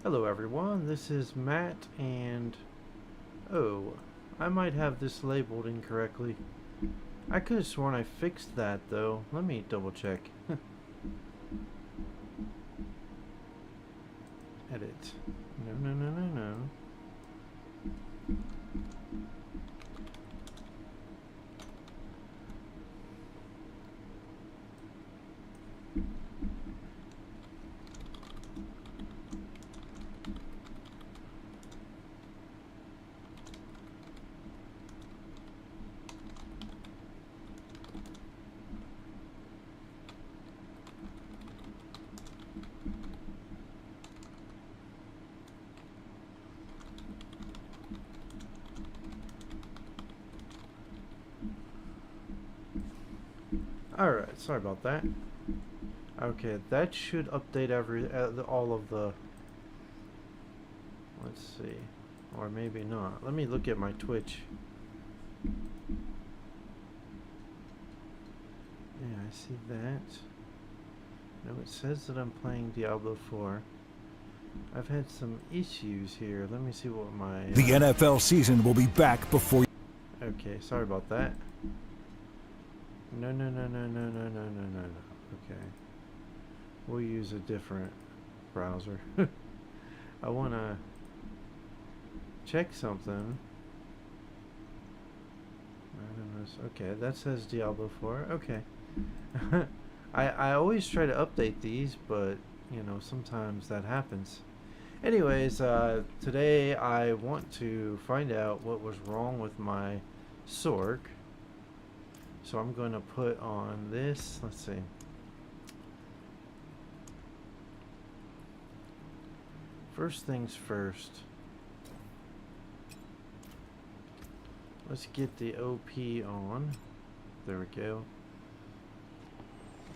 Hello everyone, this is Matt and oh, I might have this labeled incorrectly. I could have sworn I fixed that though. Let me double check. Edit. No. Alright, sorry about that. Okay, that should update all of the... Let's see. Or maybe not. Let me look at my Twitch. Yeah, I see that. No, it says that I'm playing Diablo 4. I've had some issues here. Let me see what my... The NFL season will be back before... Okay, sorry about that. No. Okay. We'll use a different browser. I want to check something. Okay, that says Diablo 4. Okay. I always try to update these, but, you know, sometimes that happens. Anyways, today I want to find out what was wrong with my Sork. So I'm going to put on this, let's see. First things first. Let's get the OP on. There we go.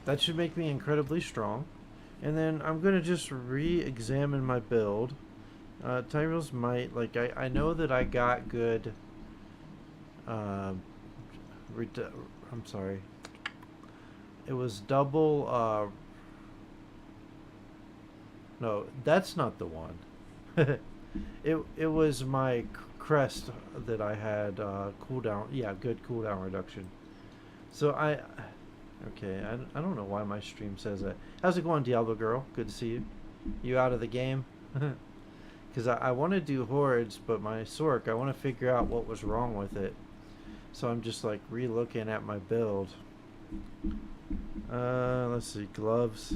That should make me incredibly strong. And then I'm going to just re-examine my build. Tyrael's Might, like I know that I got good... I'm sorry. It was double, no, that's not the one. It was my crest that I had, cooldown, yeah, good cooldown reduction. So okay, I don't know why my stream says that. How's it going, Diablo girl? Good to see you. You out of the game? Because I want to do hordes, but my Sork, I want to figure out what was wrong with it. So I'm just like re-looking at my build. Let's see, gloves.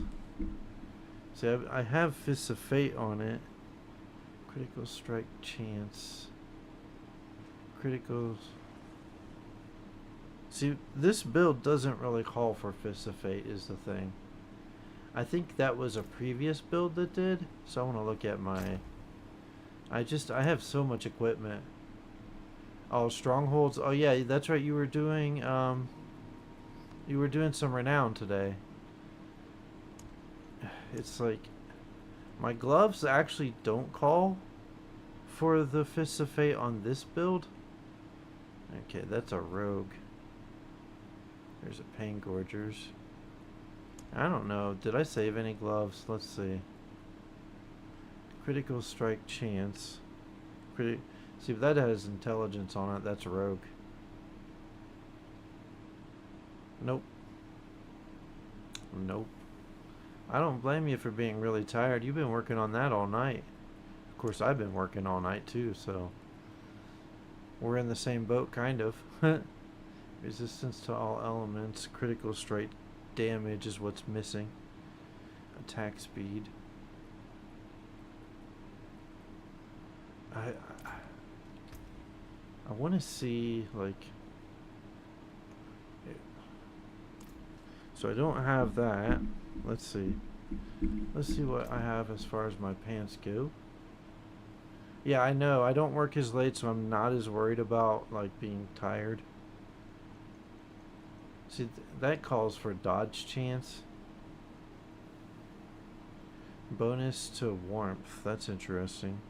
See, I have Fists of Fate on it. Critical strike chance. Criticals. See, this build doesn't really call for Fists of Fate is the thing. I think that was a previous build that did. So I want to look at my... I have so much equipment. Oh, strongholds. Oh yeah, that's right. You were doing some renown today. It's like my gloves actually don't call for the Fists of Fate on this build. Okay, that's a rogue. There's a Pain Gorgers. I don't know. Did I save any gloves? Let's see. Critical strike chance. See, if that has intelligence on it, that's a rogue. Nope. I don't blame you for being really tired. You've been working on that all night. Of course, I've been working all night too, so... We're in the same boat, kind of. Resistance to all elements. Critical strike damage is what's missing. Attack speed. I want to see, like... So I don't have that. Let's see. Let's see what I have as far as my pants go. Yeah, I know. I don't work as late, so I'm not as worried about, like, being tired. See, that calls for dodge chance. Bonus to warmth. That's interesting.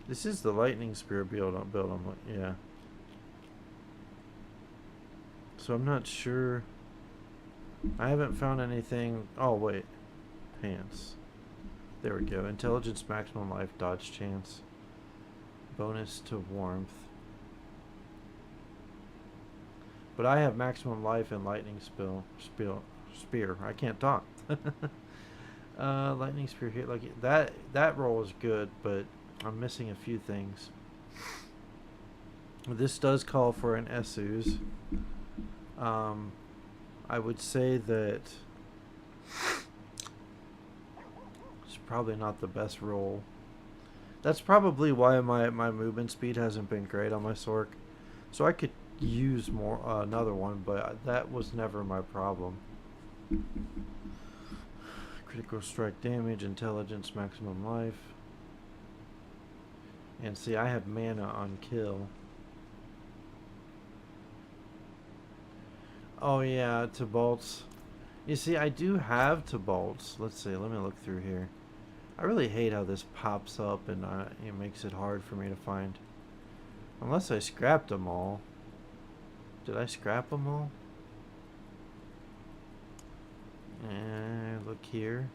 This is the lightning spear build on, yeah. So I'm not sure. I haven't found anything. Oh wait, pants. There we go. Intelligence, maximum life, dodge chance. Bonus to warmth. But I have maximum life and lightning spear. I can't talk. Lightning spear hit like that roll is good, but I'm missing a few things. This does call for an Essus. I would say that it's probably not the best roll. That's probably why my movement speed hasn't been great on my Sork. So I could use more another one, but that was never my problem. Critical strike damage, intelligence, maximum life. And see, I have mana on kill. Oh yeah, Tibalt's. You see, I do have Tibalt's. Let's see, let me look through here. I really hate how this pops up and it makes it hard for me to find. Unless I scrapped them all. Did I scrap them all? And look here.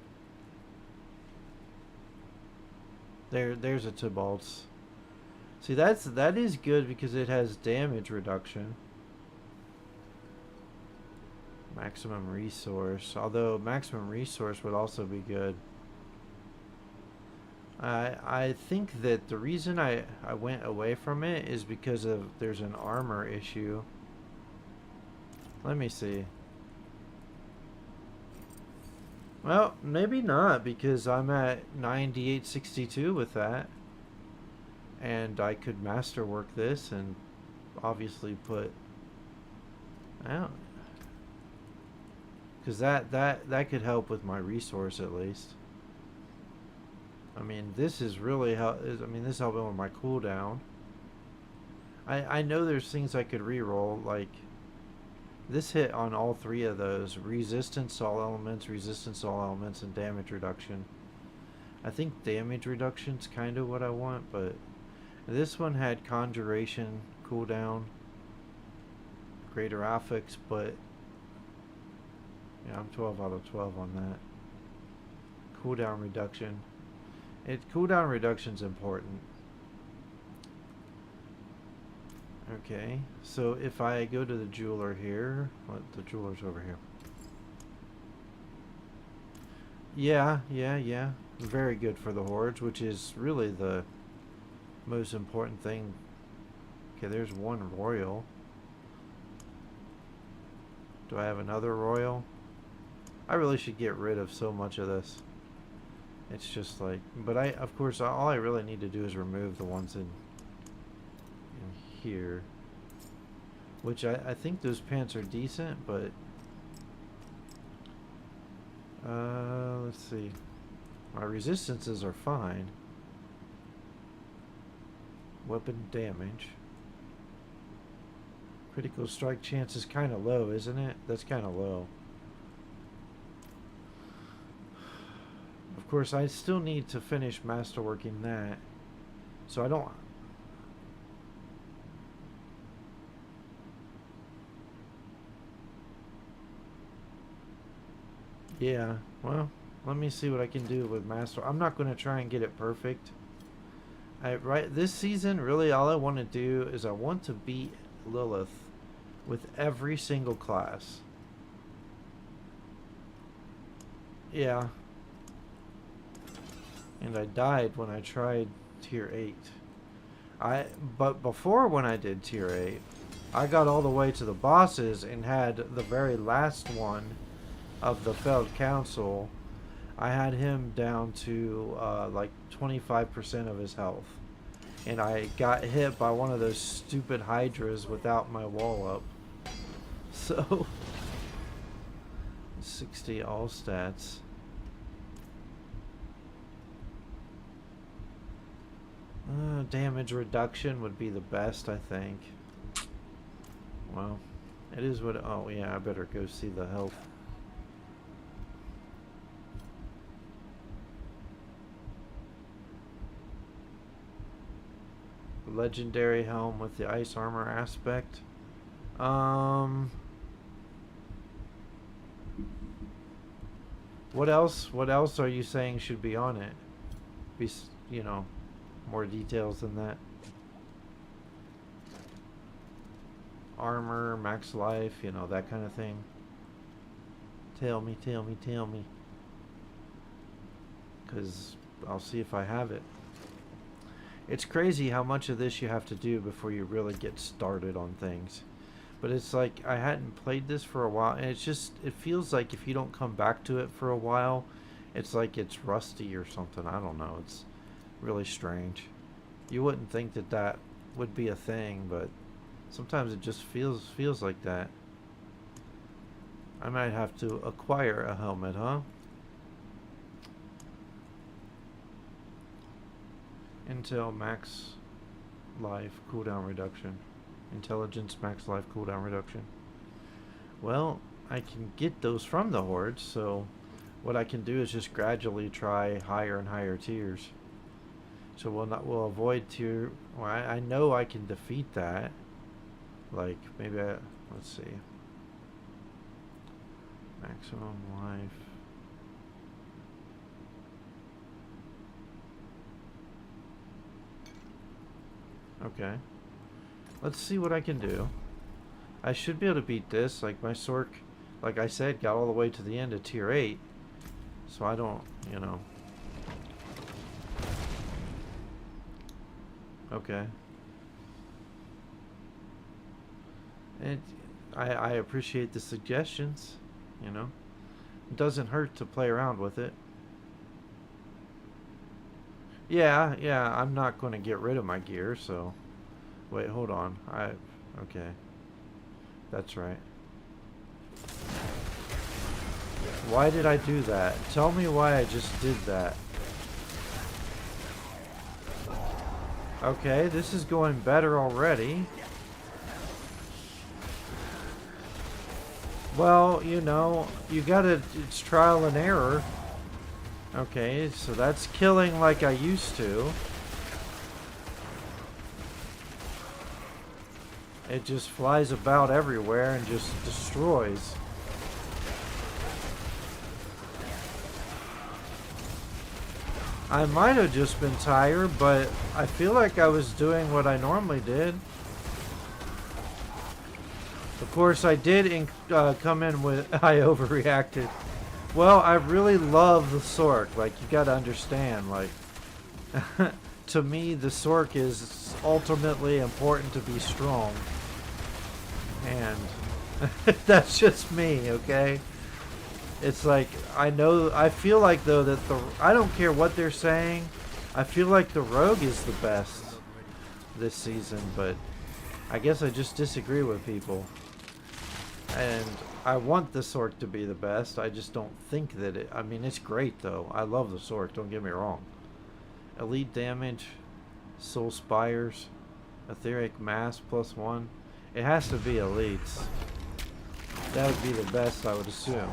There's a Tibalt's. See, that is good because it has damage reduction. Maximum resource. Although maximum resource would also be good. I think that the reason I went away from it is because of there's an armor issue. Let me see. Well, maybe not, because I'm at 9862 with that. And I could masterwork this and obviously put out. Because that could help with my resource at least. I mean, this is really this is helping with my cooldown. I know there's things I could reroll, like this hit on all three of those. Resistance to all elements, and damage reduction. I think damage reduction's kind of what I want, but this one had conjuration cooldown, greater affix, but yeah, I'm 12 out of 12 on that. Cooldown reduction. Cooldown reduction's important. Okay, so if I go to the jeweler here, the jeweler's over here. Yeah. Very good for the hordes, which is really the most important thing. Okay, there's one royal. Do I have another royal? I really should get rid of so much of this. It's just like, but of course, all I really need to do is remove the ones in here. Which I think those pants are decent, but let's see. My resistances are fine. Weapon damage. Critical strike chance is kind of low, isn't it? That's kind of low. Of course, I still need to finish masterworking that. So I don't... Yeah, well, let me see what I can do with master. I'm not going to try and get it perfect. This season, really all I want to do is I want to beat Lilith with every single class. Yeah. And I died when I tried tier 8. But before, when I did tier 8, I got all the way to the bosses and had the very last one of the Felled Council. I had him down to like 25% of his health. And I got hit by one of those stupid hydras without my wall up. So 60 all stats. Damage reduction would be the best, I think. Well, it is what... Oh, yeah, I better go see the health. Legendary helm with the ice armor aspect. What else? What else are you saying should be on it? Be, you know, more details than that. Armor, max life, you know, that kind of thing. Tell me, tell me, tell me. Because I'll see if I have it. It's crazy how much of this you have to do before you really get started on things. But it's like I hadn't played this for a while, and it's just, it feels like if you don't come back to it for a while, it's like it's rusty or something. I don't know. It's really strange. You wouldn't think that that would be a thing, but sometimes it just feels like that. I might have to acquire a helmet, huh? Intel max life cooldown reduction. Intelligence max life cooldown reduction. Well, I can get those from the Horde, so what I can do is just gradually try higher and higher tiers. So we'll avoid tier. Well, I know I can defeat that. Like maybe let's see. Maximum life. Okay. Let's see what I can do. I should be able to beat this. Like my Sork, like I said, got all the way to the end of tier 8. So I don't, you know. Okay. And I appreciate the suggestions, you know. It doesn't hurt to play around with it. Yeah, I'm not going to get rid of my gear, so... Wait, hold on. Okay. That's right. Why did I do that? Tell me why I just did that. Okay, this is going better already. Well, you know, you gotta... It's trial and error. Okay, so that's killing like I used to. It just flies about everywhere and just destroys. I might have just been tired, but I feel like I was doing what I normally did. Of course, I did come in with... I overreacted. Well, I really love the Sork. Like, you gotta understand, like... to me, the Sork is ultimately important to be strong. And... that's just me, okay? It's like, I feel like, though, that I don't care what they're saying. I feel like the Rogue is the best this season, but I guess I just disagree with people. And I want the Sork to be the best. I just don't think that it... I mean, it's great, though. I love the Sork, don't get me wrong. Elite damage, Soul Spires, Etheric Mass +1. It has to be elites. That would be the best, I would assume.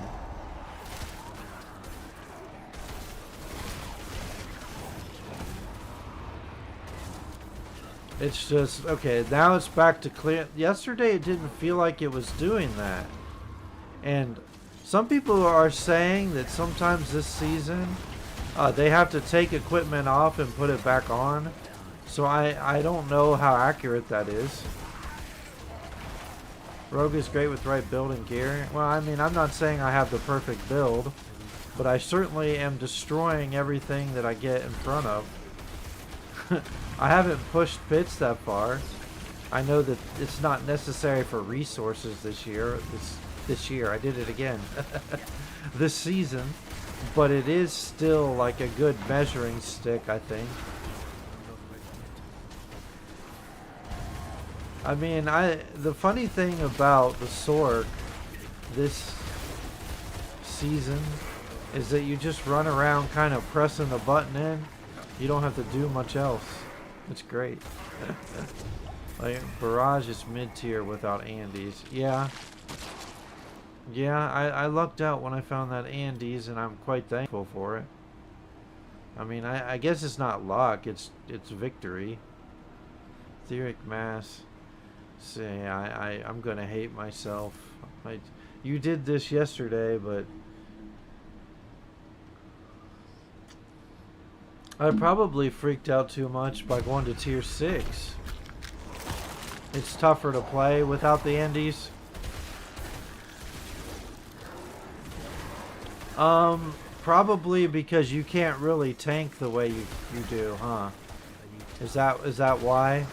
It's just, okay, now it's back to clear. Yesterday it didn't feel like it was doing that. And some people are saying that sometimes this season they have to take equipment off and put it back on. So I don't know how accurate that is. Rogue is great with right build and gear. Well, I mean, I'm not saying I have the perfect build, but I certainly am destroying everything that I get in front of. I haven't pushed bits that far. I know that it's not necessary for resources this year. This year, I did it again. This season, but it is still like a good measuring stick, I think. I mean, the funny thing about the Sork this season is that you just run around kind of pressing the button in. You don't have to do much else. It's great. Like, Barrage is mid-tier without Andes. Yeah. Yeah, I lucked out when I found that Andes, and I'm quite thankful for it. I mean, I guess it's not luck, it's victory. Etheric Mass. See, I'm gonna hate myself. You did this yesterday, but I probably freaked out too much by going to tier 6. It's tougher to play without the Andes. Probably because you can't really tank the way you do, huh? Is that why?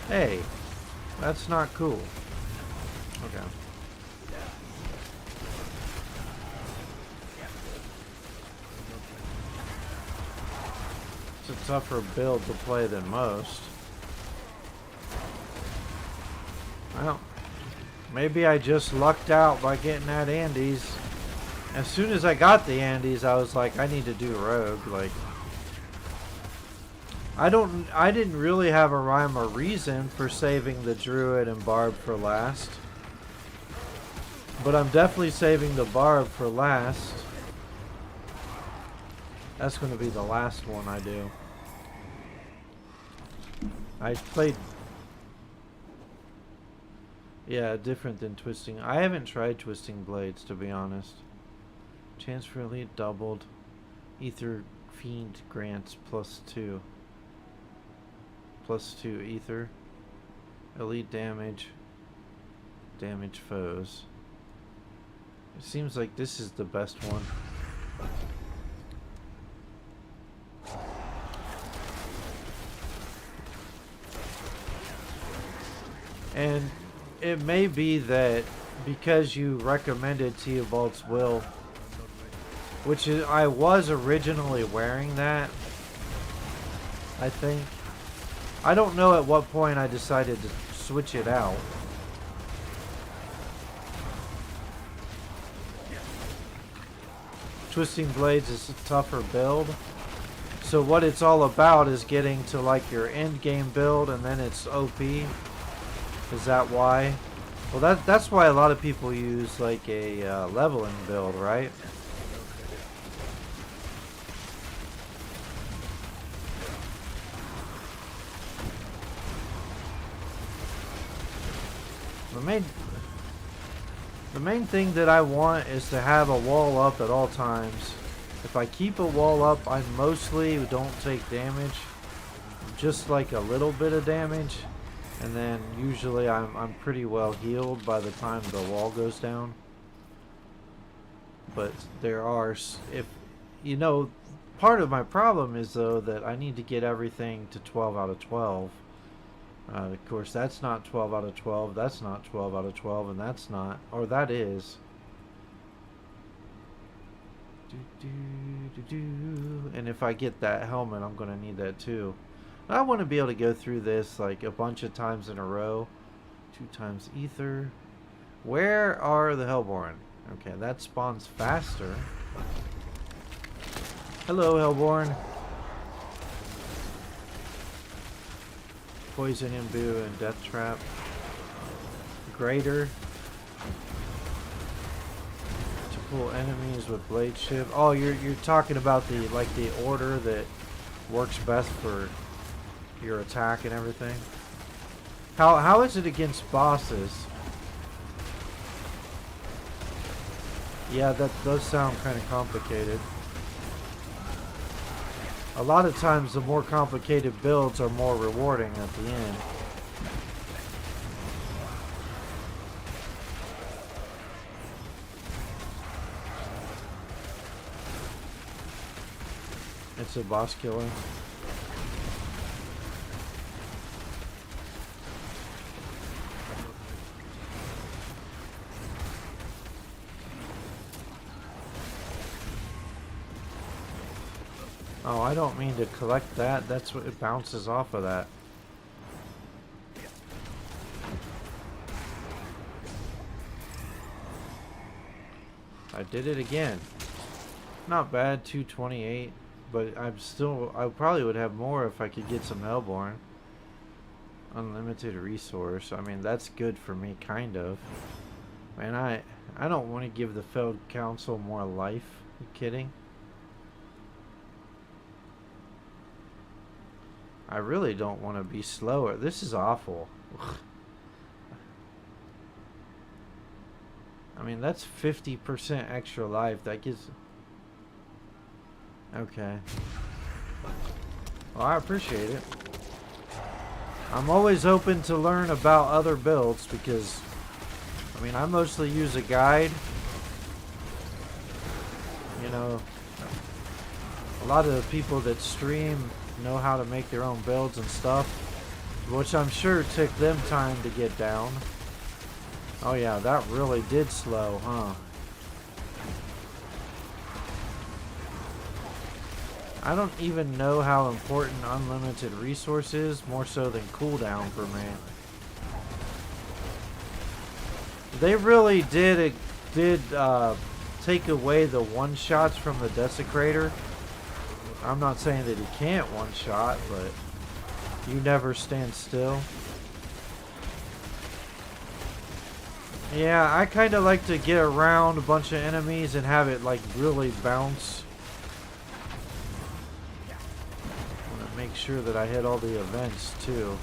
Hey, that's not cool. Okay. It's a tougher build to play than most. Well, maybe I just lucked out by getting that Andes. As soon as I got the Andes, I was like, I need to do Rogue. Like, I didn't really have a rhyme or reason for saving the Druid and Barb for last. But I'm definitely saving the Barb for last. That's going to be the last one I do. I played... Yeah, different than Twisting. I haven't tried Twisting Blades, to be honest. Chance for Elite doubled. Ether Fiend grants +2. +2 Ether. Elite damage. Damage foes. It seems like this is the best one. And it may be that because you recommended Theobald's Will, which is, I was originally wearing that, I think. I don't know at what point I decided to switch it out. Twisting Blades is a tougher build. So what it's all about is getting to like your end game build and then it's OP. Is that why? Well, that's why a lot of people use like a leveling build, right? The main thing that I want is to have a wall up at all times. If I keep a wall up, I mostly don't take damage. Just like a little bit of damage. And then usually I'm pretty well healed by the time the wall goes down. But there are, if you know, part of my problem is though that I need to get everything to 12 out of 12. Of course, that's not 12 out of 12, that's not 12 out of 12, and that's not, or that is. And if I get that helmet, I'm going to need that too. I want to be able to go through this like a bunch of times in a row. 2 times Ether. Where are the Hellborn? Okay, that spawns faster. Hello, Hellborn. Poison Imbue and Death Trap. Greater. To pull enemies with Blade Shift. Oh, you're talking about the order that works best for your attack and everything. How is it against bosses? Yeah, that does sound kind of complicated. A lot of times the more complicated builds are more rewarding at the end. It's a boss killer. Oh, I don't mean to collect that. That's what it bounces off of that. I did it again. Not bad, 228, but I probably would have more if I could get some Hellborn. Unlimited resource. I mean, that's good for me, kind of. Man, I don't want to give the Feld Council more life. You kidding? I really don't want to be slower. This is awful. I mean, that's 50% extra life. That gives... Okay. Well, I appreciate it. I'm always open to learn about other builds because, I mean, I mostly use a guide. You know, a lot of the people that stream know how to make their own builds and stuff, which I'm sure took them time to get down. Oh yeah, that really did slow, huh? I don't even know how important unlimited resource is, more so than cooldown for me. They really did take away the one-shots from the Desecrator. I'm not saying that he can't one-shot, but you never stand still. Yeah, I kind of like to get around a bunch of enemies and have it like really bounce. I want to make sure that I hit all the events too.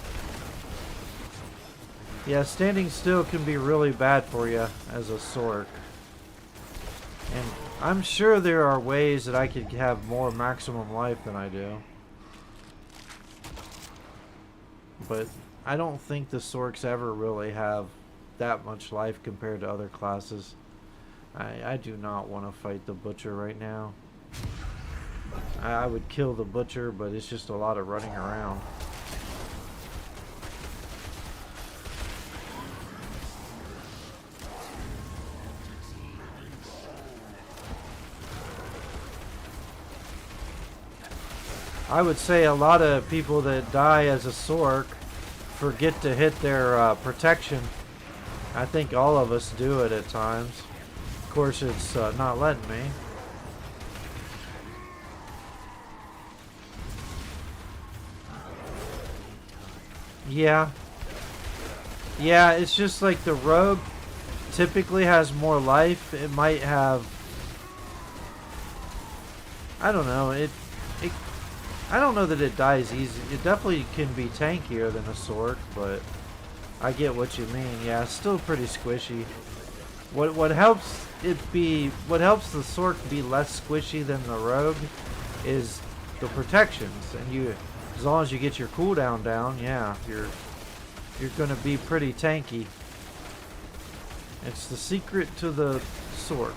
Yeah, standing still can be really bad for you as a Sorc. And I'm sure there are ways that I could have more maximum life than I do. But I don't think the Sorcs ever really have that much life compared to other classes. I do not want to fight the Butcher right now. I would kill the Butcher, but it's just a lot of running around. I would say a lot of people that die as a Sorc forget to hit their protection. I think all of us do it at times. Of course, it's not letting me. Yeah. Yeah, it's just like the Rogue typically has more life. It might have... I don't know. I don't know that it dies easy. It definitely can be tankier than a Sorc, but I get what you mean. Yeah, it's still pretty squishy. What helps the Sorc be less squishy than the Rogue is the protections, and as long as you get your cooldown down, yeah, you're gonna be pretty tanky. It's the secret to the Sorc.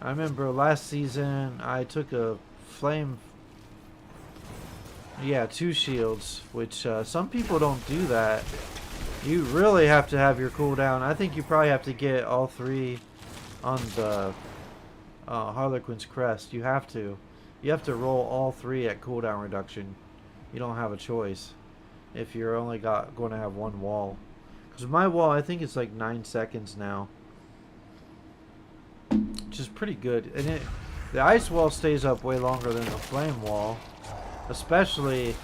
I remember last season I took a flame. Yeah, 2 shields, which some people don't do that. You really have to have your cooldown. I think you probably have to get all 3 on the Harlequin's Crest. You have to. You have to roll all 3 at cooldown reduction. You don't have a choice if you're only going to have 1 wall. Because my wall, I think it's like 9 seconds now. Which is pretty good. And the ice wall stays up way longer than the flame wall. Especially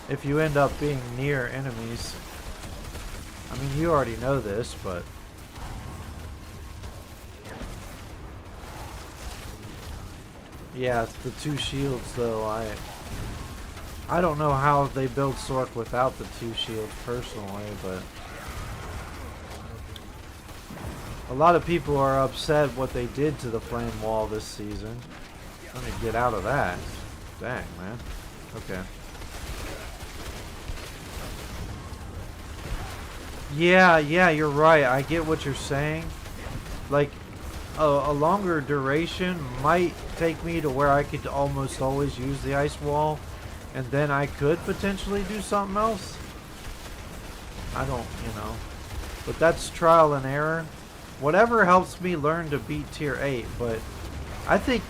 if you end up being near enemies. I mean, you already know this, but... Yeah, the 2 shields, though, I don't know how they build Sorc without the 2 shields, personally, but... A lot of people are upset what they did to the flame wall this season. Let me get out of that. Dang, man. Okay. Yeah, you're right. I get what you're saying. Like, a longer duration might take me to where I could almost always use the ice wall, and then I could potentially do something else. I don't, but that's trial and error. Whatever helps me learn to beat tier 8, but I think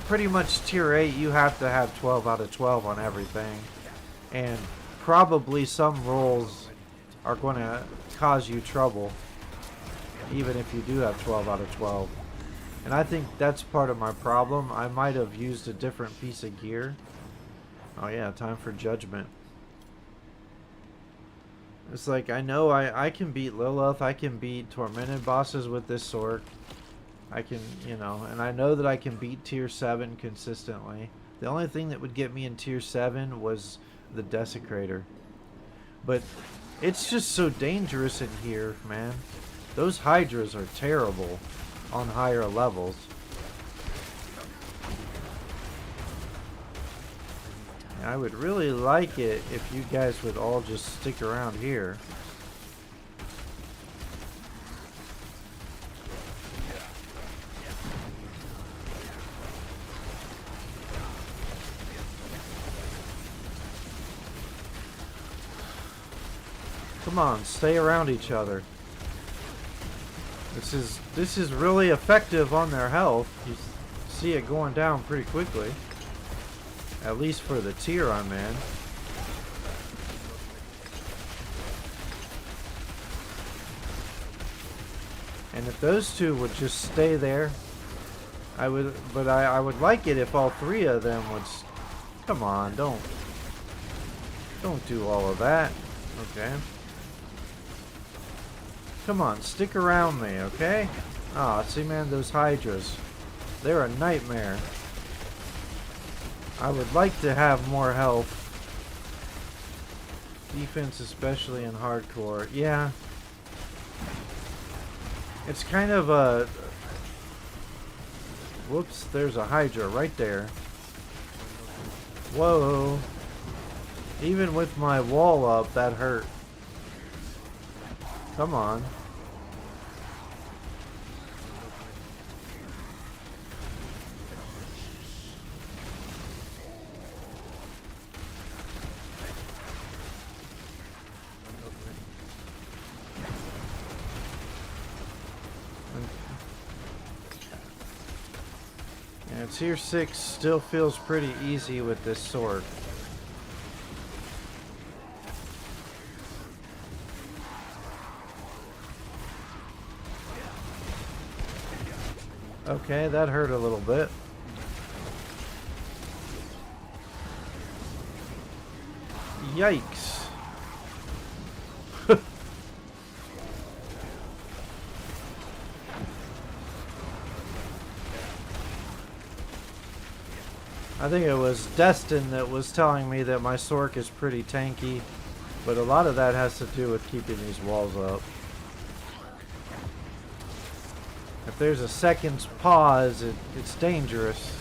pretty much tier 8 you have to have 12 out of 12 on everything. And probably some roles are going to cause you trouble, even if you do have 12 out of 12. And I think that's part of my problem. I might have used a different piece of gear. Oh yeah, time for judgment. It's like, I know I can beat Lilith, I can beat Tormented Bosses with this sword. I can, you know, and I know that I can beat tier 7 consistently. The only thing that would get me in tier 7 was the Desecrator. But it's just so dangerous in here, man. Those Hydras are terrible on higher levels. And I would really like it if you guys would all just stick around here. Come on, stay around each other. This is really effective on their health. You see it going down pretty quickly. At least for the tier I'm in. And if those two would just stay there, I would. But I would like it if all three of them would. Come on, don't do all of that. Okay. Come on, stick around me, okay? Ah, see, man, those Hydras. They're a nightmare. I would like to have more health. Defense, especially in hardcore. Yeah. It's kind of a... Whoops, there's a Hydra right there. Whoa. Even with my wall up, that hurt. Come on. And tier 6 still feels pretty easy with this sword. Okay, that hurt a little bit. Yikes. I think it was Destin that was telling me that my Sork is pretty tanky, but a lot of that has to do with keeping these walls up. If there's a second's pause, it's dangerous.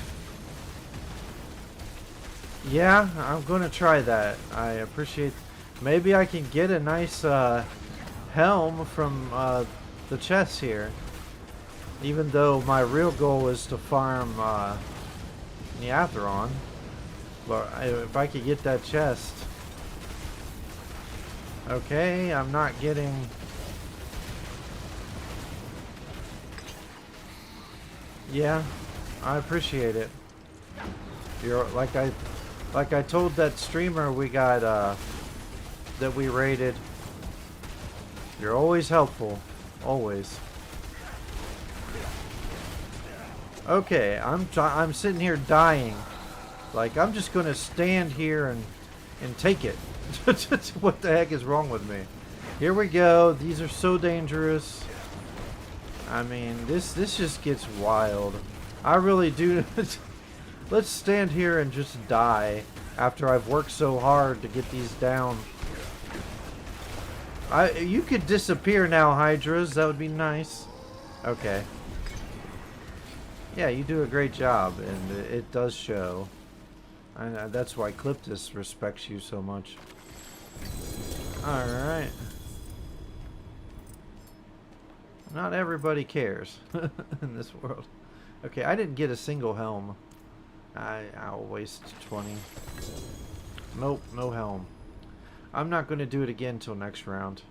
Yeah, I'm gonna try that. I appreciate... Maybe I can get a nice helm from the chests here. Even though my real goal is to farm Neatheron. But if I could get that chest... Okay, I'm not getting... Yeah, I appreciate it. You're like I told that streamer we got that we raided. You're always helpful, always. Okay, I'm sitting here dying. Like I'm just gonna stand here and take it. What the heck is wrong with me? Here we go. These are so dangerous. I mean, this just gets wild. I really do. Let's stand here and just die after I've worked so hard to get these down. You could disappear now, Hydras. That would be nice. Okay. Yeah, you do a great job, and it does show. And that's why Cliptus respects you so much. Alright. Not everybody cares in this world. Okay, I didn't get a single helm. I'll waste 20. Nope, no helm. I'm not going to do it again till next round.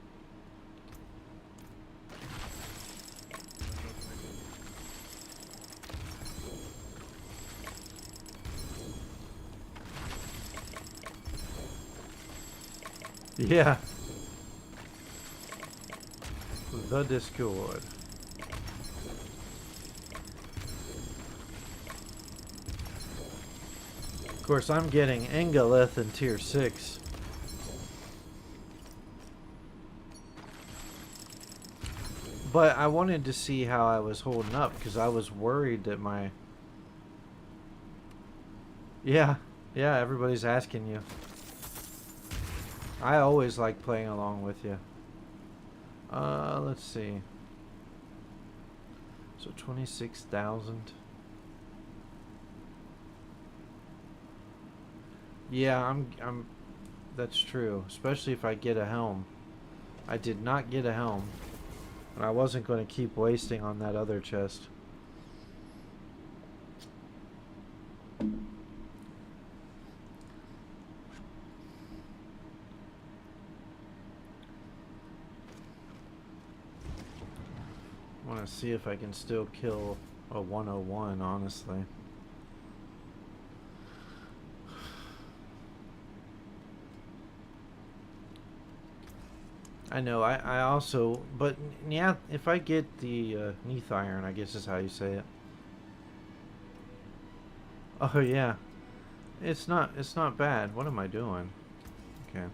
Yeah. The Discord. Of course, I'm getting Engalith in tier 6. But I wanted to see how I was holding up because I was worried that my... Yeah, yeah, everybody's asking you. I always like playing along with you. Let's see. So 26,000. Yeah, I'm that's true, especially if I get a helm. I did not get a helm, and I wasn't going to keep wasting on that other chest. I want to see if I can still kill a 101, honestly. I know, I also, but yeah, if I get the Neath Iron, I guess is how you say it. Oh yeah, it's not bad. What am I doing? Okay.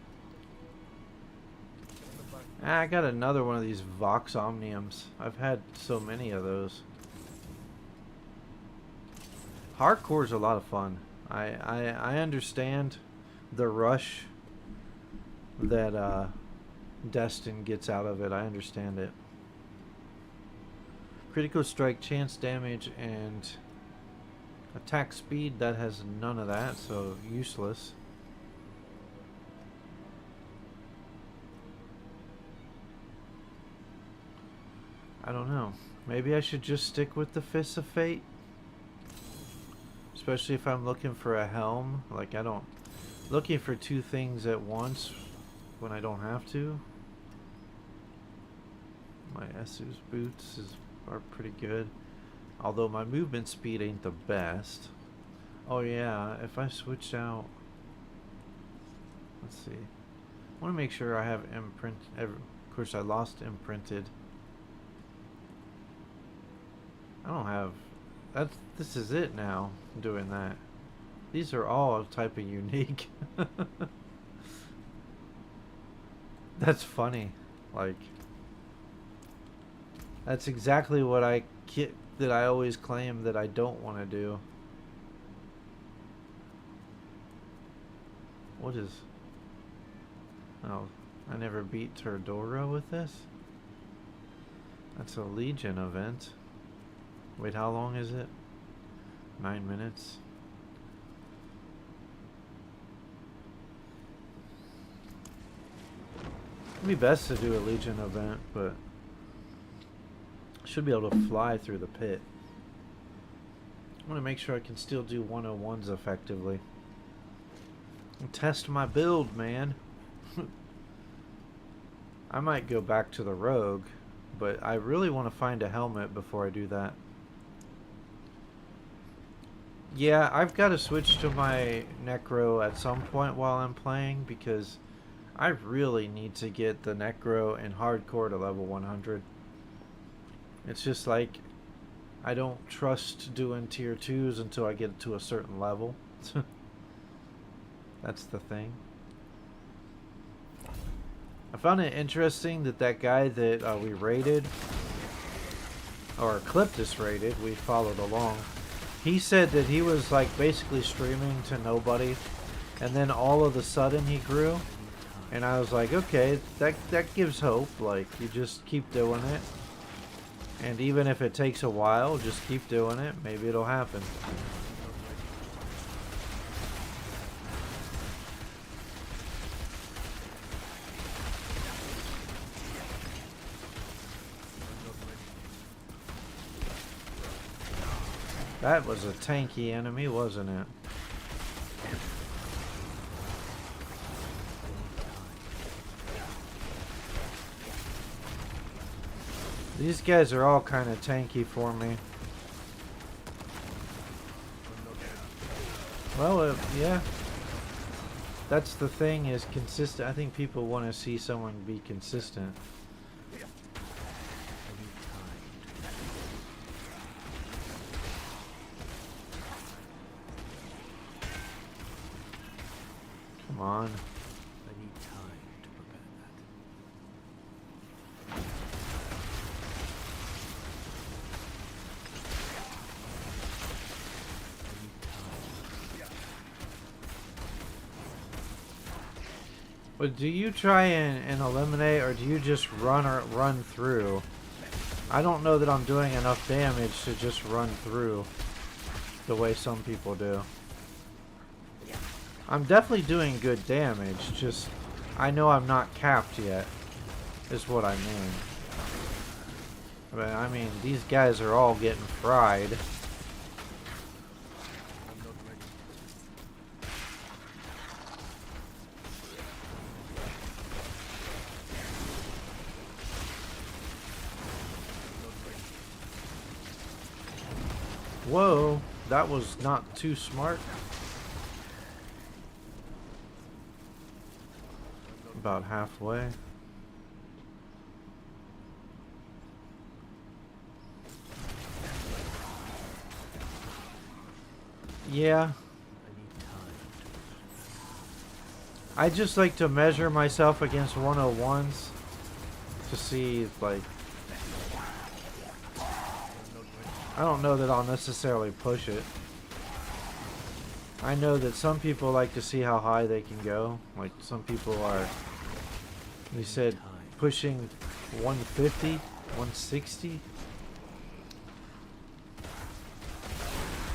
Ah, I got another one of these Vox Omniums. I've had so many of those. Hardcore's a lot of fun. I understand the rush that Destin gets out of it. I understand it. Critical strike, chance damage, and attack speed. That has none of that, so useless. I don't know. Maybe I should just stick with the Fists of Fate. Especially if I'm looking for a helm. Like, I don't... Looking for two things at once when I don't have to. My Essu's boots are pretty good. Although my movement speed ain't the best. Oh yeah, if I switch out... Let's see. I want to make sure I have imprint... Of course, I lost imprinted. I don't have... This is it now, doing that. These are all type of unique. That's funny. Like... That's exactly what I always claim that I don't want to do. What is... Oh, I never beat Turdora with this? That's a Legion event. Wait, how long is it? 9 minutes. It'd be best to do a Legion event, but... Should be able to fly through the pit. I want to make sure I can still do 101s effectively. And test my build, man. I might go back to the rogue, but I really want to find a helmet before I do that. Yeah, I've got to switch to my Necro at some point while I'm playing, because I really need to get the Necro in hardcore to level 100. It's just like, I don't trust doing tier 2s until I get to a certain level. That's the thing. I found it interesting that guy that we raided, or Ecliptus raided, we followed along. He said that he was like basically streaming to nobody, and then all of a sudden he grew. And I was like, okay, that gives hope. Like, you just keep doing it. And even if it takes a while, just keep doing it. Maybe it'll happen. That was a tanky enemy, wasn't it? These guys are all kind of tanky for me. Well, yeah. That's the thing, is consistent. I think people want to see someone be consistent. Come on. But do you try and eliminate, or do you just run through? I don't know that I'm doing enough damage to just run through the way some people do. I'm definitely doing good damage, just I know I'm not capped yet, is what I mean. But I mean, these guys are all getting fried. Whoa, that was not too smart. About halfway. Yeah. I just like to measure myself against 101s to see, like, I don't know that I'll necessarily push it. I know that some people like to see how high they can go. Like, some people are, they said, pushing 150, 160.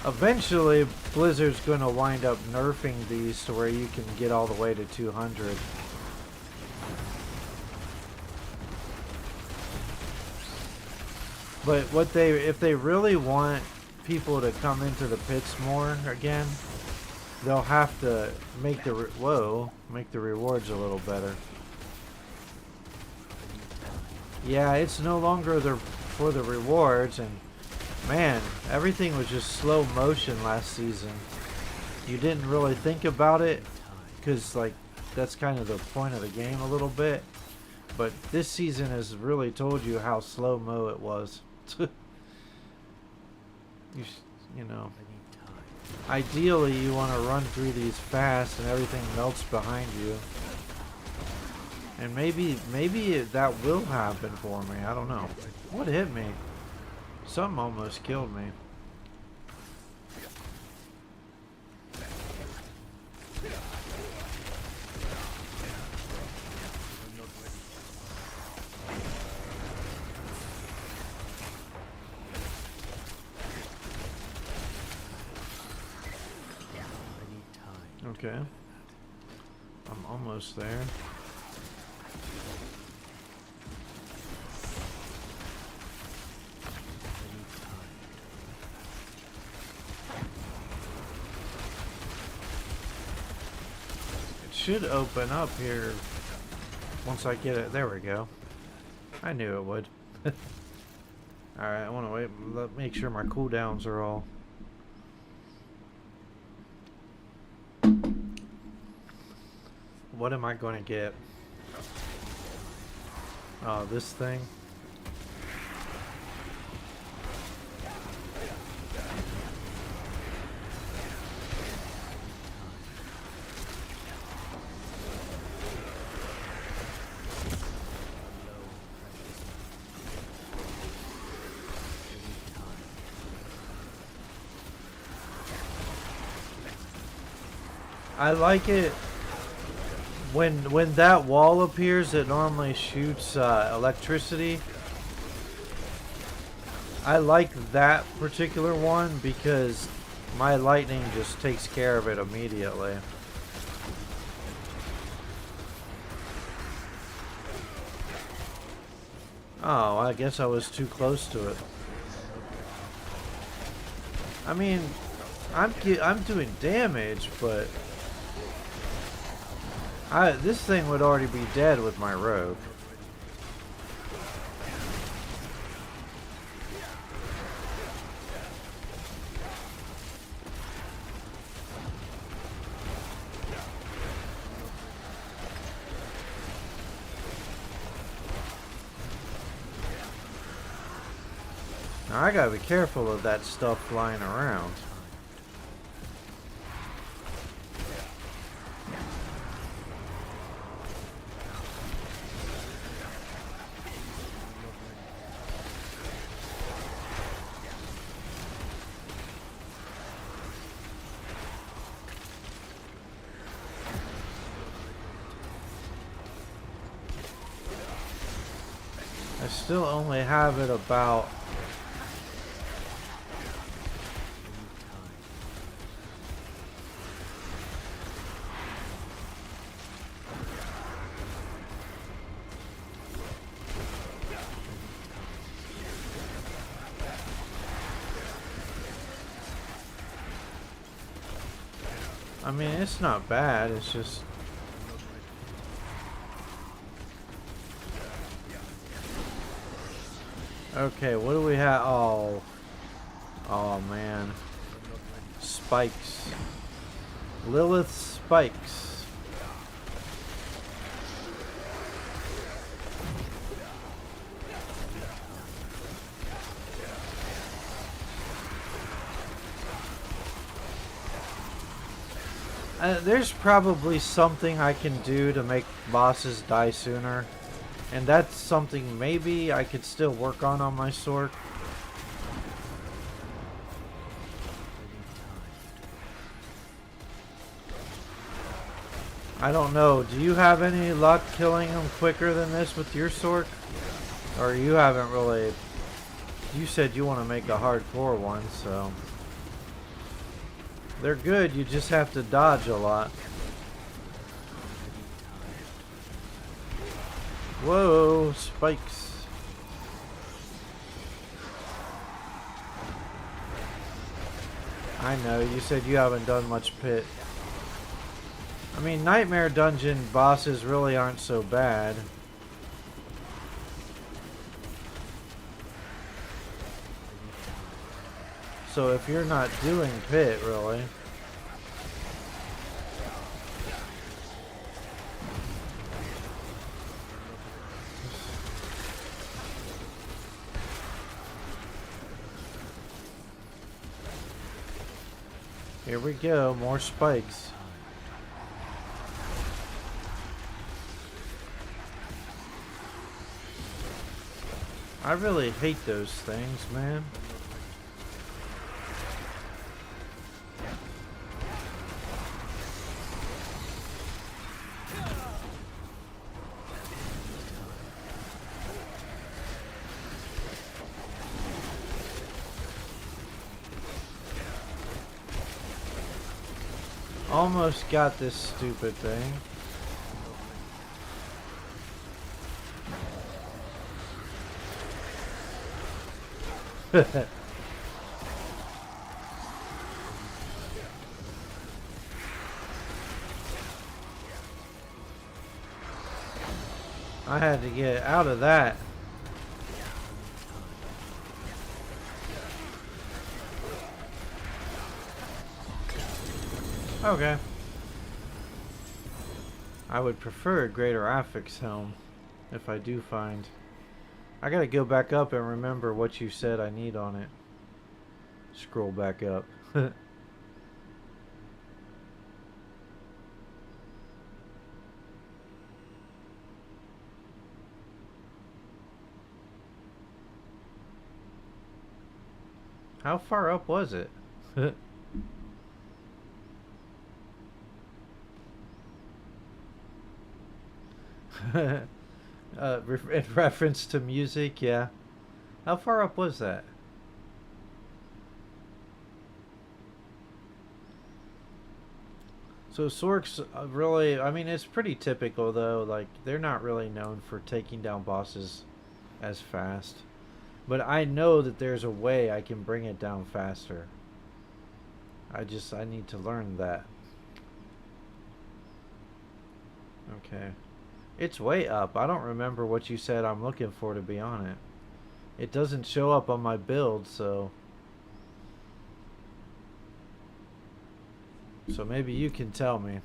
Eventually, Blizzard's going to wind up nerfing these to where you can get all the way to 200. But what if they really want people to come into the pits more again, they'll have to make the make the rewards a little better. Yeah, it's no longer for the rewards, and man, everything was just slow motion last season. You didn't really think about it, because like that's kind of the point of the game a little bit. But this season has really told you how slow-mo it was. You know, ideally you want to run through these fast and everything melts behind you. And maybe that will happen for me. I don't know. What hit me? Something almost killed me. Okay. I'm almost there. It should open up here once I get it. There we go. I knew it would. Alright, I want to make sure my cooldowns are all. What am I going to get? Oh, this thing. I like it when that wall appears. It normally shoots electricity. I like that particular one because my lightning just takes care of it immediately. Oh, I guess I was too close to it. I mean, I'm doing damage, but this thing would already be dead with my rogue. Now I gotta be careful of that stuff flying around. still only have it about... I mean, it's not bad, it's just... Okay, what do we have? Oh. Oh, man. Spikes. Lilith's spikes. There's probably something I can do to make bosses die sooner. And that's something maybe I could still work on my sword. I don't know. Do you have any luck killing them quicker than this with your sword? Or you haven't really... You said you want to make a hardcore one, so... They're good, you just have to dodge a lot. Whoa, spikes. I know, you said you haven't done much pit. I mean, Nightmare Dungeon bosses really aren't so bad. So if you're not doing pit, really... Here we go, more spikes. I really hate those things, man. Almost got this stupid thing. I had to get out of that. Okay. I would prefer a greater affix helm if I do find. I gotta go back up and remember what you said I need on it. Scroll back up. How far up was it? In reference to music, yeah. How far up was that? So Sorks really, I mean, it's pretty typical though. Like, they're not really known for taking down bosses as fast. But I know that there's a way I can bring it down faster. I need to learn that. Okay. It's way up. I don't remember what you said I'm looking for to be on it. It doesn't show up on my build, so... So maybe you can tell me.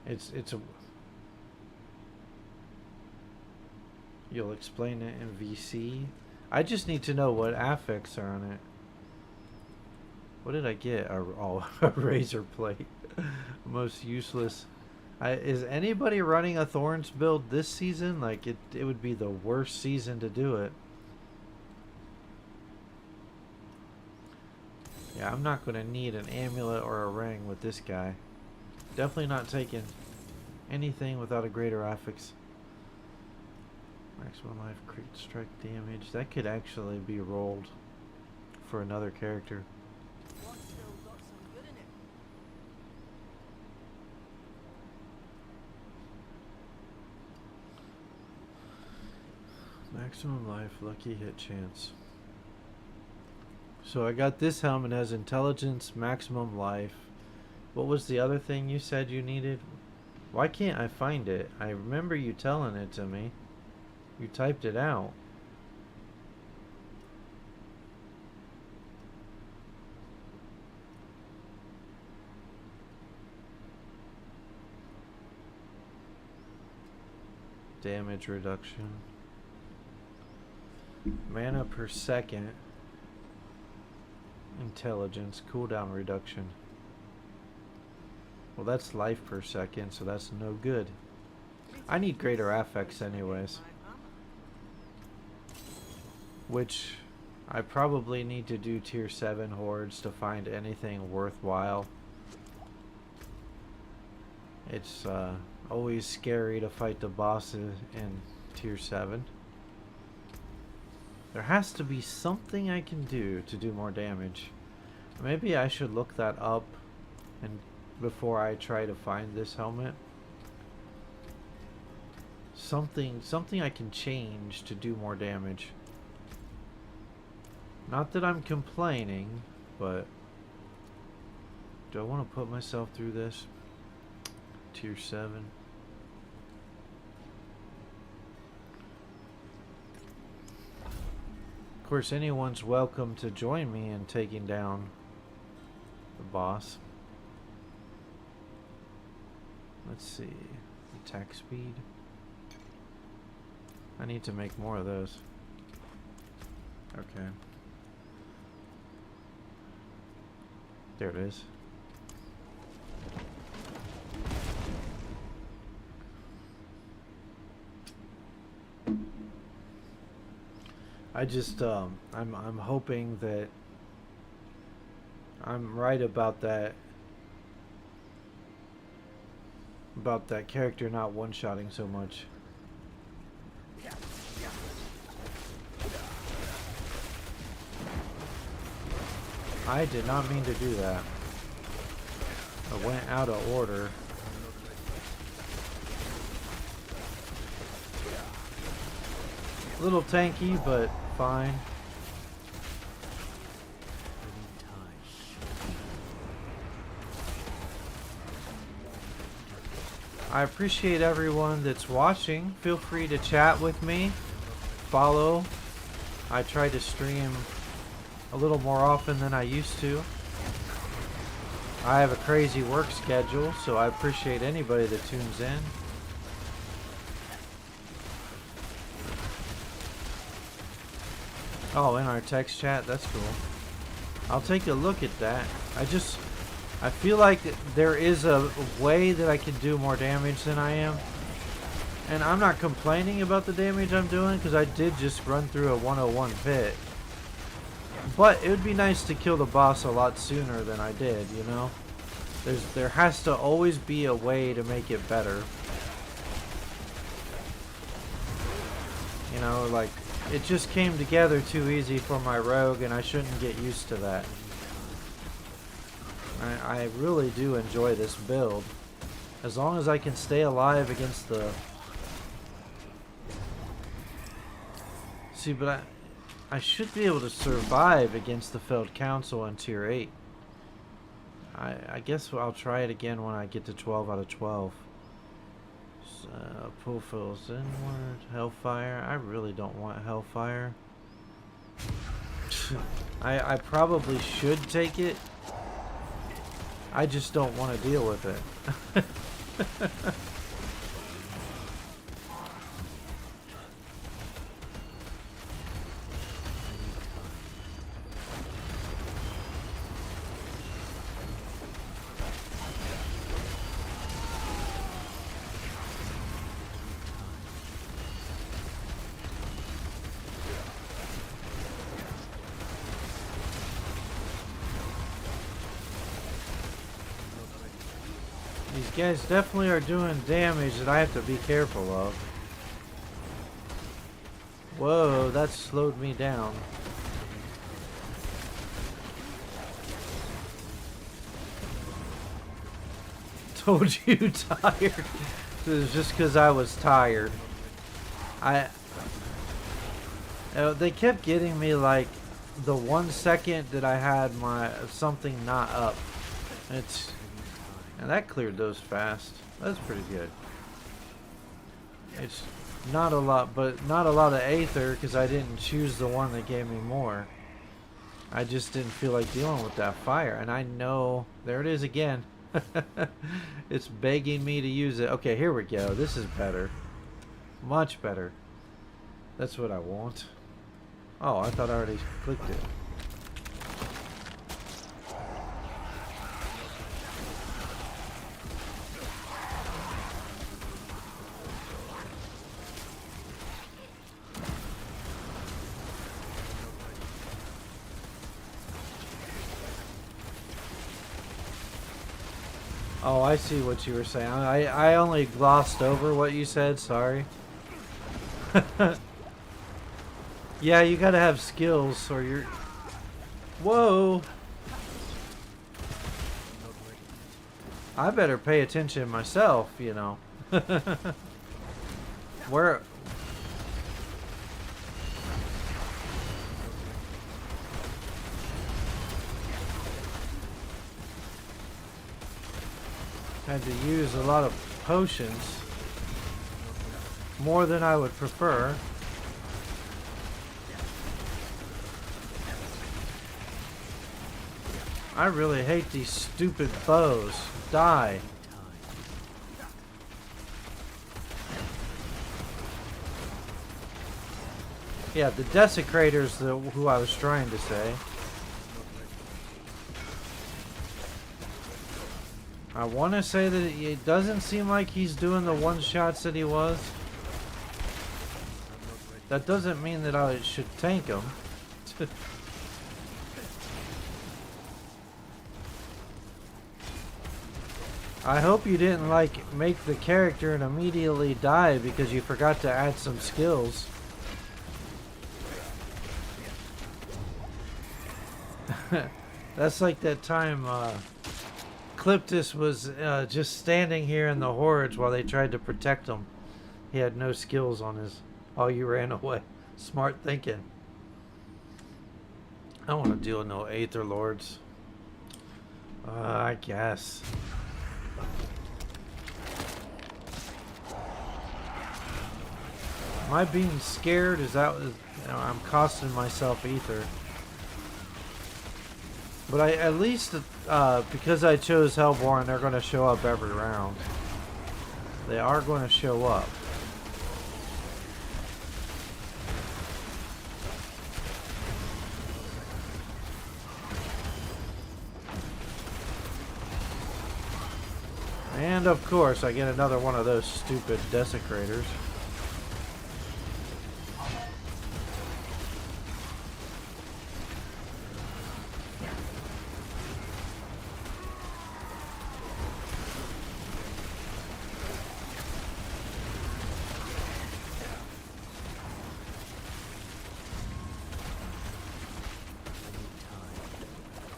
It's a... You'll explain it in VC? I just need to know what affix are on it. What did I get? A razor plate. Most useless. Is anybody running a Thorns build this season? Like, it would be the worst season to do it. Yeah, I'm not going to need an amulet or a ring with this guy. Definitely not taking... Anything without a greater affix. Maximum life, crit strike damage. That could actually be rolled for another character. Maximum life, lucky hit chance. So I got this helmet has intelligence, maximum life. What was the other thing you said you needed? Why can't I find it? I remember you telling it to me. You typed it out. Damage reduction. Mana per second. Intelligence. Cooldown reduction. Well, that's life per second, so that's no good. I need greater affects anyways. Which I probably need to do tier 7 hordes to find anything worthwhile. It's always scary to fight the bosses in tier 7. There has to be something I can do to do more damage. Maybe I should look that up and before I try to find this helmet. Something I can change to do more damage. Not that I'm complaining, but do I want to put myself through this? Tier 7. Of course, anyone's welcome to join me in taking down the boss. Let's see. Attack speed. I need to make more of those. Okay. There it is. I just I'm hoping that I'm right about that character not one-shotting so much. I did not mean to do that. I went out of order. A little tanky, but fine. I appreciate everyone that's watching. Feel free to chat with me. Follow. I try to stream a little more often than I used to. I have a crazy work schedule, so I appreciate anybody that tunes in. Oh, in our text chat? That's cool. I'll take a look at that. I feel like there is a way that I can do more damage than I am. And I'm not complaining about the damage I'm doing, because I did just run through a 101 pit. But it would be nice to kill the boss a lot sooner than I did, you know? There has to always be a way to make it better. You know, like, it just came together too easy for my rogue, and I shouldn't get used to that. I really do enjoy this build. As long as I can stay alive against the... See, but I should be able to survive against the Felled Council in tier 8. I guess I'll try it again when I get to 12 out of 12. Pull fills inward. Hellfire. I really don't want Hellfire. I probably should take it. I just don't want to deal with it. These guys definitely are doing damage that I have to be careful of. Whoa, that slowed me down. Told you tired. It was just because I was tired. They kept getting me like the 1 second that I had my something not up. And that cleared those fast. That's pretty good. It's not a lot, but not a lot of Aether because I didn't choose the one that gave me more. I just didn't feel like dealing with that fire. And I know, there it is again. It's begging me to use it. Okay, here we go. This is better. Much better. That's what I want. Oh, I thought I already clicked it. Oh, I see what you were saying. I only glossed over what you said, sorry. Yeah, you gotta have skills or you're... Whoa! I better pay attention myself, you know. Where... Had to use a lot of potions. More than I would prefer. I really hate these stupid bows. Die. Yeah, the desecrators, who I was trying to say. I want to say that it doesn't seem like he's doing the one-shots that he was. That doesn't mean that I should tank him. I hope you didn't like make the character and immediately die because you forgot to add some skills. That's like that time Cliptus was just standing here in the hordes while they tried to protect him. He had no skills on his... Oh, you ran away. Smart thinking. I don't want to deal with no Aether Lords. I guess. Am I being scared? Is that... You know, I'm costing myself Ether. But I at least, because I chose Hellborn, they're going to show up every round. They are going to show up. And of course, I get another one of those stupid desecrators.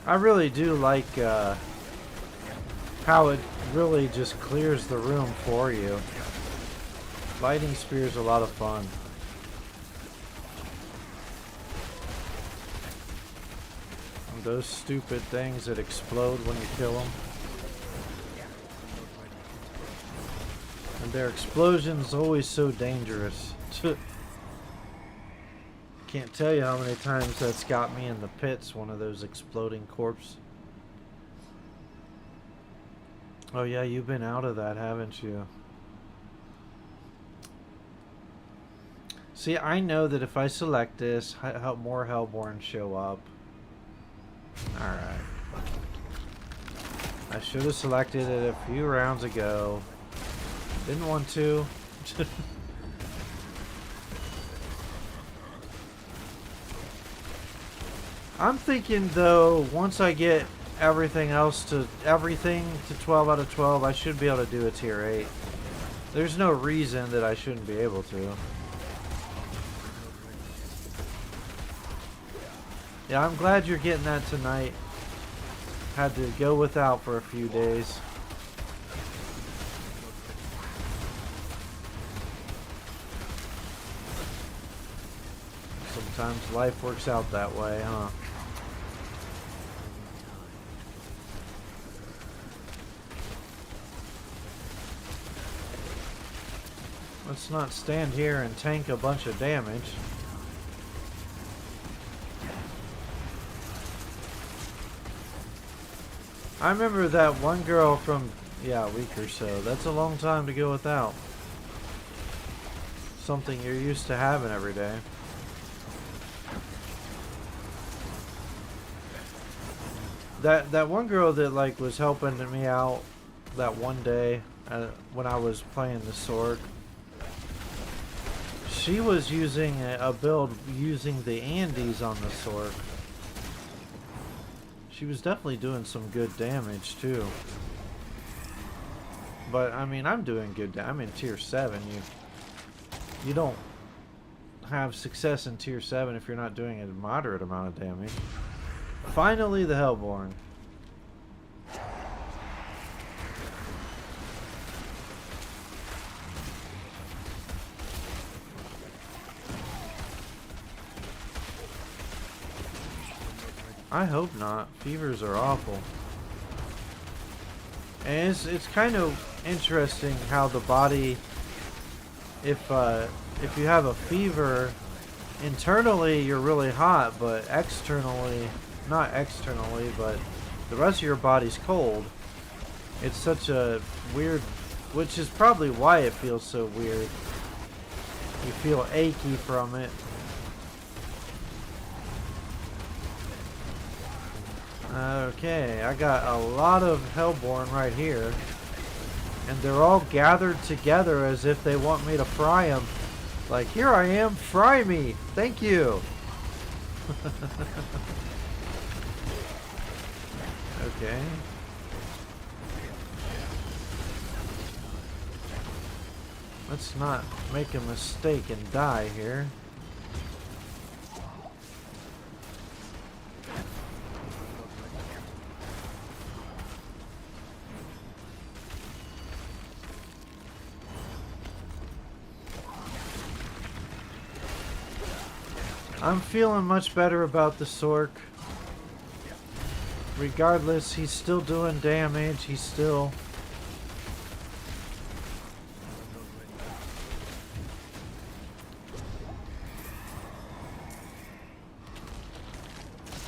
I really do like how it really just clears the room for you. Lighting Spear is a lot of fun. And those stupid things that explode when you kill them. And their explosion's always so dangerous. Can't tell you how many times that's got me in the pits, one of those exploding corpses. Oh yeah, you've been out of that, haven't you? See, I know that if I select this, more Hellborn show up. Alright. I should have selected it a few rounds ago. Didn't want to. I'm thinking though, once I get everything to 12 out of 12, I should be able to do a tier 8. There's no reason that I shouldn't be able to. Yeah, I'm glad you're getting that tonight. Had to go without for a few days. Sometimes life works out that way, huh? Let's not stand here and tank a bunch of damage. I remember that one girl from, yeah, a week or so. That's a long time to go without. Something you're used to having every day. That one girl that like was helping me out that one day when I was playing the sword. She was using a build using the Andes on the sword. She was definitely doing some good damage too. But I mean, I'm doing good. I'm in tier 7. You don't have success in tier 7 if you're not doing a moderate amount of damage. Finally, the Hellborn. I hope not. Fevers are awful. And it's kind of interesting how the body, if you have a fever, internally you're really hot, but externally, not externally, but the rest of your body's cold. It's such a weird, which is probably why it feels so weird. You feel achy from it. Okay, I got a lot of Hellborn right here. And they're all gathered together as if they want me to fry them. Like, here I am, fry me! Thank you! Okay. Let's not make a mistake and die here. I'm feeling much better about the Sork. Regardless, he's still doing damage. He's still...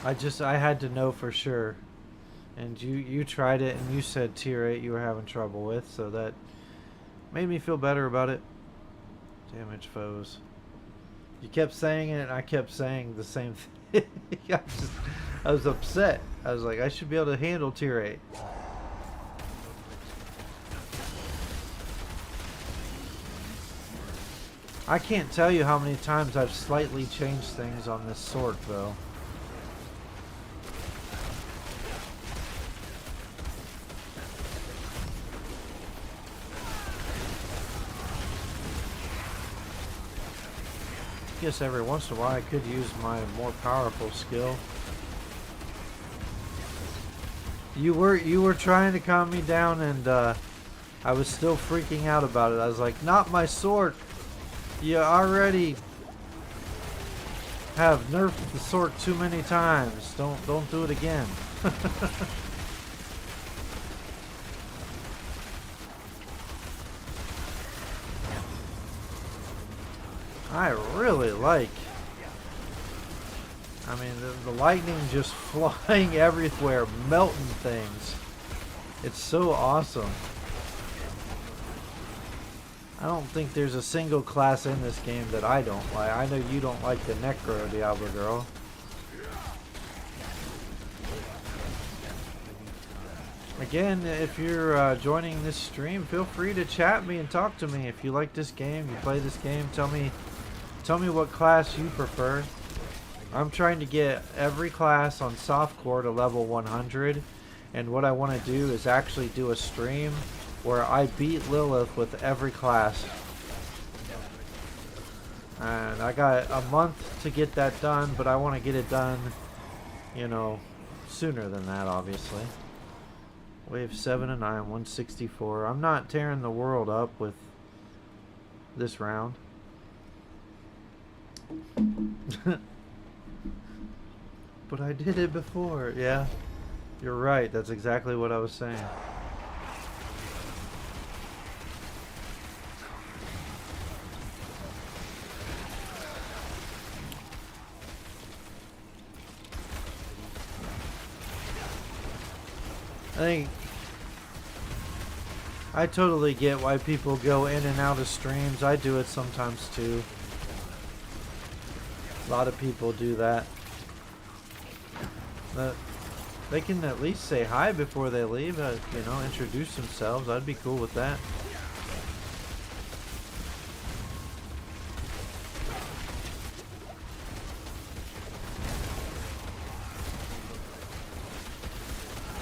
I had to know for sure. And you tried it and you said tier 8 you were having trouble with, so that made me feel better about it. Damage foes. You kept saying it and I kept saying the same thing. I was upset. I was like, I should be able to handle tier 8. I can't tell you how many times I've slightly changed things on this sword though. I guess every once in a while I could use my more powerful skill. You were trying to calm me down and I was still freaking out about it. I was like, not my sword. You already have nerfed the sword too many times. Don't do it again. I really like, I mean, the lightning just flying everywhere, melting things. It's so awesome. I don't think there's a single class in this game that I don't like. I know you don't like the Necro, Diablo girl. Again, if you're joining this stream, feel free to chat me and talk to me. If you like this game, you play this game, tell me what class you prefer. I'm trying to get every class on softcore to level 100, And what I want to do is actually do a stream where I beat Lilith with every class. And I got a month to get that done, but I want to get it done, you know, sooner than that, obviously. Wave 7 and 9, 164. I'm not tearing the world up with this round. But I did it before. Yeah, you're right. That's exactly what I was saying. I totally get why people go in and out of streams. I do it sometimes too. A lot of people do that. They can at least say hi before they leave, you know, introduce themselves. I'd be cool with that.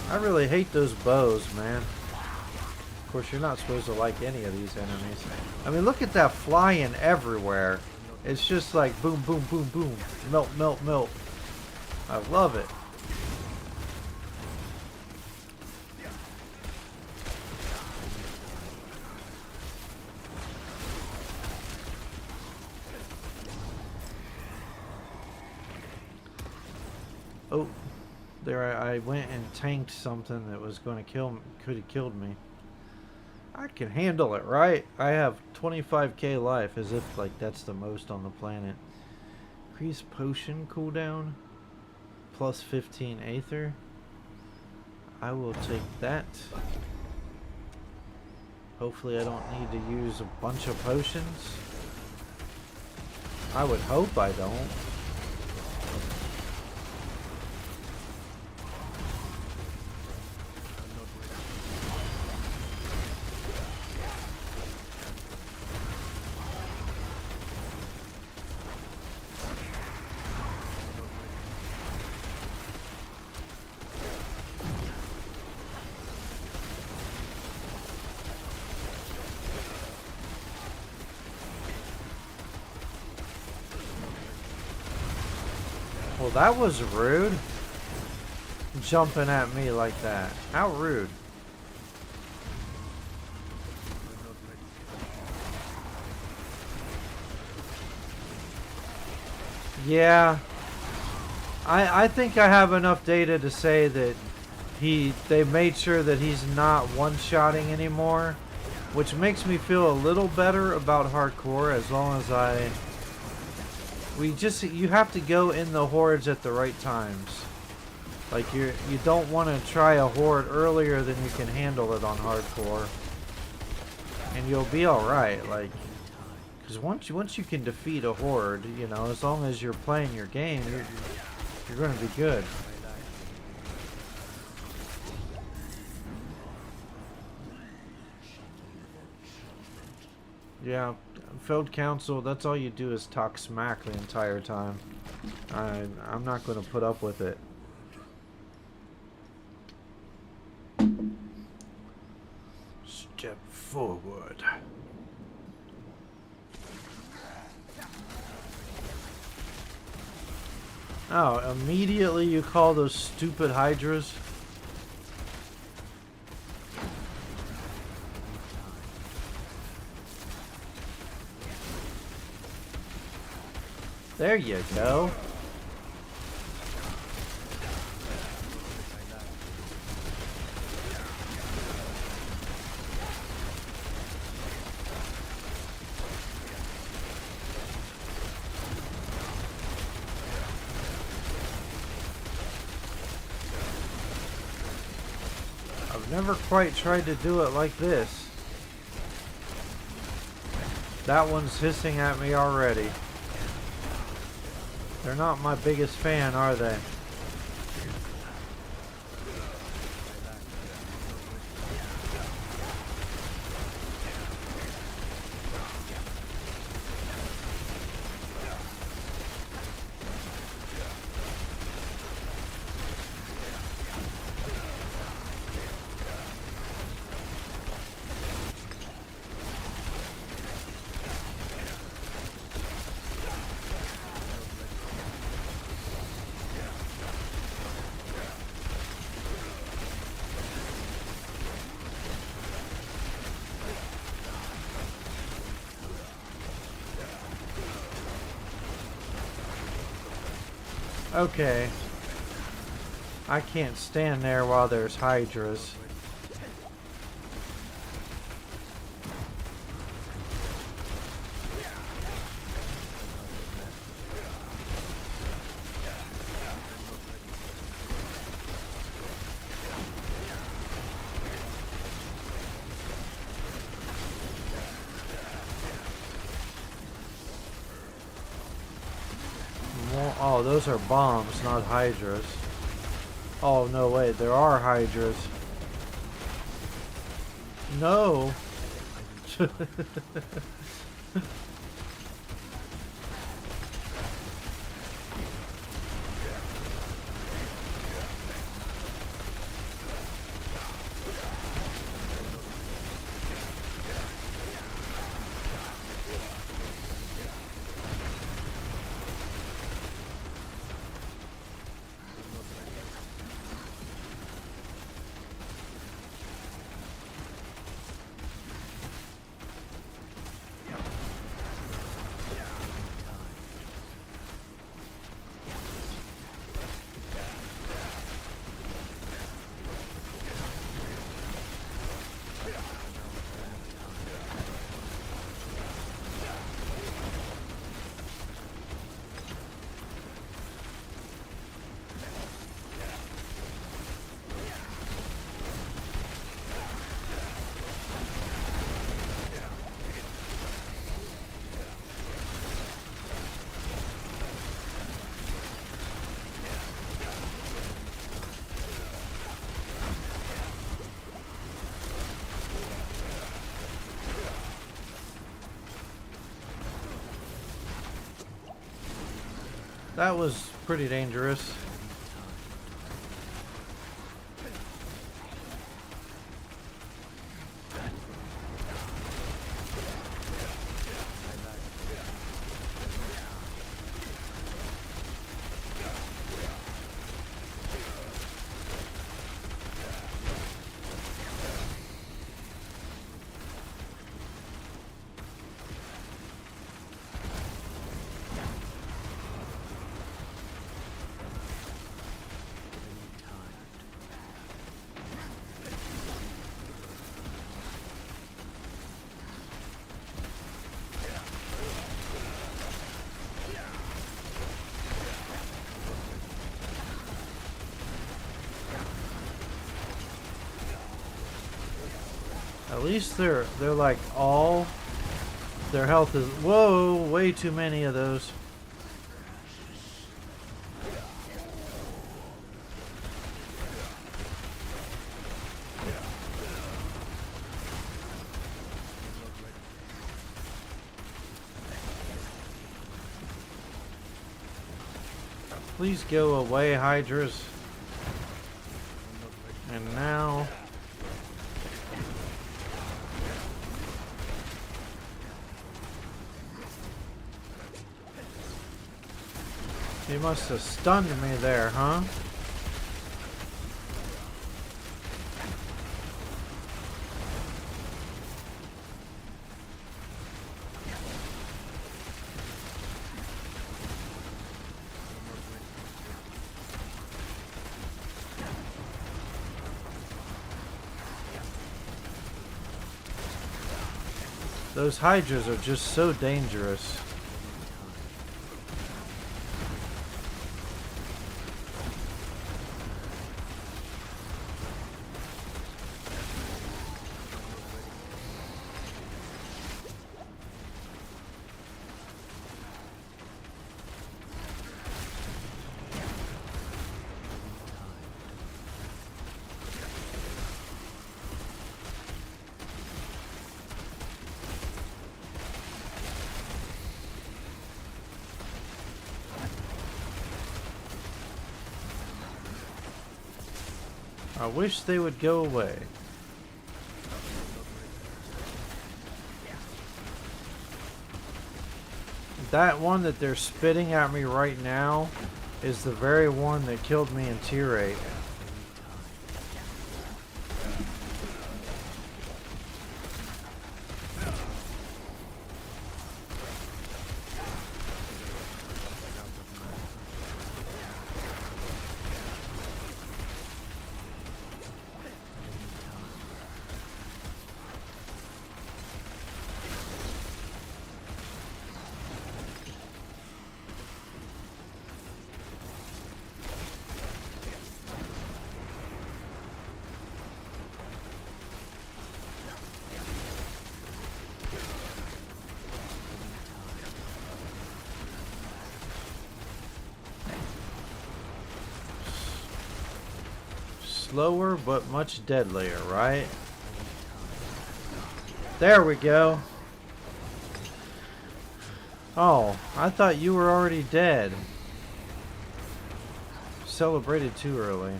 I really hate those bows, man. Of course, you're not supposed to like any of these enemies. I mean, look at that flying everywhere. It's just like boom, boom, boom, boom. Melt, melt, melt. I love it. Oh, there I went and tanked something that was going to kill me, could have killed me. I can handle it, right? I have 25k life, as if like that's the most on the planet. Increase potion cooldown, plus 15 aether. I will take that. Hopefully I don't need to use a bunch of potions. I would hope I don't. Well, that was rude. Jumping at me like that. How rude. Yeah. I think I have enough data to say that they made sure that he's not one-shotting anymore, which makes me feel a little better about hardcore as long as you have to go in the hordes at the right times. Like you don't want to try a horde earlier than you can handle it on hardcore, and you'll be all right. Like, because once you can defeat a horde, you know, as long as you're playing your game, you're going to be good. Yeah. Failed council, that's all you do is talk smack the entire time. I'm not going to put up with it. Step forward. Oh, immediately you call those stupid hydras? There you go. I've never quite tried to do it like this. That one's hissing at me already. They're not my biggest fan, are they? Okay. I can't stand there while there's hydras. Oh, those are bombs, not hydras. Oh, no, wait, there are hydras. No! That was pretty dangerous. At least they're like all their health is whoa, way too many of those. Please go away, hydras. And now he must have stunned me there, huh? Those hydras are just so dangerous. I wish they would go away. That one that they're spitting at me right now is the very one that killed me in Tier 8. slower but much deadlier, right? There we go. Oh, I thought you were already dead. Celebrated too early.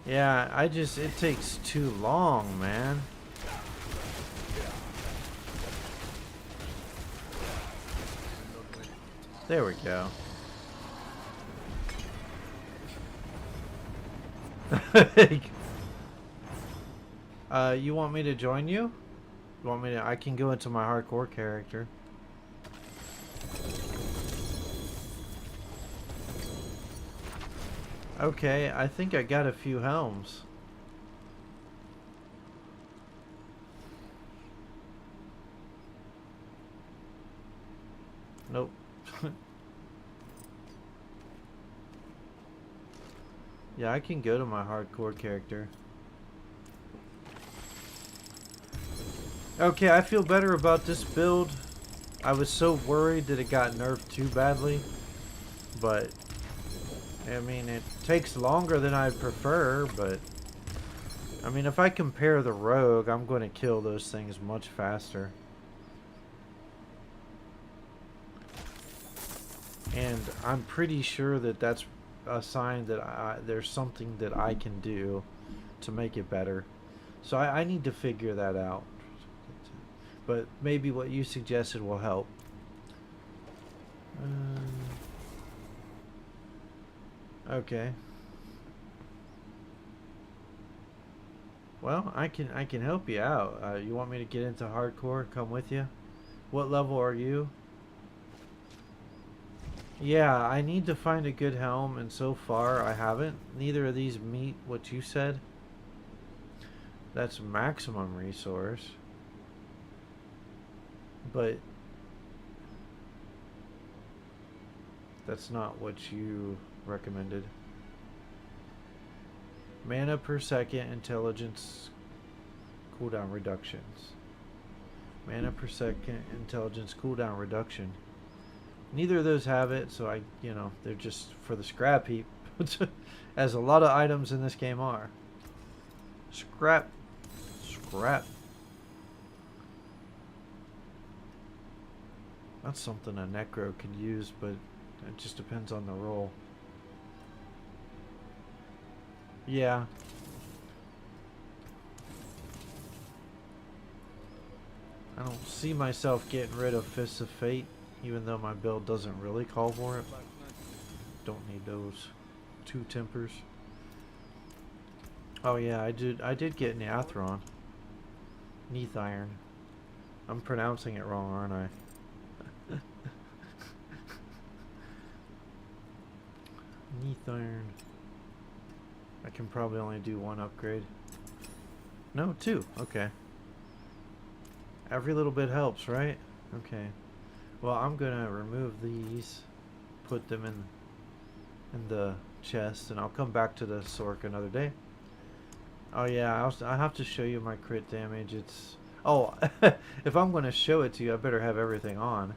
Yeah, it takes too long, man. There we go. You want me to join you? You want me to? I can go into my hardcore character. Okay, I think I got a few helms. Nope. Yeah, I can go to my hardcore character. Okay, I feel better about this build. I was so worried that it got nerfed too badly. But, I mean, it takes longer than I'd prefer, but... I mean, if I compare the rogue, I'm going to kill those things much faster. And I'm pretty sure that that's a sign that there's something that I can do to make it better. So I need to figure that out. But maybe what you suggested will help. Okay. Well, I can help you out. You want me to get into hardcore? Come with you? What level are you? Yeah, I need to find a good helm, and so far I haven't. Neither of these meet what you said. That's maximum resource. But that's not what you recommended. Mana per second, intelligence, cooldown reductions. Mana per second, intelligence, cooldown reduction. Neither of those have it, so they're just for the scrap heap. As a lot of items in this game are. Scrap. Scrap. That's something a necro could use, but it just depends on the role. Yeah. I don't see myself getting rid of Fists of Fate, even though my build doesn't really call for it. Don't need those 2 tempers. Oh yeah, I did get Neathron. Neath Iron. I'm pronouncing it wrong, aren't I? Neath Iron. I can probably only do 1 upgrade. No, 2. Okay. Every little bit helps, right? Okay. Well, I'm gonna remove these, put them in the chest, and I'll come back to the Sork another day. Oh yeah, I have to show you my crit damage. It's if I'm gonna show it to you, I better have everything on.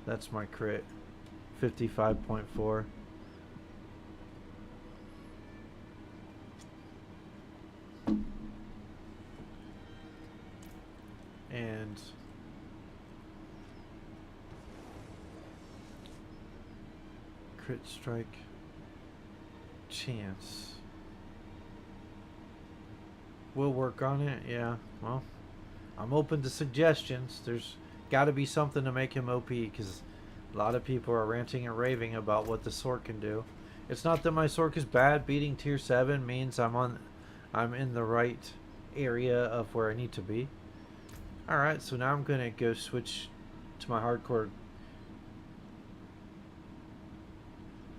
That's my crit, 55.4. And crit strike chance. We'll work on it. Yeah, well, I'm open to suggestions. There's got to be something to make him OP, because a lot of people are ranting and raving about what the Sork can do. It's not that my Sork is bad. Beating tier 7 means I'm in the right area of where I need to be. Alright, so now I'm gonna go switch to my hardcore.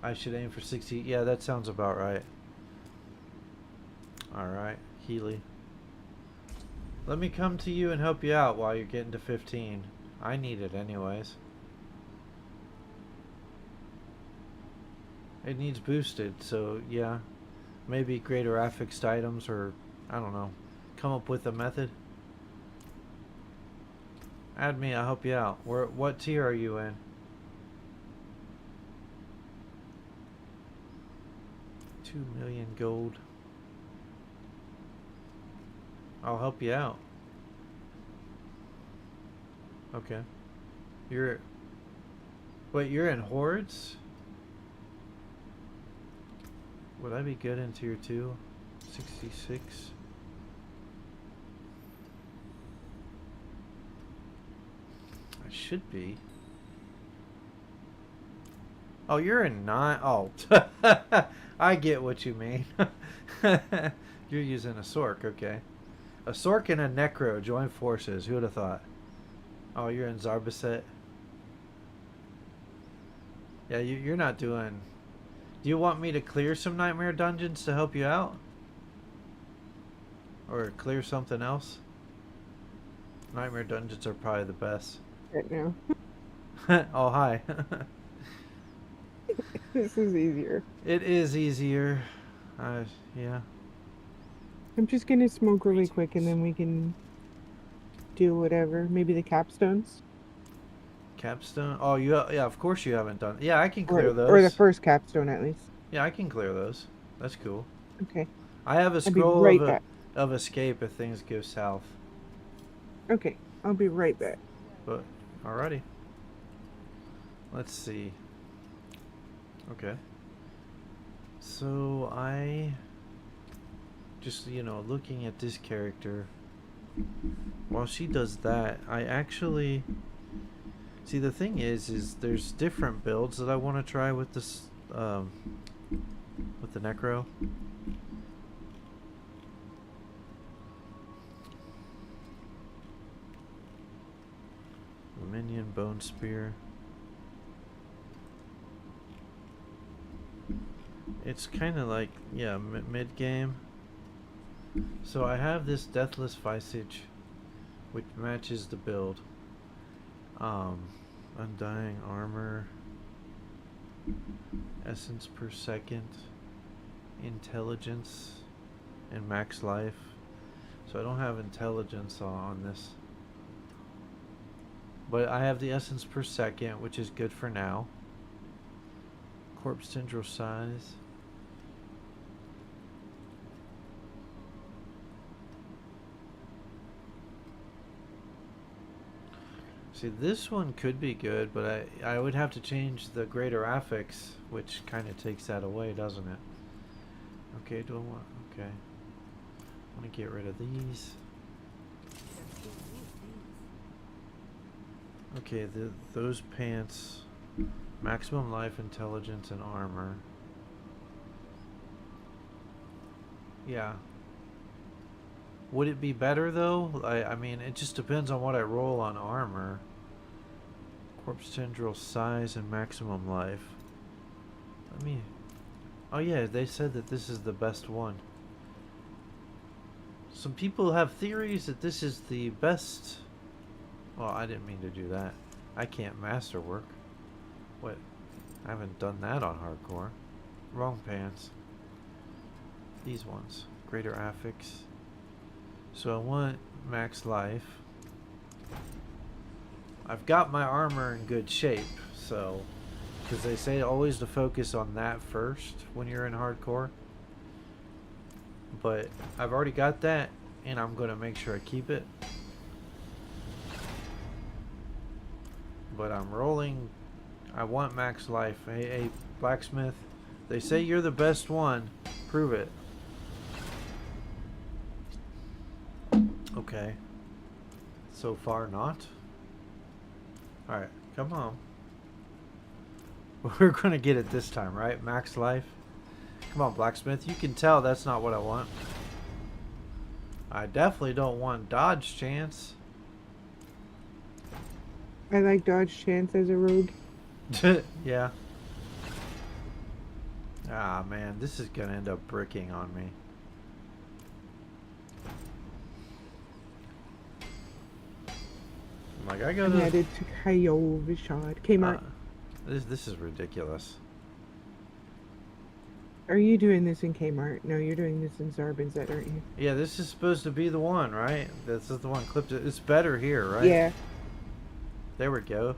I should aim for 60. Yeah, that sounds about right. Alright, Healy. Let me come to you and help you out while you're getting to 15. I need it anyways. It needs boosted, so yeah. Maybe greater affixed items, or I don't know. Come up with a method. Add me, I'll help you out. What tier are you in? 2 million gold. I'll help you out. Okay. Wait, you're in Hordes? Would I be good in tier 2? 66. I should be. Oh, you're in 9. Oh, I get what you mean. You're using a Sork, okay. A Sork and a Necro join forces. Who would have thought? Oh, you're in Zarbaset. Yeah, you're not doing... Do you want me to clear some Nightmare Dungeons to help you out? Or clear something else? Nightmare Dungeons are probably the best. Right now. Oh, hi. This is easier. It is easier. Yeah. I'm just gonna smoke really quick and then we can do whatever. Maybe the capstones? Capstone? Oh, yeah, of course you haven't done... Yeah, I can clear those. Or the first capstone, at least. Yeah, I can clear those. That's cool. Okay. I have a I'll be scroll right back. of escape if things go south. Okay, I'll be right back. But, alrighty. Let's see. Okay. So, I... Just, looking at this character... While she does that, I actually... See, the thing is there's different builds that I want to try with this, with the Necro. Minion Bone Spear. It's kind of like, yeah, mid-game. So I have this Deathless Visage, which matches the build. Undying Armor, Essence per second, Intelligence, and Max Life. So I don't have Intelligence on this. But I have the Essence per second, which is good for now. Corpse Tendril Size. See, this one could be good, but I would have to change the greater affix, which kind of takes that away, doesn't it? Okay, do I want... Okay. I want to get rid of these. Okay, those pants... Maximum life, intelligence, and armor. Yeah. Would it be better, though? I mean, it just depends on what I roll on armor. Corpse Tendril Size and Maximum Life. Let me... Oh yeah, they said that this is the best one. Some people have theories that this is the best... Well, I didn't mean to do that. I can't masterwork. What? I haven't done that on hardcore. Wrong pants. These ones. Greater affix. So I want max life. I've got my armor in good shape, so... Because they say always to focus on that first when you're in hardcore. But I've already got that, and I'm going to make sure I keep it. But I'm rolling... I want max life. Hey, blacksmith. They say you're the best one. Prove it. Okay. So far not. Alright, come on. We're gonna get it this time, right? Max life. Come on, blacksmith. You can tell that's not what I want. I definitely don't want dodge chance. I like dodge chance as a rogue. Yeah. Ah, man. This is gonna end up bricking on me. Like, I I'm headed to Kayo Vishad. Kmart. This is ridiculous. Are you doing this in Kmart? No, you're doing this in Zarbinset, aren't you? Yeah, this is supposed to be the one, right? This is the one clipped. It's better here, right? Yeah. There we go.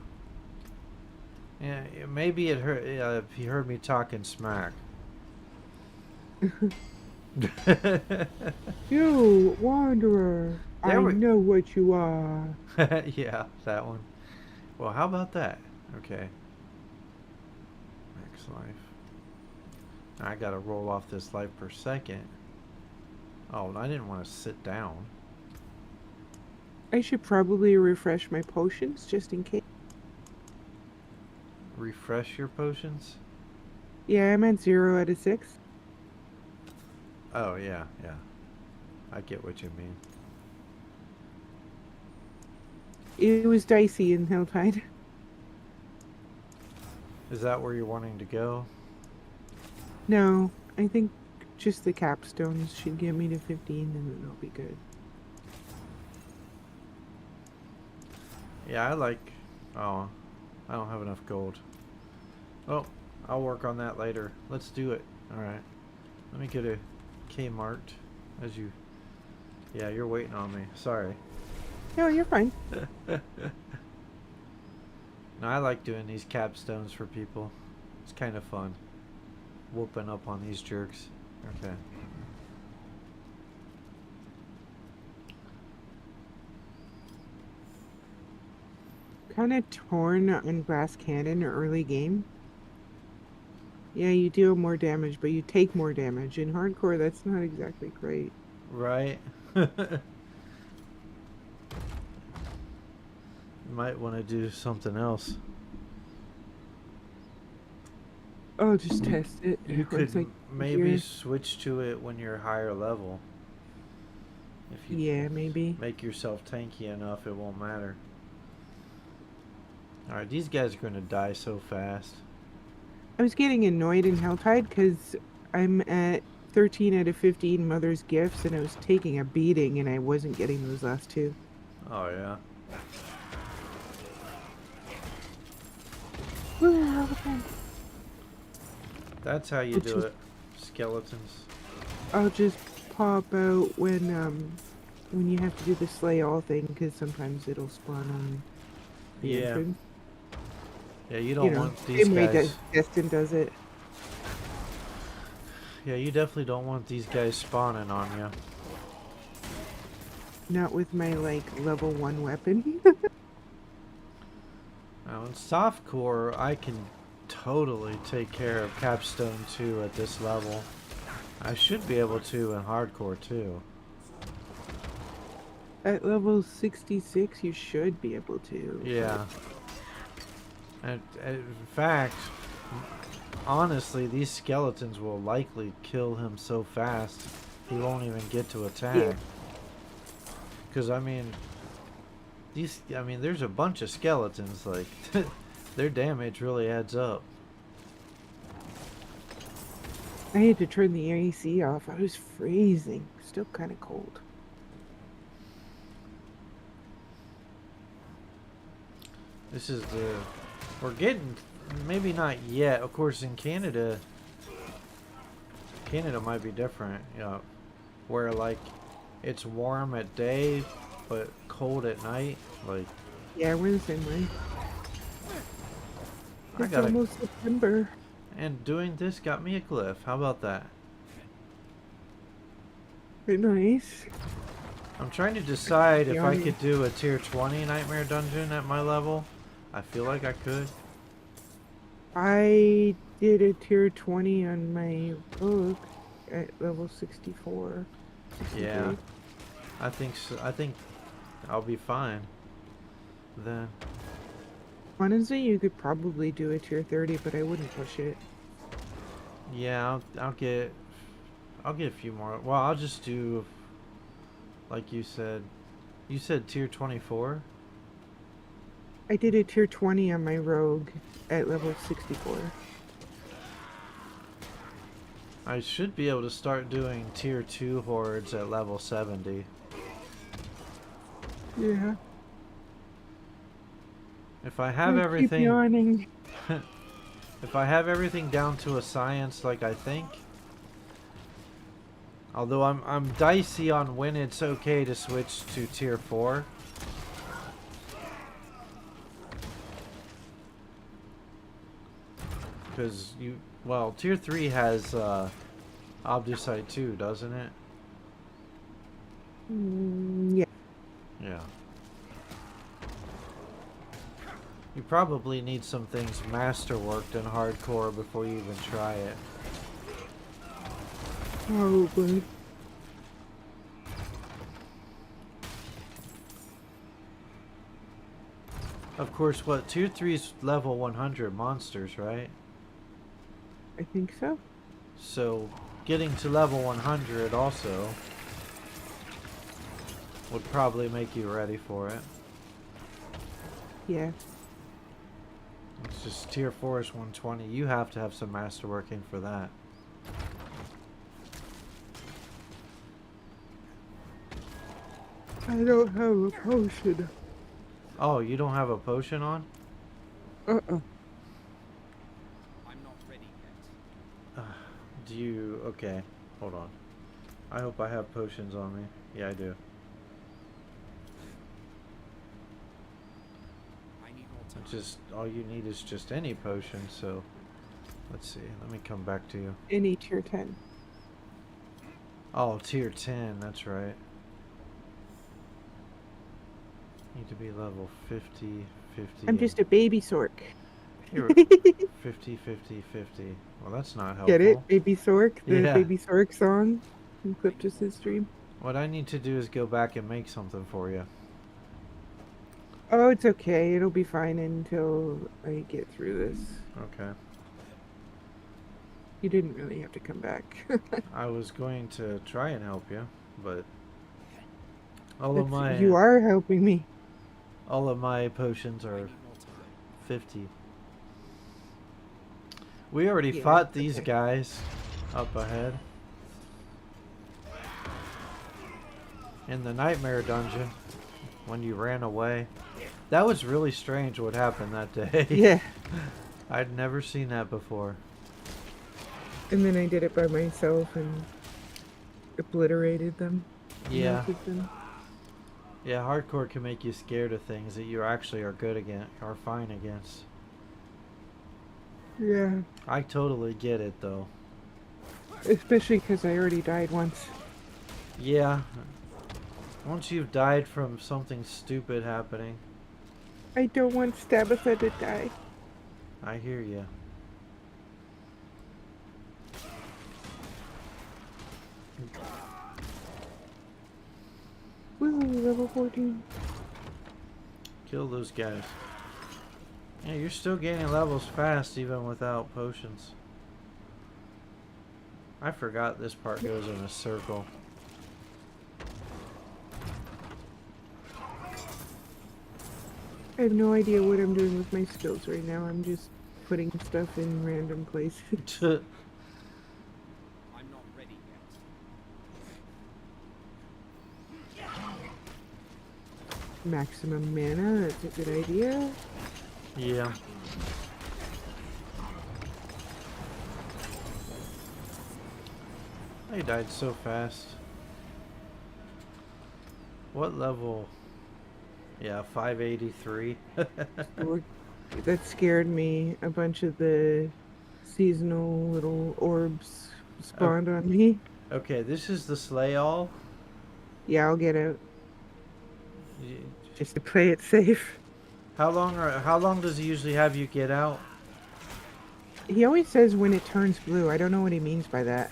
Yeah, maybe it hurt if he heard me talking smack. You wanderer, There I we. know what you are. Yeah, that one. Well, how about that? Okay. Max life. I gotta roll off this life per second. Oh, I didn't want to sit down. I should probably refresh my potions just in case. Refresh your potions? Yeah, I'm at 0 out of 6. Oh, yeah, yeah. I get what you mean. It was dicey in Hilltide. Is that where you're wanting to go? No, I think just the capstones should get me to 15 and then I'll be good. Yeah, I like... Oh, I don't have enough gold. Oh, I'll work on that later. Let's do it. Alright. Let me get a Kmart as you... Yeah, you're waiting on me. Sorry. No, you're fine. No, I like doing these capstones for people. It's kind of fun. Whooping up on these jerks. Okay. Kind of torn on Glass Cannon early game. Yeah, you deal more damage, but you take more damage. In hardcore, that's not exactly great. Right? Might want to do something else. I'll just test it. You once could I maybe hear. switch to it when you're higher level. If you Yeah, maybe. make yourself tanky enough, it won't matter. Alright, these guys are going to die so fast. I was getting annoyed in Helltide because I'm at 13 out of 15 Mother's Gifts and I was taking a beating and I wasn't getting those last two. Oh, yeah. Woo, That's how you do it. Skeletons. I'll just pop out when you have to do the slay all thing because sometimes it'll spawn on the Yeah. entrance. Yeah, you don't want these Same way guys... Destin does it. Yeah, you definitely don't want these guys spawning on you. Not with my like level 1 weapon. Now in softcore, I can totally take care of Capstone 2 at this level. I should be able to in hardcore too. At level 66, you should be able to. Yeah. And in fact, honestly, these skeletons will likely kill him so fast he won't even get to attack. Because I mean, there's a bunch of skeletons. Like, their damage really adds up. I had to turn the AC off. I was freezing. Still kind of cold. This is the... We're getting... Maybe not yet. Of course, in Canada... Canada might be different. You know, where, like, it's warm at day, but cold at night. Like... Yeah, we're the same way. I It's gotta... almost September. And doing this got me a glyph. How about that? Nice. I'm trying to decide if I could do a tier 20 nightmare dungeon at my level. I feel like I could. I did a tier 20 on my book at level 64. 63. Yeah. I think so. I think I'll be fine then. Honestly, you could probably do a tier 30, but I wouldn't push it. Yeah, I'll get a few more. Well, I'll just do like you said. You said tier 24? I did a tier 20 on my rogue at level 64. I should be able to start doing tier 2 hordes at level 70. Yeah. If I have Keep everything yawning. if I have everything down to a science like I think. Although I'm dicey on when it's okay to switch to tier 4. Because tier 3 has Obdusite too, doesn't it? Yeah. Yeah. You probably need some things masterworked in hardcore before you even try it. Probably. Of course, what, Tier 3's level 100 monsters, right? I think so. So, getting to level 100 also would probably make you ready for it. Yeah. It's just Tier 4 is 120. You have to have some masterworking for that. I don't have a potion. Oh, you don't have a potion on? Uh-uh. I'm not ready yet. Do you... Okay, hold on. I hope I have potions on me. Yeah, I do. I need more time. Just, all you need is just any potion, so... Let's see, let me come back to you. Any tier 10. Oh, Tier 10, that's right. Need to be level 50, 50. I'm just a baby sork. You're 50, 50, 50. Well, that's not helpful. Get it? Baby Sork? The Yeah. Baby Sork song from Cliptus's stream. What I need to do is go back and make something for you. Oh, it's okay. It'll be fine until I get through this. Okay. You didn't really have to come back. I was going to try and help you, but all of You are helping me. all of my potions I are need more time. 50. We already Yeah, fought it's these okay. guys up ahead in the nightmare dungeon when you ran away. That was really strange what happened that day. Yeah. I'd never seen that before. And then I did it by myself and obliterated them. Yeah. Melted them. Yeah, hardcore can make you scared of things that you actually are good against, are fine against. Yeah. I totally get it though. Especially because I already died once. Yeah. Once you've died from something stupid happening, I don't want Stabitha to die. I hear you. Woo, level 14. Kill those guys. Yeah, you're still gaining levels fast even without potions. I forgot this part goes in a circle. I have no idea what I'm doing with my skills right now. I'm just putting stuff in random places. I'm not ready yet. Maximum mana, that's a good idea. Yeah. I died so fast. What level? Yeah, 583. That scared me. A bunch of the seasonal little orbs spawned on me. Okay, this is the Slay All. Yeah, I'll get out. Y- Just to play it safe. How long does he usually have you get out? He always says when it turns blue. I don't know what he means by that.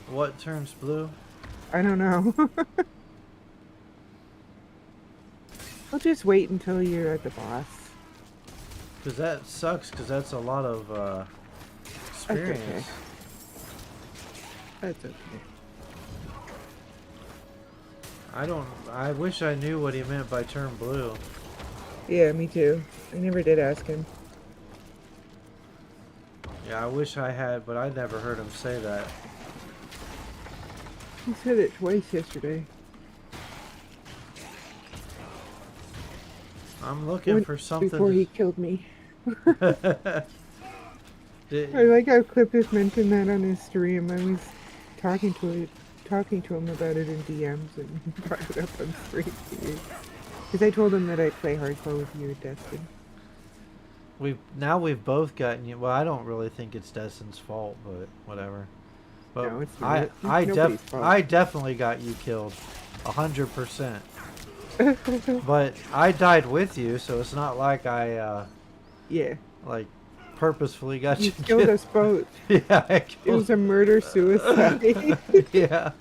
What turns blue? I don't know. I'll just wait until you're at the boss. Because that sucks, because that's a lot of experience. okay. That's okay. I wish I knew what he meant by turn blue. Yeah, me too. I never did ask him. Yeah, I wish I had, but I never heard him say that. He said it twice yesterday. I'm looking for something before he killed me. Did- I like how Clippus mentioned that on his stream. I was talking to him about it in DMs and brought it up on stream. Because I told him that I'd play hardcore with you, Destin. we've both gotten you. Well, I don't really think it's Destin's fault, but whatever. But No, it's I not. I Nobody's fault. I definitely got you killed, 100%. But I died with you, so it's not like I Yeah, like purposefully got you you killed killed. us both. Yeah, I It killed. was a murder-suicide. Yeah.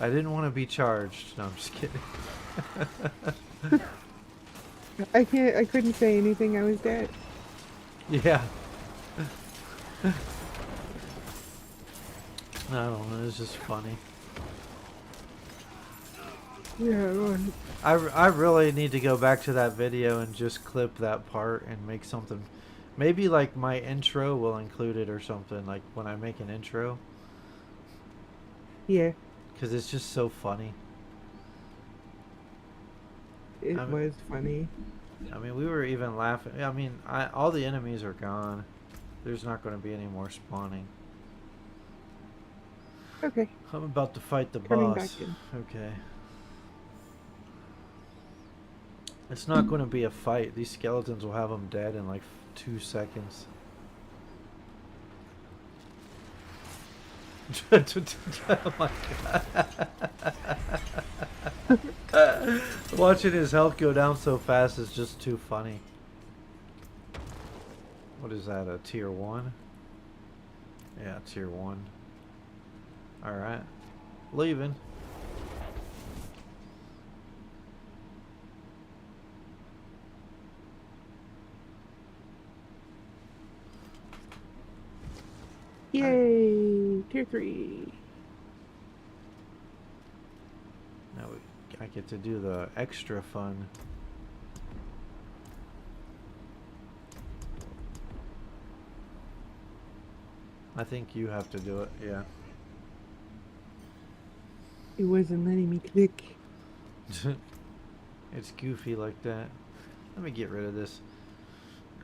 I didn't want to be charged. No, I'm just kidding. I couldn't say anything, I was dead. Yeah. I don't know. It's just funny. Yeah, I really need to go back to that video and just clip that part and make something. Maybe like my intro will include it or something. Like when I make an intro, yeah, because it's just so funny. it I'm- was funny. I mean, we were even laughing. I mean, all the enemies are gone. There's not going to be any more spawning. Okay, I'm about to fight the Coming boss. back in. Okay. It's not going to be a fight. These skeletons will have them dead in like 2 seconds. Oh my god. Watching his health go down so fast is just too funny. What is that, a tier 1? Yeah, tier 1. Alright. Leaving. Yay! Tier 3. Now I get to do the extra fun. I think you have to do it, yeah. It wasn't letting me click. It's goofy like that. Let me get rid of this.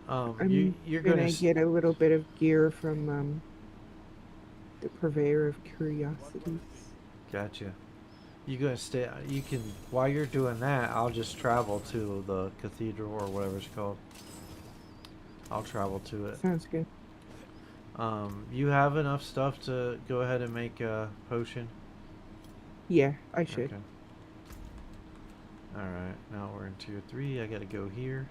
I'm you're gonna get a little bit of gear from the purveyor of curiosities. Gotcha. You gonna stay? You can, while you're doing that, I'll just travel to the cathedral or whatever it's called. I'll travel to it. Sounds good. You have enough stuff to go ahead and make a potion? Yeah, I should. Okay. Alright, now we're in tier 3. I gotta go here.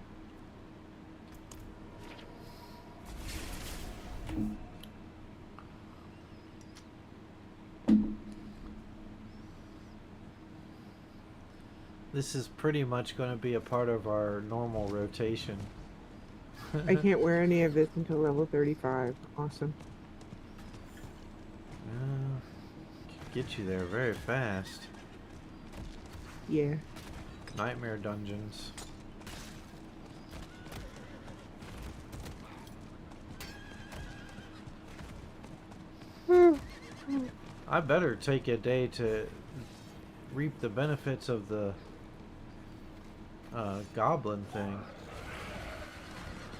This is pretty much going to be a part of our normal rotation. I can't wear any of this until level 35. Awesome. Get you there very fast. Yeah. Nightmare dungeons. I better take a day to reap the benefits of the goblin thing.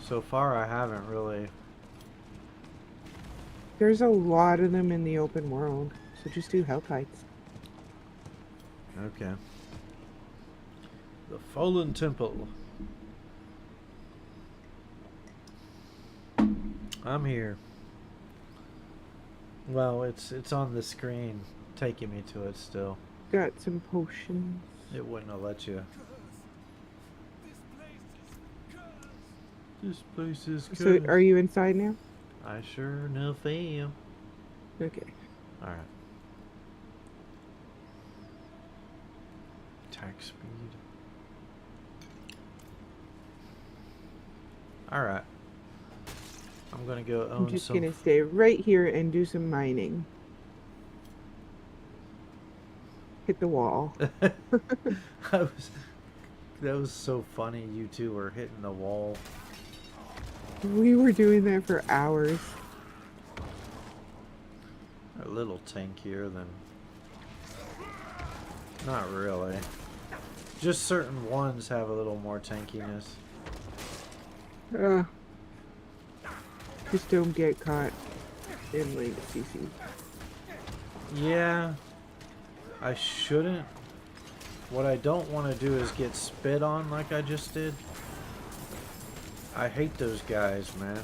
So far I haven't really. There's a lot of them in the open world, so just do hell kites. Okay. The Fallen Temple. I'm here. Well, it's on the screen taking me to it still. Got some potions. It wouldn't have let you. This place is So, cursed. are you inside now? I sure enough am. Okay. Alright. Attack speed. Alright. I'm gonna go I'm own just some. gonna stay right here and do some mining. Hit the wall. That was so funny. You two were hitting the wall. We were doing that for hours. A little tankier than. Not really. Just certain ones have a little more tankiness. Just don't get caught in like CC. Yeah. I shouldn't. What I don't want to do is get spit on like I just did. I hate those guys, man.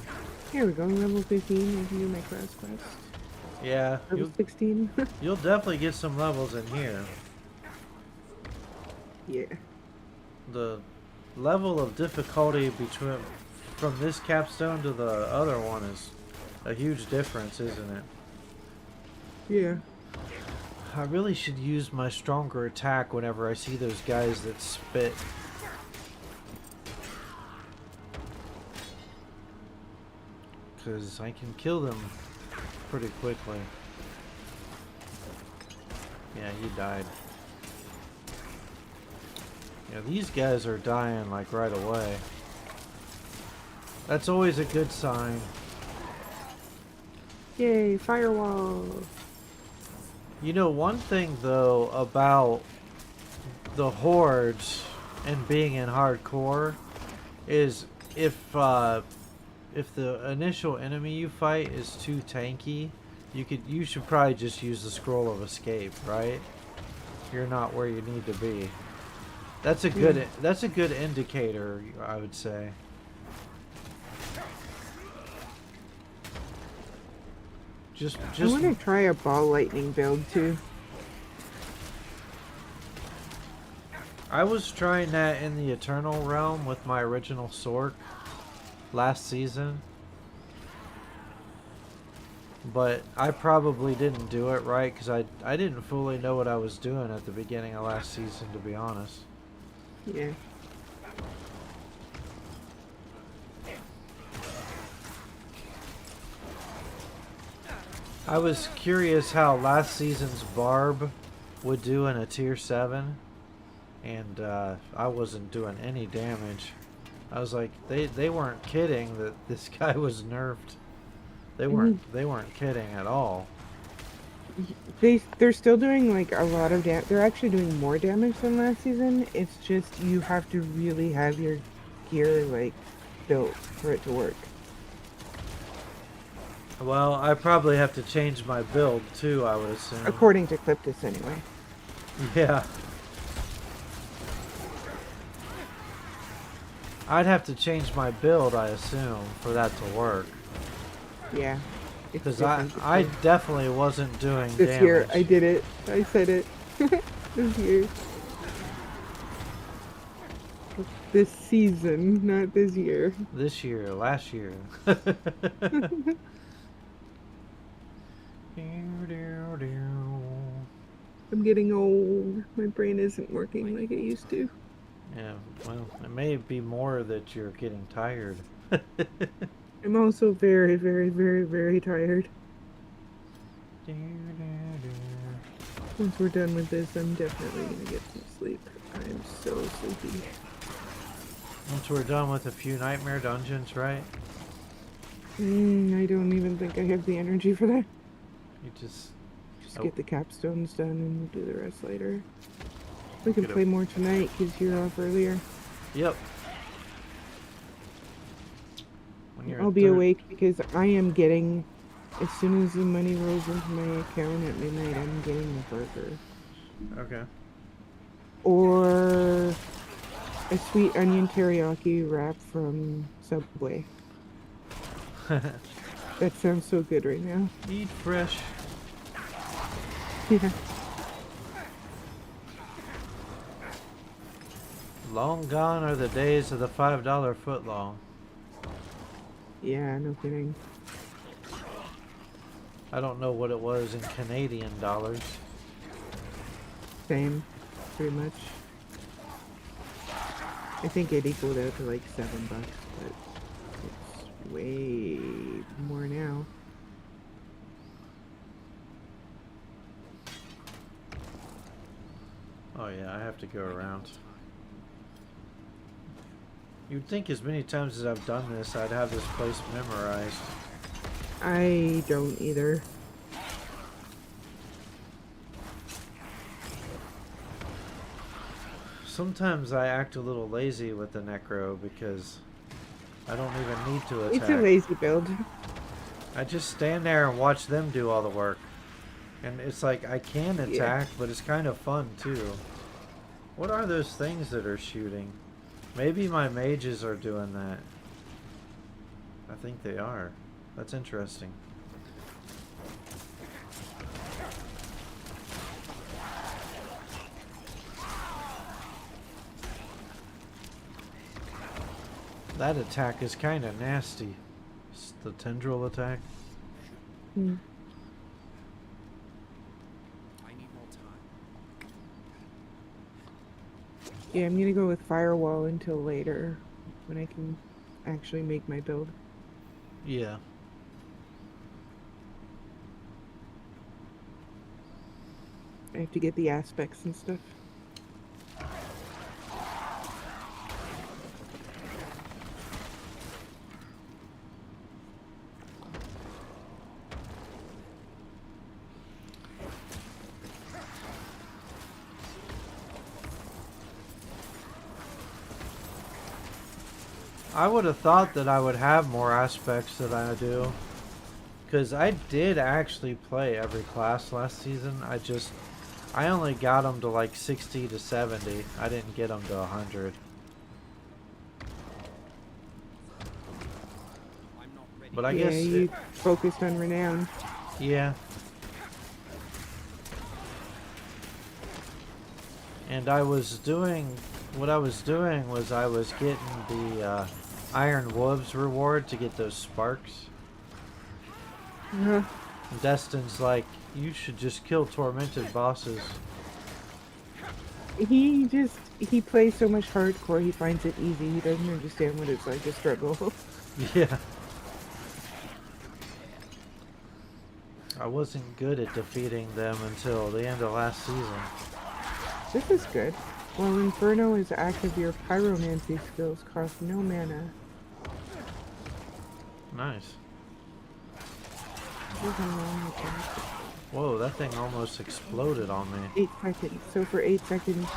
Here we go, level 15. I can do my class quest. Yeah, Level 16. you'll definitely get some levels in here. Yeah. The level of difficulty from this capstone to the other one is a huge difference, isn't it? Yeah. I really should use my stronger attack whenever I see those guys that spit. Because I can kill them pretty quickly. Yeah, he died. Yeah, these guys are dying like right away. That's always a good sign. Yay, firewall. You know, one thing though about the hordes and being in hardcore is if the initial enemy you fight is too tanky, you should probably just use the scroll of escape, right? You're not where you need to be. That's a good indicator, I would say. I want to try a ball lightning build too. I was trying that in the Eternal Realm with my original Sork last season. But I probably didn't do it right because I didn't fully know what I was doing at the beginning of last season, to be honest. Yeah. I was curious how last season's Barb would do in a tier 7, and I wasn't doing any damage. I was like, they weren't kidding that this guy was nerfed. They weren't kidding at all. They're still doing like a lot of damage. They're actually doing more damage than last season. It's just you have to really have your gear like built for it to work. Well, I probably have to change my build too, I would assume. According to Cliptus anyway. Yeah. I'd have to change my build, I assume, for that to work. Yeah. Because I definitely wasn't doing this damage. year. I did it. I said it. This year. This season, not this year. This year, last year. I'm getting old. My brain isn't working like it used to. Yeah, well, it may be more that you're getting tired. I'm also very, very, very, very tired. Once we're done with this, I'm definitely gonna get some sleep. I'm so sleepy. Once we're done with a few nightmare dungeons, right? I don't even think I have the energy for that. You just get the capstones done and we'll do the rest later. We can play more tonight because you're off earlier. Yep. I'll be awake because I am getting, as soon as the money rolls into my account at midnight, I'm getting a burger. Okay. Or a sweet onion teriyaki wrap from Subway. That sounds so good right now. Eat fresh. Yeah. Long gone are the days of the $5 footlong. Yeah, no kidding. I don't know what it was in Canadian dollars. Same, pretty much. I think it equaled out to like $7, but it's way more now. Oh yeah, I have to go around. You'd think as many times as I've done this, I'd have this place memorized. I don't either. Sometimes I act a little lazy with the Necro because I don't even need to attack. It's a lazy build. I just stand there and watch them do all the work. And it's like, I can attack, but it's kind of fun too. What are those things that are shooting? Maybe my mages are doing that. I think they are. That's interesting. That attack is kind of nasty. It's the tendril attack. Hmm. I need more time. Yeah, I'm gonna go with Firewall until later, when I can actually make my build. Yeah. I have to get the aspects and stuff. I would have thought that I would have more aspects than I do. Because I did actually play every class last season. I only got them to like 60 to 70. I didn't get them to 100. I'm not ready. But I Yeah, guess, you focused on Renown. yeah. And I was doing, what I was doing was I was getting the Iron Wolves reward to get those sparks. Uh, And Destin's like, you should just kill tormented bosses. he plays so much hardcore, he finds it easy. He doesn't understand what it's like to struggle. Yeah. I wasn't good at defeating them until the end of last season. This is good. While Inferno is active, your pyromancy skills cost no mana. Nice. Here's a long attack. Whoa, that thing almost exploded on me. 8 seconds. So for 8 seconds,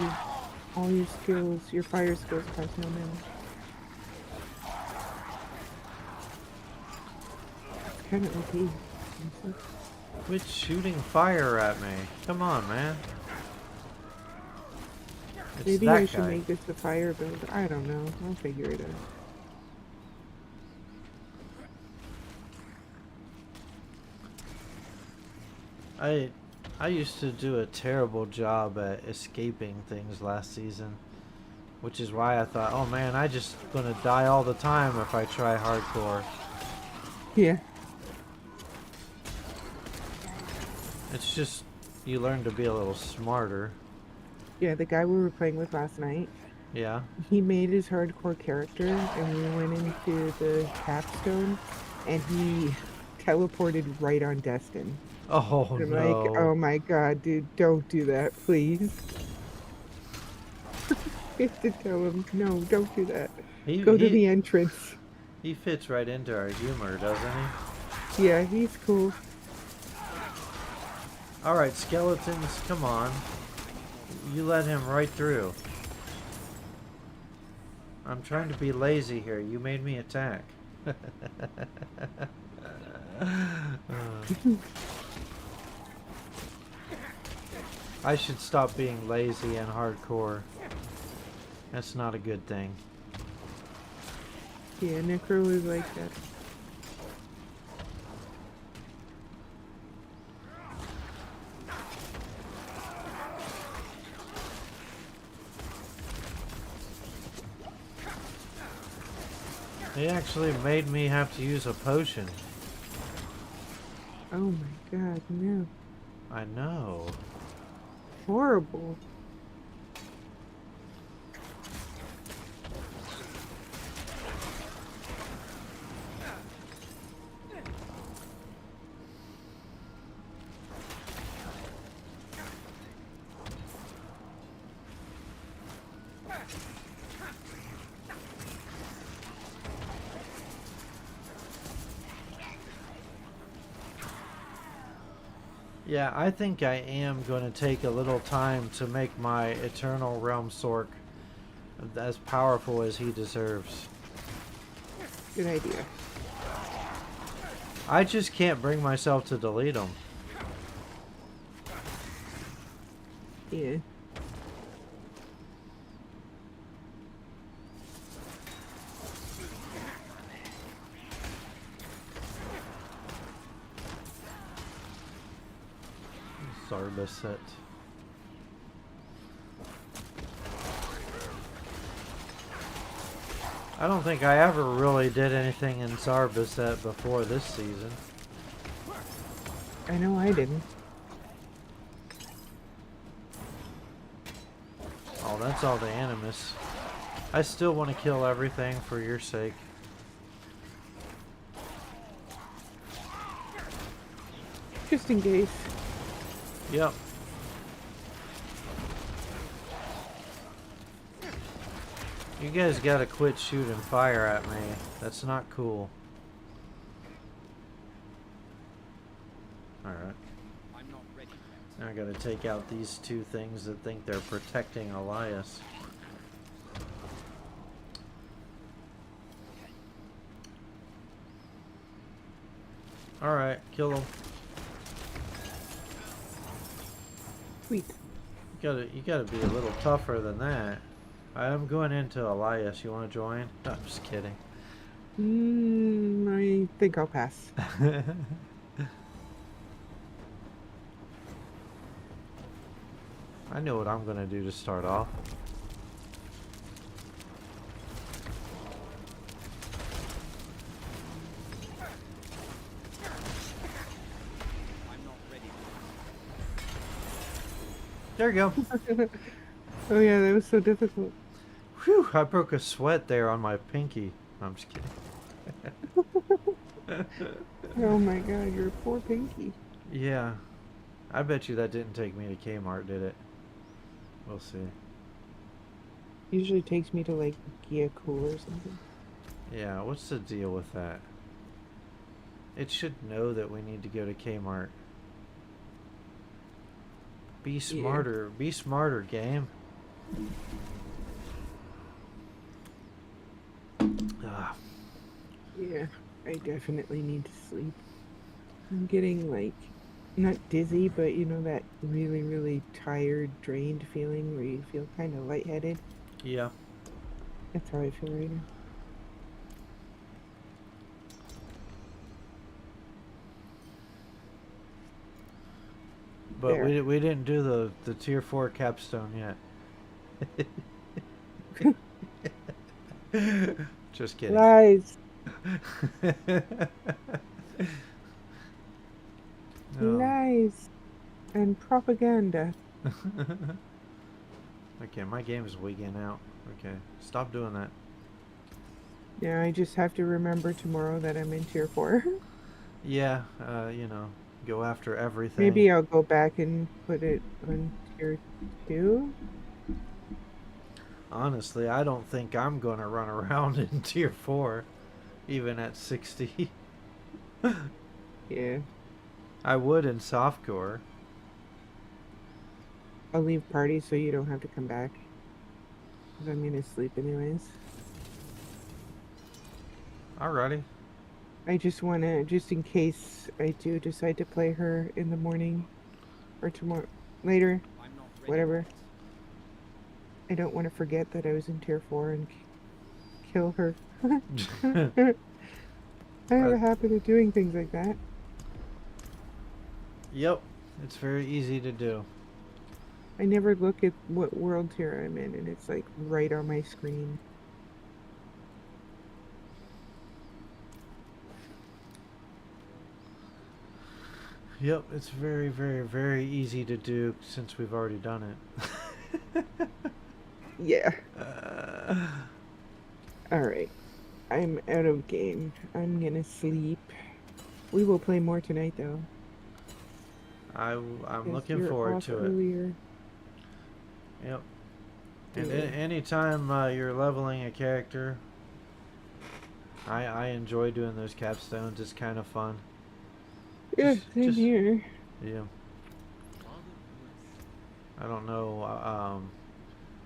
all your skills, your fire skills cost no mana. It's kind of OP. Quit shooting fire at me. Come on, man. It's Maybe that I should guy. make this the fire build. I don't know. I'll figure it out. I used to do a terrible job at escaping things last season, which is why I thought, oh man, I just gonna die all the time if I try hardcore. Yeah. It's just you learn to be a little smarter. Yeah, the guy we were playing with last night, Yeah. he made his hardcore character, and we went into the capstone, and he teleported right on Destin. Oh I'm no. like, oh my god, dude, don't do that, please. We have to tell him, no, don't do that. Go to the entrance. He fits right into our humor, doesn't he? Yeah, he's cool. Alright, skeletons, come on. You let him right through. I'm trying to be lazy here. You made me attack. I should stop being lazy and hardcore. That's not a good thing. Yeah, Necro is like that. They actually made me have to use a potion. Oh my god, no. I know. Horrible. Yeah, I think I am going to take a little time to make my Eternal Realm Sork as powerful as he deserves. Good idea. I just can't bring myself to delete him. Yeah. Zarbaset. I don't think I ever really did anything in Zarbaset before this season. I know I didn't. Oh, that's all the animus. I still want to kill everything for your sake. Just in case. Yep. You guys gotta quit shooting fire at me. That's not cool. Alright. I'm not ready yet. Now I gotta take out these two things that think they're protecting Elias. Alright, kill them. Sweet. You gotta be a little tougher than that. I'm going into Elias. You wanna join? No, I'm just kidding. I think I'll pass. I know what I'm gonna do to start off. I'm not ready. There you go. Oh yeah, that was so difficult. Whew, I broke a sweat there on my pinky. No, I'm just kidding. Oh my god, you're poor Pinky. Yeah. I bet you that didn't take me to Kmart, did it? We'll see. Usually takes me to like Gia Cool or something. Yeah, what's the deal with that? It should know that we need to go to Kmart. Be smarter. Be smarter, game. Ah. Yeah, I definitely need to sleep. I'm getting like, not dizzy, but you know that really, really tired, drained feeling where you feel kind of lightheaded? Yeah. That's how I feel right now. But There. we didn't do the tier 4 capstone yet. Just kidding. Lies! No. Lies! And propaganda. Okay, my game is wigging out. Okay, stop doing that. Yeah, I just have to remember tomorrow that I'm in tier 4. Yeah, you know, go after everything. Maybe I'll go back and put it on tier 2. Honestly, I don't think I'm going to run around in tier 4, even at 60. Yeah. I would in softcore. I'll leave party so you don't have to come back. 'Cause I'm gonna sleep anyways. Alrighty. I just wanna, just in case I do decide to play her in the morning or tomorrow, later, I'm not ready. whatever. Yet. I don't want to forget that I was in tier 4 and kill her. I have a habit of doing things like that. Yep, it's very easy to do. I never look at what world tier I'm in, and it's like right on my screen. Yep, it's very, very, very easy to do since we've already done it. Yeah. Alright. I'm out of game. I'm gonna sleep. We will play more tonight, though. I'm Yes, looking you're forward off to it. earlier. Yep. And Yeah. anytime you're leveling a character, I enjoy doing those capstones. It's kind of fun. Yeah, same just- here. Yeah. I don't know.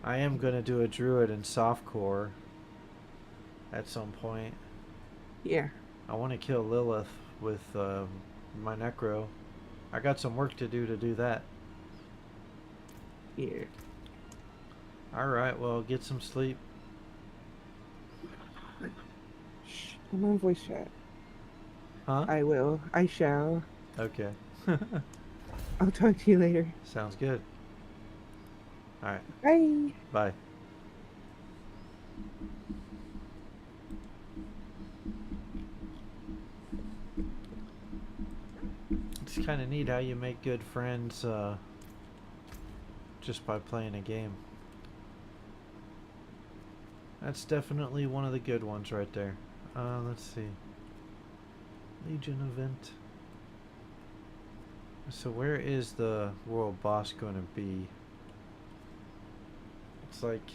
I am gonna do a druid in softcore at some point. Yeah. I want to kill Lilith with my necro. I got some work to do that. Yeah. Alright, well, get some sleep. Shh. I'm on voice chat. Huh? I will. I shall. Okay. I'll talk to you later. Sounds good. Alright, Bye. bye. It's kind of neat how you make good friends just by playing a game. That's definitely one of the good ones right there. Let's see. Legion event. So where is the world boss going to be? It's like...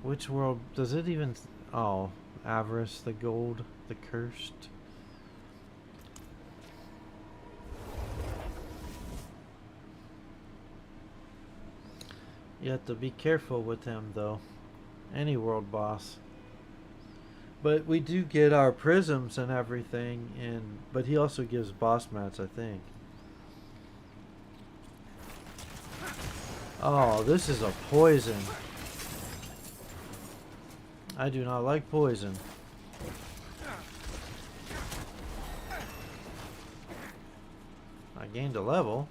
Which world... Does it even... Oh, Avarice, the gold, the cursed. You have to be careful with him though. Any world boss. But we do get our prisms and everything, but he also gives boss mats, I think. Oh, this is a poison. I do not like poison. I gained a level.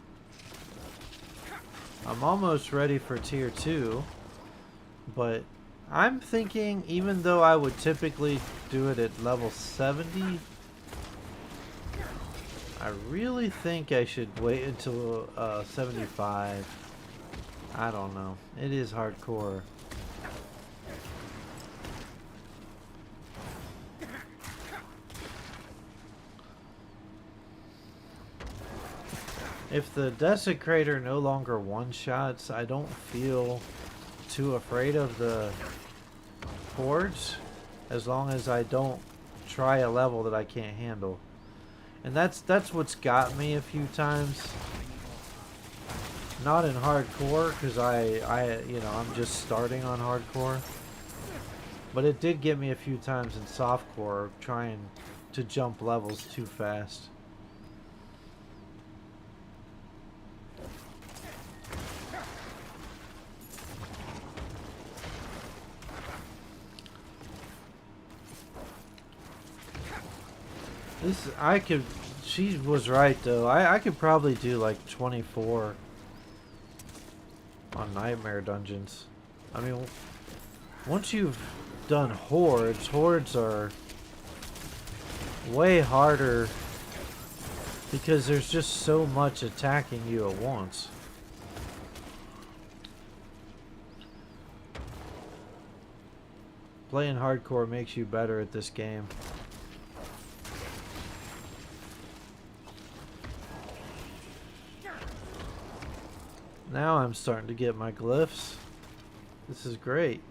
I'm almost ready for tier 2, but I'm thinking, even though I would typically do it at level 70, I really think I should wait until 75. I don't know. It is hardcore. If the Desecrator no longer one-shots, I don't feel too afraid of the Hordes, as long as I don't try a level that I can't handle. And that's what's got me a few times. Not in hardcore, because I'm just starting on hardcore. But it did get me a few times in softcore, trying to jump levels too fast. She was right though. I could probably do like 24 on Nightmare Dungeons. I mean, once you've done Hordes are way harder because there's just so much attacking you at once. Playing hardcore makes you better at this game. Now I'm starting to get my glyphs. This is great.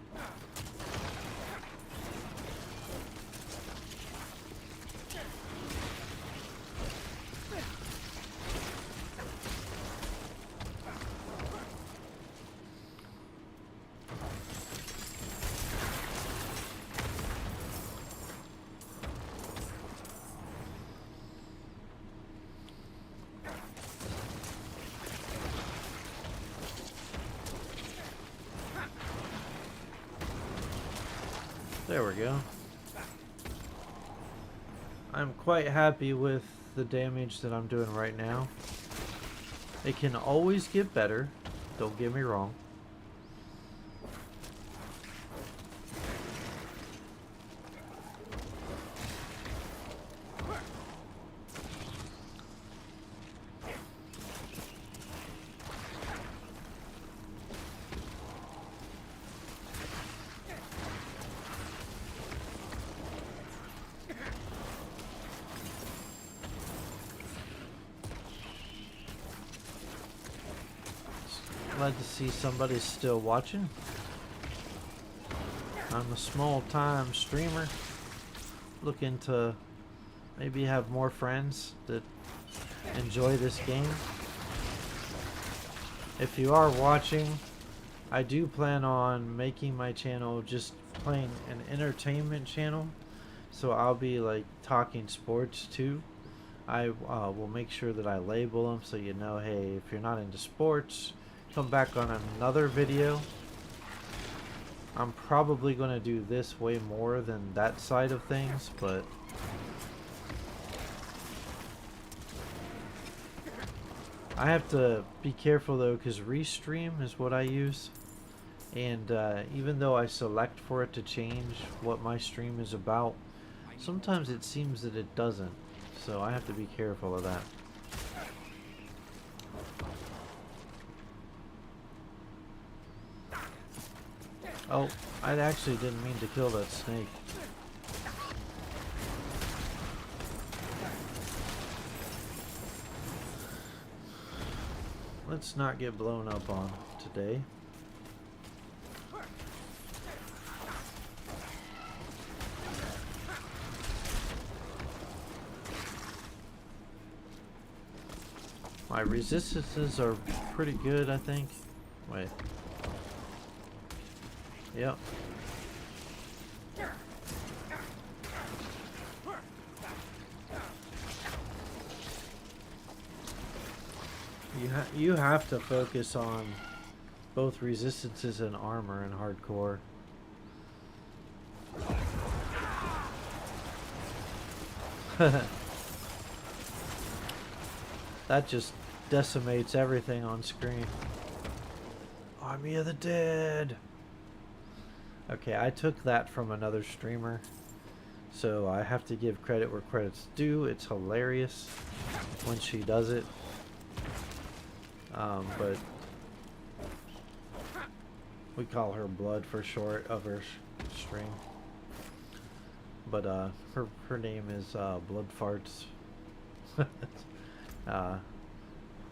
There we go. I'm quite happy with the damage that I'm doing right now. It can always get better, don't get me wrong. Glad to see somebody's still watching. I'm a small-time streamer looking to maybe have more friends that enjoy this game. If you are watching, I do plan on making my channel just plain an entertainment channel, so I'll be like talking sports too. I will make sure that I label them so you know, hey, if you're not into sports, come back on another video. I'm probably going to do this way more than that side of things, but I have to be careful though, because Restream is what I use, and even though I select for it to change what my stream is about, sometimes it seems that it doesn't. so I have to be careful of that. Oh, I actually didn't mean to kill that snake. Let's not get blown up on today. My resistances are pretty good, I think. Wait. Yep. You have to focus on both resistances and armor in hardcore. That just decimates everything on screen. Army of the Dead! Okay, I took that from another streamer, so I have to give credit where credit's due. It's hilarious when she does it. But we call her Blood for short of her stream. But her name is Blood Farts.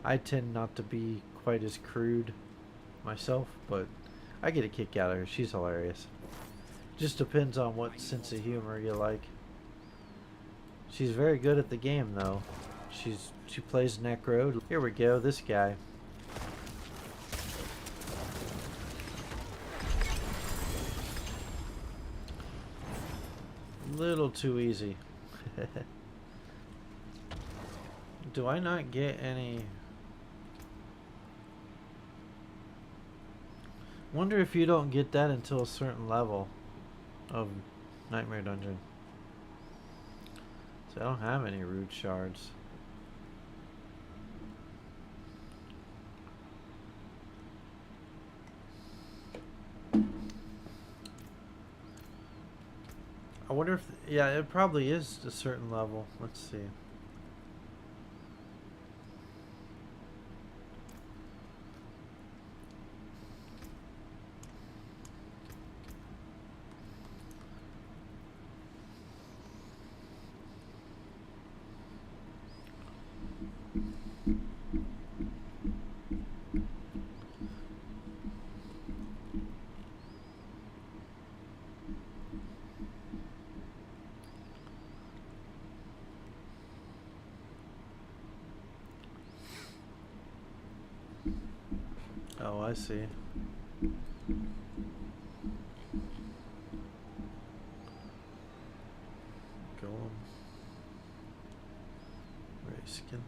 I tend not to be quite as crude myself, but I get a kick out of her. She's hilarious. Just depends on what sense of humor you like. She's very good at the game, though. She plays Necro. Here we go. This guy. Little too easy. Do I not get any? Wonder if you don't get that until a certain level of Nightmare Dungeon. So I don't have any root shards. I wonder if, yeah, it probably is a certain level. Let's see. Oh, I see. Golem. Ray skin.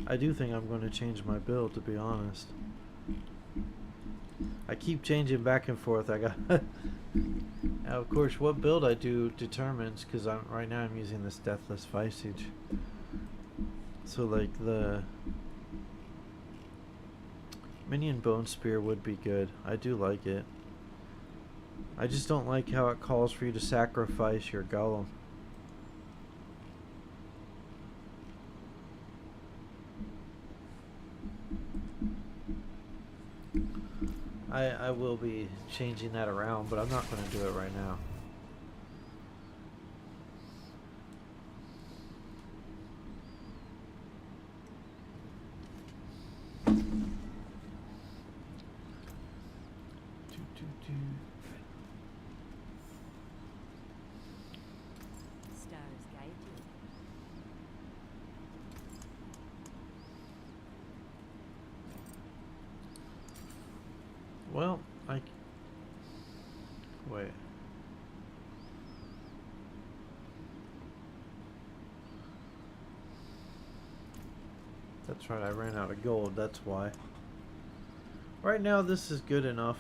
I do think I'm going to change my build, to be honest. I keep changing back and forth. I got now, of course, what build I do determines, because right now I'm using this Deathless Visage. So like the Minion Bone Spear would be good. I do like it. I just don't like how it calls for you to sacrifice your golem. I will be changing that around, but I'm not going to do it right now. Well, wait. That's right, I ran out of gold, that's why. Right now, this is good enough.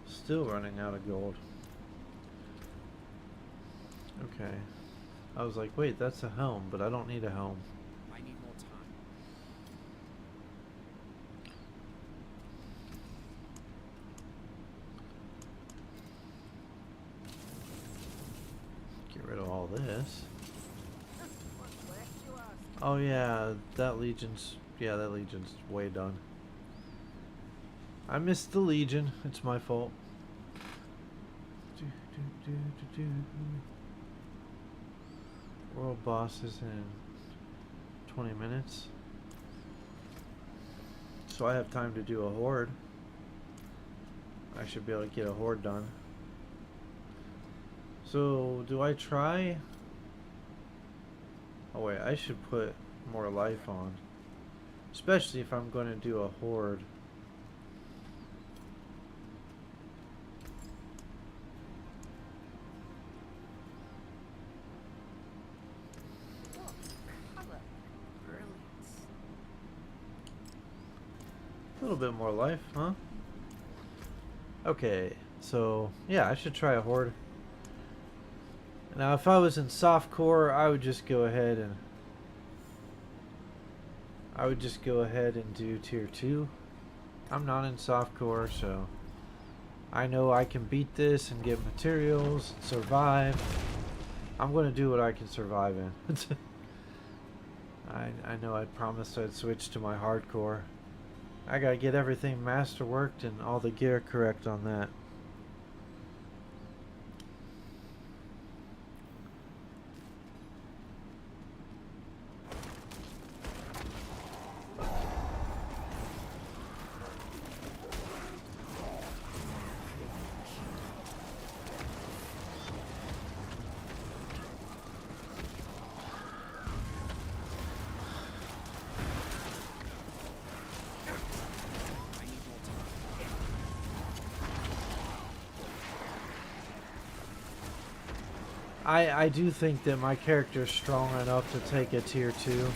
Still running out of gold. Okay. I was like, wait, that's a helm, but I don't need a helm. I need more time. this. Oh yeah, that Legion's way done. I missed the Legion. It's my fault. World boss is in 20 minutes. So I have time to do a horde. I should be able to get a horde done. So do I try? Oh wait, I should put more life on. Especially if I'm going to do a horde. A little bit more life, huh? Okay, so yeah, I should try a horde. Now, if I was in softcore, I would just go ahead and do tier 2. I'm not in softcore, so I know I can beat this and get materials and survive. I'm going to do what I can survive in. I know I promised I'd switch to my hardcore. I gotta get everything masterworked and all the gear correct on that. I do think that my character is strong enough to take a tier 2.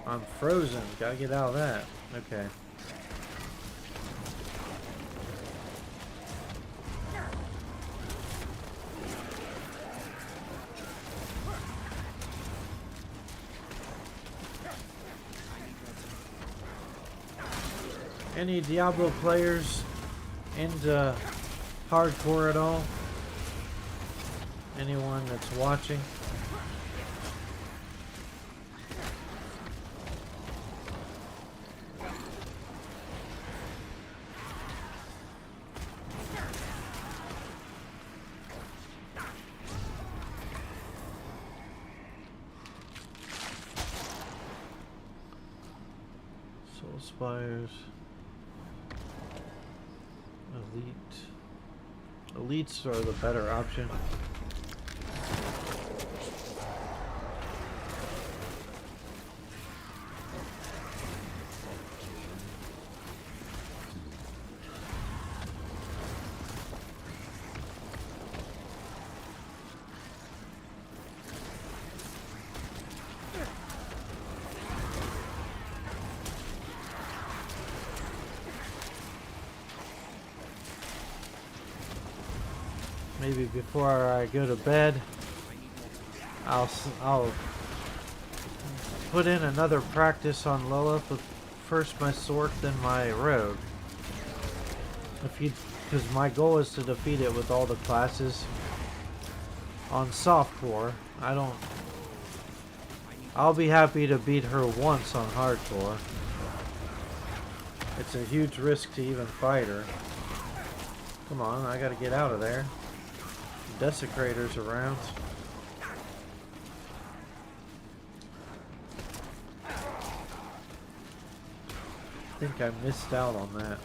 I'm frozen. Gotta get out of that. Okay. Any Diablo players into hardcore at all? Anyone that's watching? Soul Spires. Elite. Elites are the better option. Maybe before I go to bed, I'll put in another practice on Lilith with first my Sork, then my Rogue. Because my goal is to defeat it with all the classes on softcore. I'll be happy to beat her once on hardcore. It's a huge risk to even fight her. Come on, I gotta get out of there. Desecrators around. I think I missed out on that.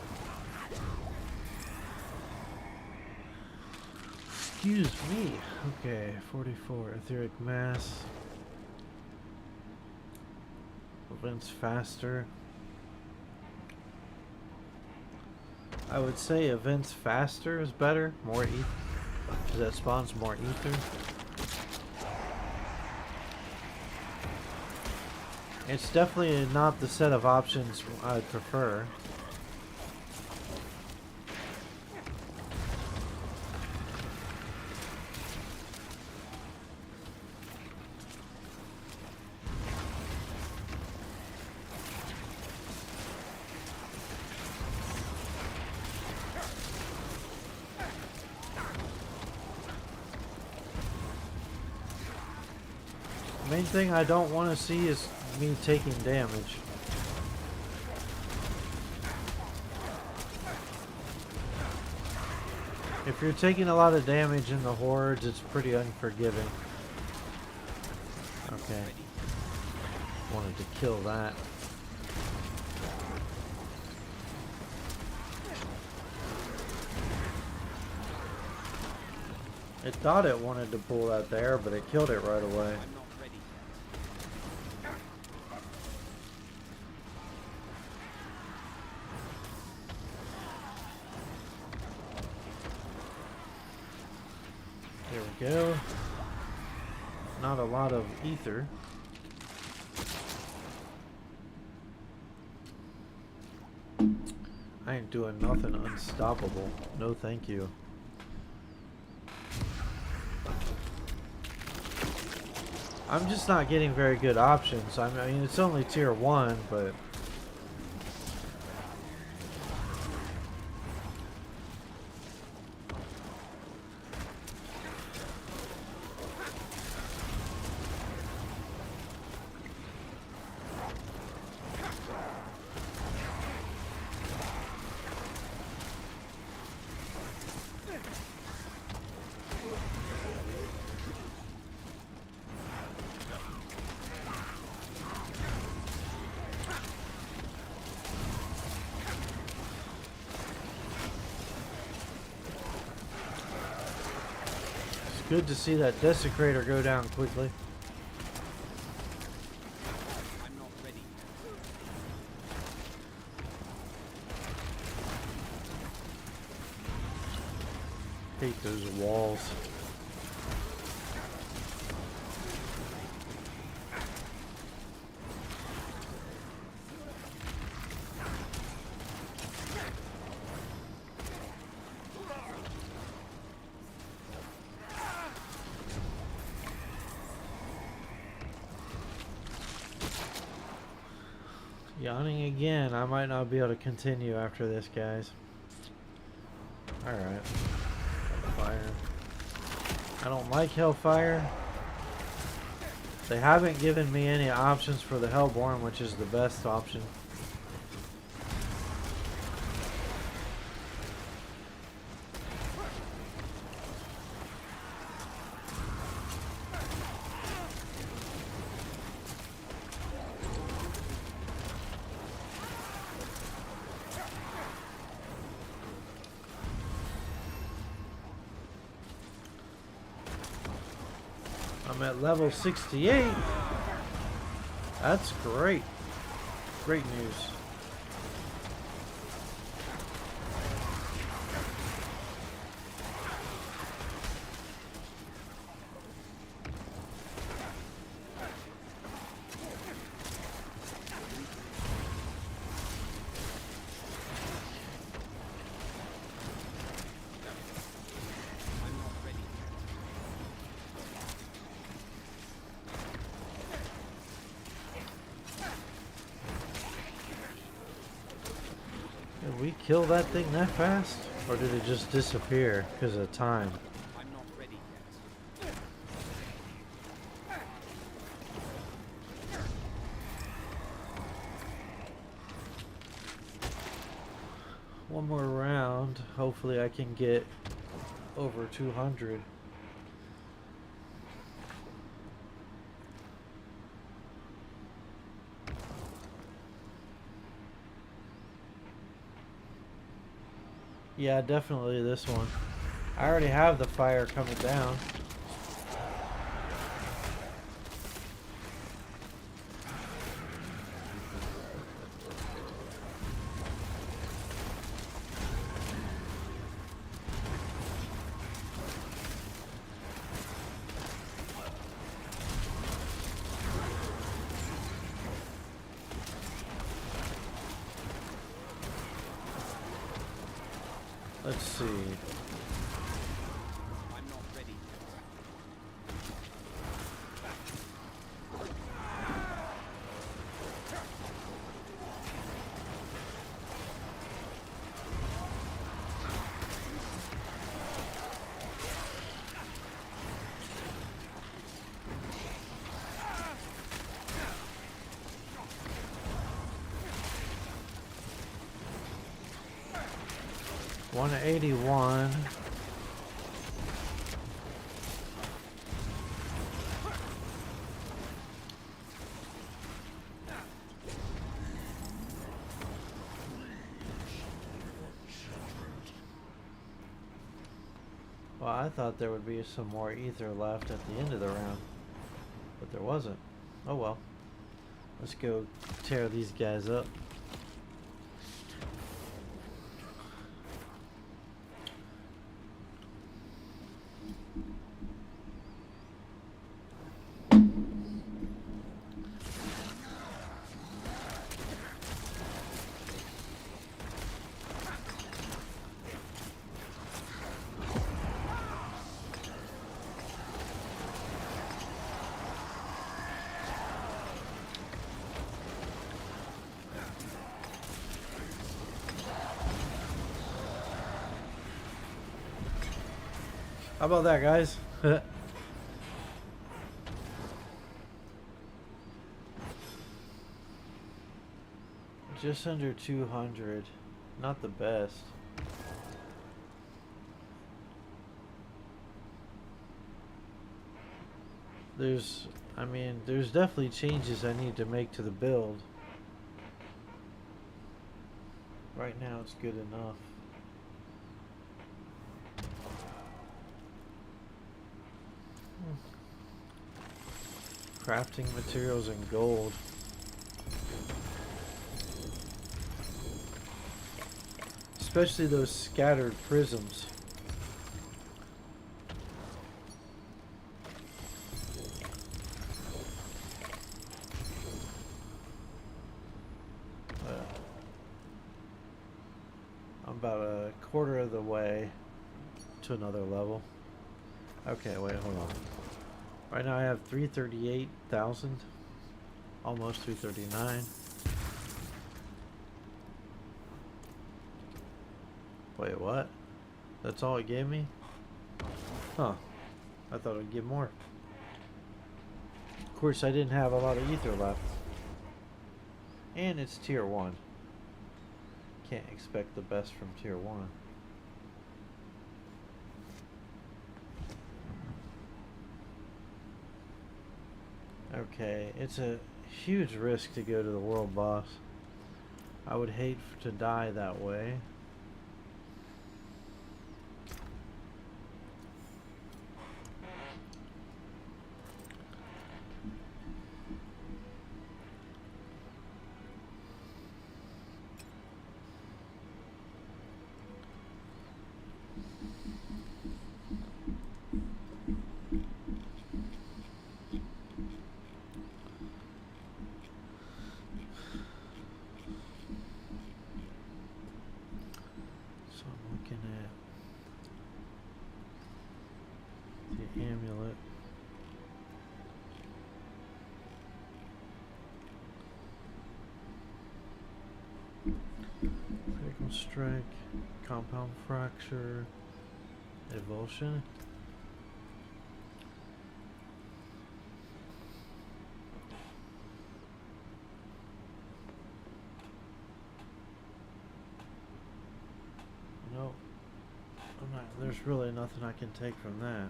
Excuse me. Okay, 44 etheric mass. Events faster. I would say events faster is better. More ether. Because that spawns more ether. It's definitely not the set of options I'd prefer. Main thing I don't want to see is me taking damage. If you're taking a lot of damage in the hordes, it's pretty unforgiving. Okay. Wanted to kill that. It thought it wanted to pull that there, but it killed it right away. I'm not ready yet. There we go. Not a lot of ether. I ain't doing nothing unstoppable. No thank you. I'm just not getting very good options. I mean, it's only tier 1, but... Good to see that desecrator go down quickly. I'm not ready yet. Hate those walls. Yawning again. I might not be able to continue after this, guys. Alright. Fire. I don't like Hellfire. They haven't given me any options for the Hellborn, which is the best option. I'm at level 68. That's great. Great news. I'm not ready yet. Did we kill that thing that fast? Or did it just disappear because of time? I'm not ready yet. One more round. Hopefully I can get over 200. Yeah, definitely this one. I already have the fire coming down. Let's see. I'm not ready yet. 181. Well, I thought there would be some more ether left at the end of the round, but there wasn't. Oh well. Let's go tear these guys up. How about that, guys? Just under 200. Not the best. There's definitely changes I need to make to the build. Right now it's good enough. Crafting materials and gold. Especially those scattered prisms. I'm about a quarter of the way to another level. Okay, wait, hold on. Right now I have 338,000. Almost 339. Wait, what? That's all it gave me? Huh. I thought it would give more. Of course, I didn't have a lot of ether left. And it's tier 1. Can't expect the best from tier 1. Okay, it's a huge risk to go to the world boss. I would hate to die that way. Amulet. Critical strike, compound fracture, evulsion. Nope. There's really nothing I can take from that.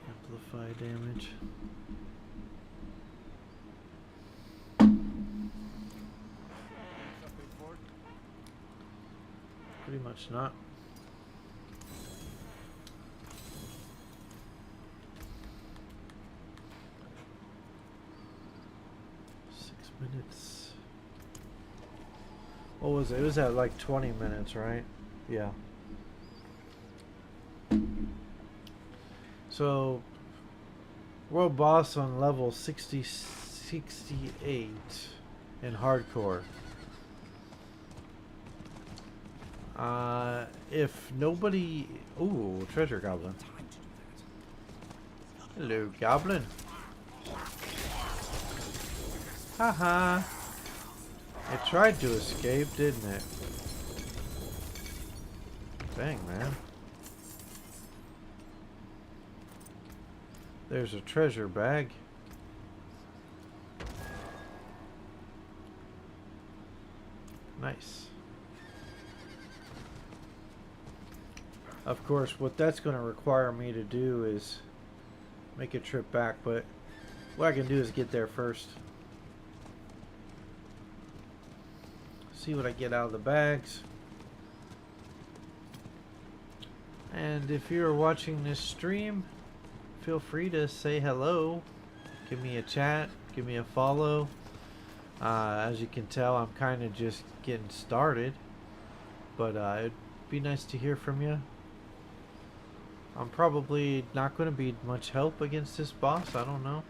Amplify damage. Pretty much not. Minutes. What was it? It was at like 20 minutes, right? Yeah. So, world boss on level 68 in hardcore. If nobody... Ooh, treasure goblin. Hello, goblin. Haha. It tried to escape, didn't it? Dang, man. There's a treasure bag. Nice. Of course, what that's going to require me to do is make a trip back, but what I can do is get there first. See what I get out of the bags. And if you're watching this stream, feel free to say hello. Give me a chat. Give me a follow. As you can tell, I'm kind of just getting started. But it'd be nice to hear from you. I'm probably not going to be much help against this boss. I don't know.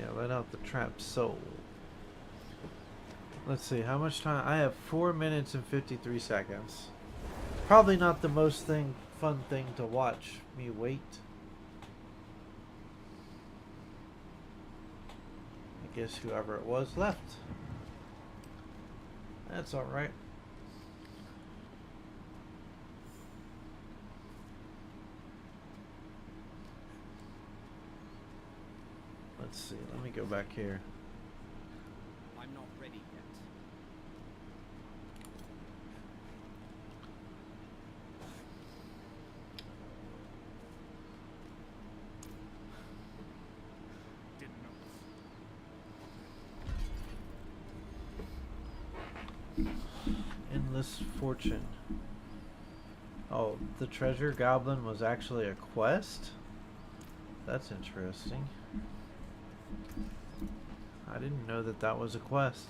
Yeah, let out the trapped soul. Let's see, how much time? I have 4 minutes and 53 seconds. Probably not the most fun thing to watch me wait. I guess whoever it was left. That's alright. Let's see, let me go back here. I'm not ready yet. Endless fortune. Oh, the treasure goblin was actually a quest? That's interesting. I didn't know that that was a quest.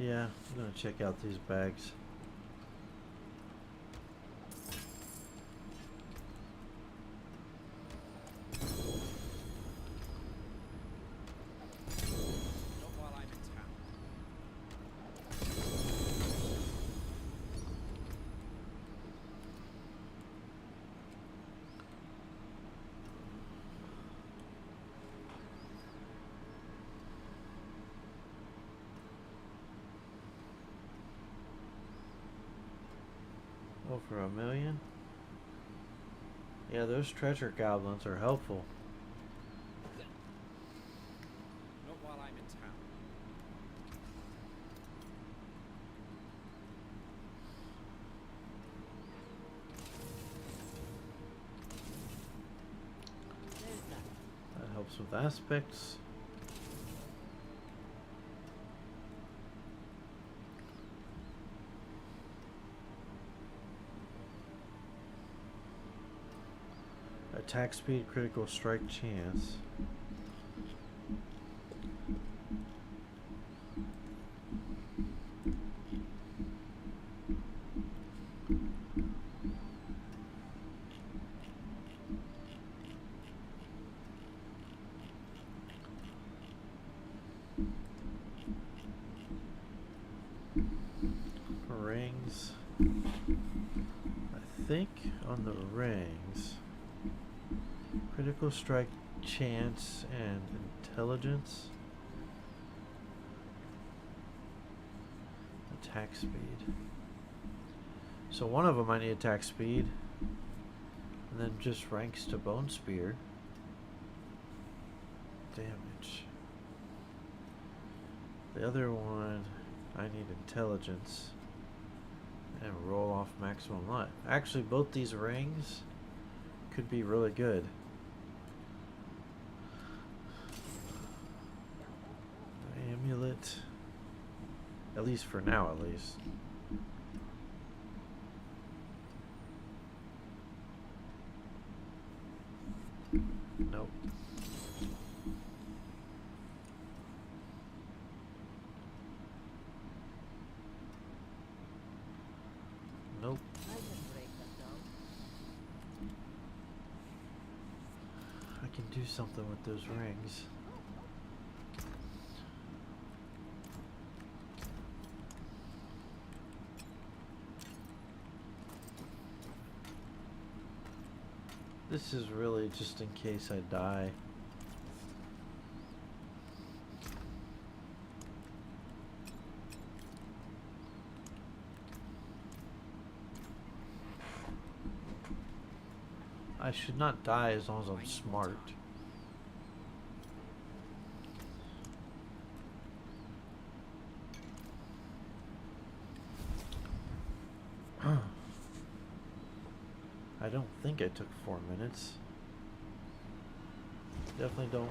Yeah, I'm gonna check out these bags. Not while I'm in town. Over 1 million? Yeah, those treasure goblins are helpful. Not while I'm in town. That helps with aspects. Attack speed, critical strike chance. Rings. I think on the rings. Critical strike chance and intelligence. Attack speed. So one of them I need attack speed. And then just ranks to bone spear. Damage. The other one I need intelligence. And roll off maximum life. Actually both these rings could be really good. Amulet, at least for now, at least. Nope. Nope. I can do something with those rings. This is really just in case I die. I should not die as long as I'm smart. I don't think I took 4 minutes. Definitely don't.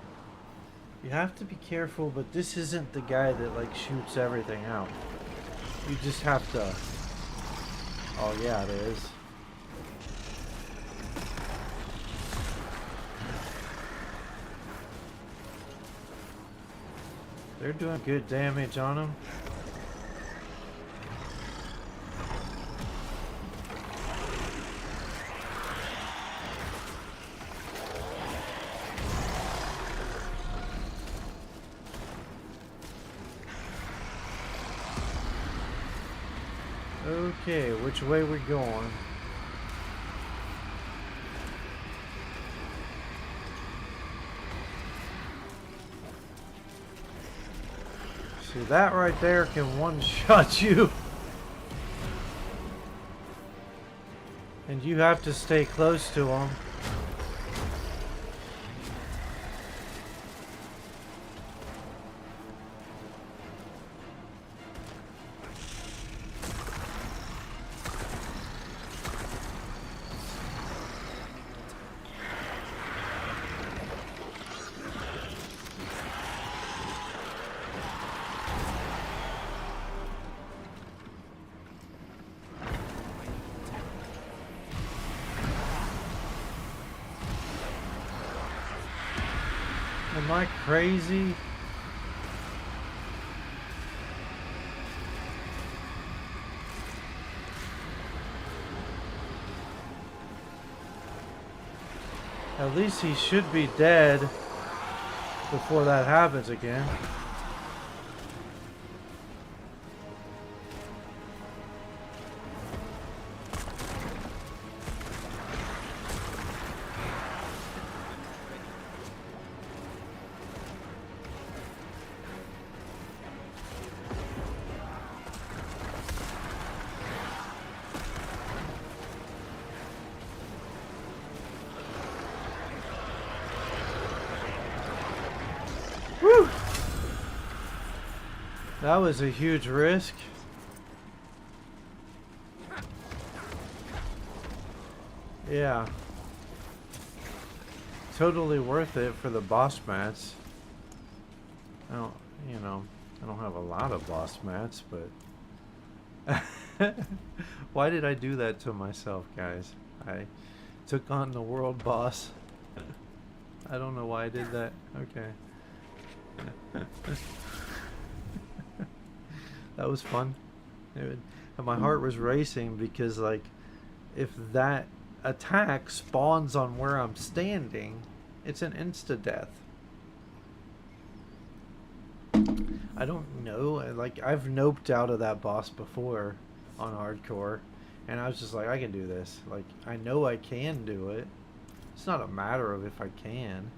You have to be careful, but this isn't the guy that like shoots everything out. You just have to. Oh yeah, it is. They're doing good damage on him. Okay, which way we going? See, that right there can one-shot you. And you have to stay close to him. Am I crazy? At least he should be dead before that happens again. Whew. That was a huge risk. Yeah. Totally worth it for the boss mats. I don't, you know, I don't have a lot of boss mats, but why did I do that to myself, guys? I took on the world boss. I don't know why I did that. Okay. That was fun. And my heart was racing because, like, if that attack spawns on where I'm standing, it's an insta-death. I don't know. Like, I've noped out of that boss before on hardcore, and I was just like, I can do this. Like, I know I can do it. It's not a matter of if I can.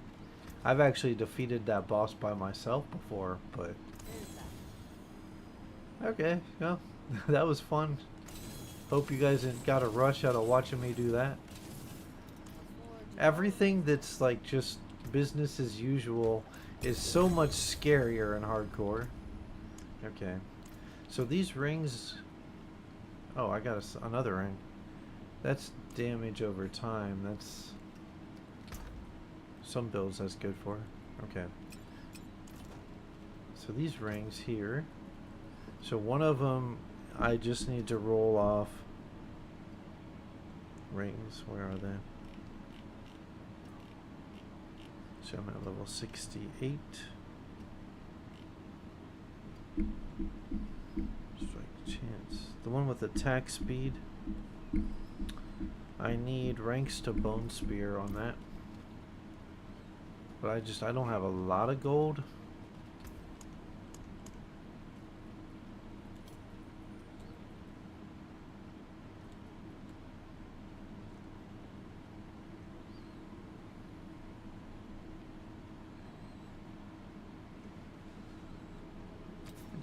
I've actually defeated that boss by myself before, but... Okay, well, that was fun. Hope you guys got a rush out of watching me do that. Everything that's like just business as usual is so much scarier in hardcore. Okay, so these rings... Oh, I got another ring. That's damage over time. That's... Some builds that's good for. Okay. So these rings here. So one of them, I just need to roll off. Rings, where are they? So I'm at level 68. Strike chance. The one with attack speed. I need ranks to bone spear on that. But I don't have a lot of gold.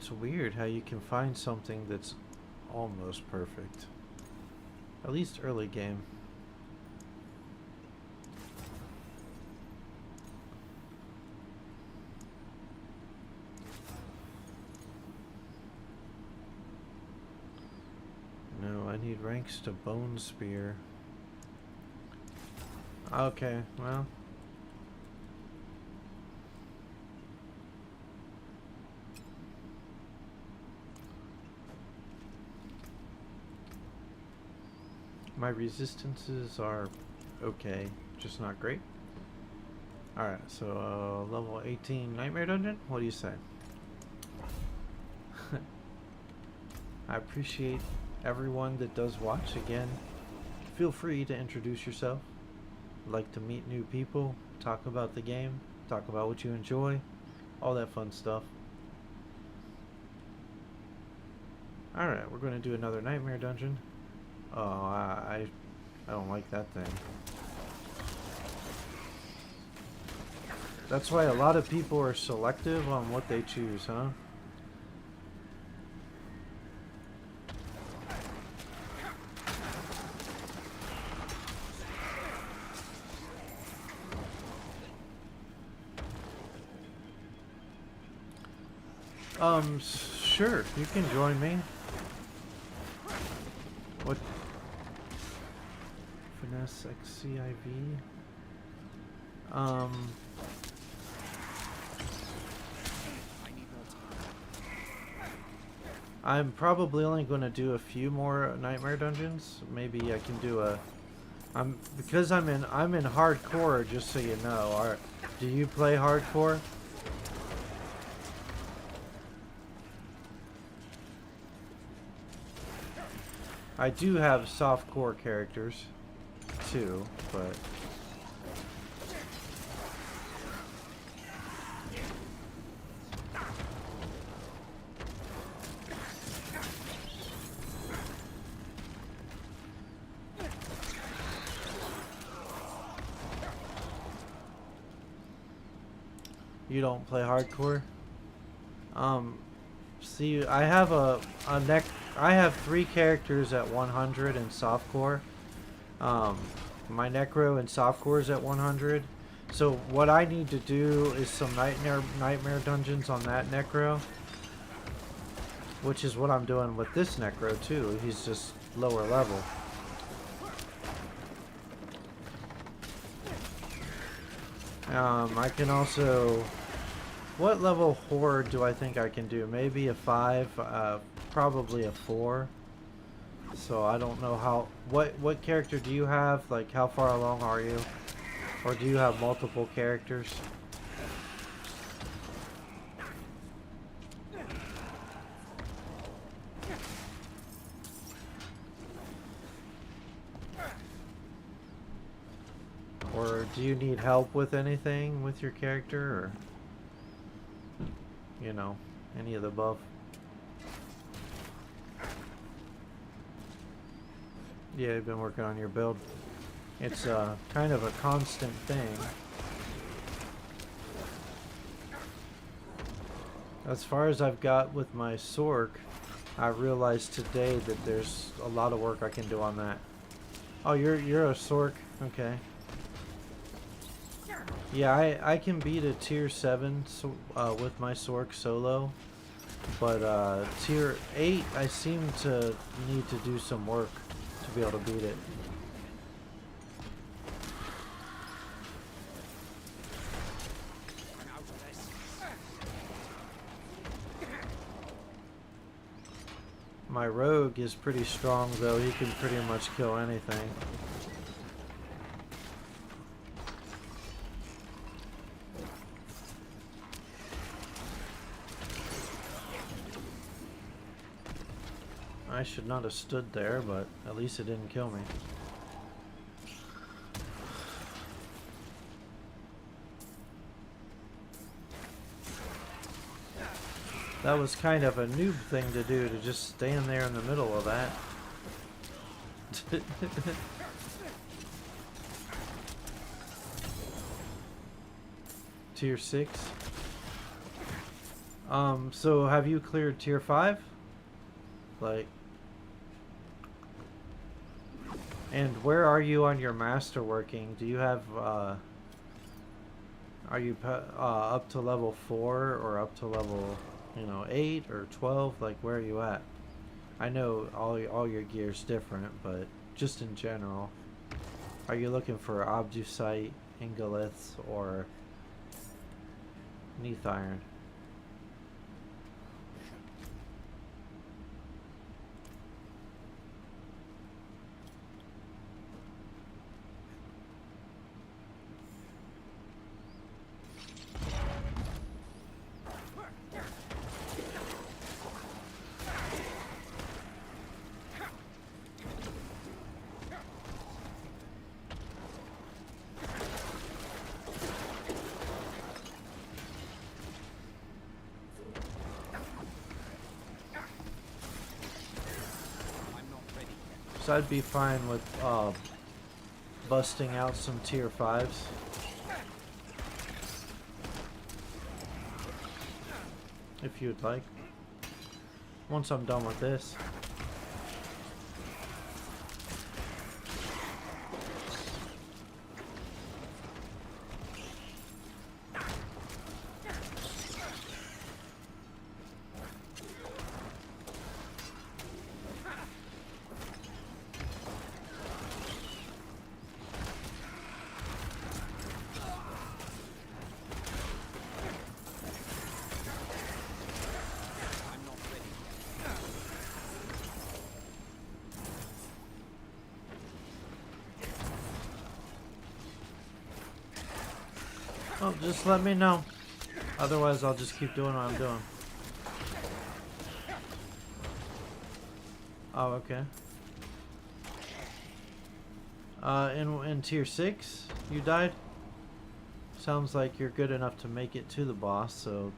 It's weird how you can find something that's almost perfect. At least early game. No, I need ranks to bone spear. Okay, well. My resistances are okay, just not great. Alright, so level 18 Nightmare Dungeon? What do you say? I appreciate everyone that does watch. Again, feel free to introduce yourself. Like to meet new people, talk about the game, talk about what you enjoy, all that fun stuff. Alright, we're going to do another Nightmare Dungeon. Oh, I don't like that thing. That's why a lot of people are selective on what they choose, huh? Sure, you can join me. What? Finesse XCIV? I need more time. I'm probably only going to do a few more Nightmare Dungeons. Maybe I can do a... because I'm in hardcore, just so you know. Do you play hardcore? I do have softcore characters too, but you don't play hardcore? See, I have I have 3 characters at 100 in softcore. My Necro and softcore is at 100. So what I need to do is some nightmare dungeons on that Necro, which is what I'm doing with this Necro too. He's just lower level. I can also... What level Horde do I think I can do? Maybe a 5, probably a 4. So I don't know how... What character do you have? Like, how far along are you? Or do you have multiple characters? Or do you need help with anything with your character? Or... you know, any of the above. Yeah, you've been working on your build. It's kind of a constant thing. As far as I've got with my Sork, I realized today that there's a lot of work I can do on that. Oh, you're a Sork? Okay. Yeah, I can beat a tier 7 with my Sork solo, but tier 8 I seem to need to do some work to be able to beat it. I'm out of this. My rogue is pretty strong though, he can pretty much kill anything. I should not have stood there, but at least it didn't kill me. That was kind of a noob thing to do, to just stand there in the middle of that. Tier 6. So have you cleared tier 5? Like, and where are you on your masterworking? Do you have, are you up to level 4 or up to level, 8 or 12? Like, where are you at? I know all your gear's different, but just in general, are you looking for obducite, ingoliths, or neath iron? So I'd be fine with busting out some tier 5s. If you'd like. Once I'm done with this. Oh, just let me know. Otherwise, I'll just keep doing what I'm doing. Oh, okay. In tier 6, you died? Sounds like you're good enough to make it to the boss, so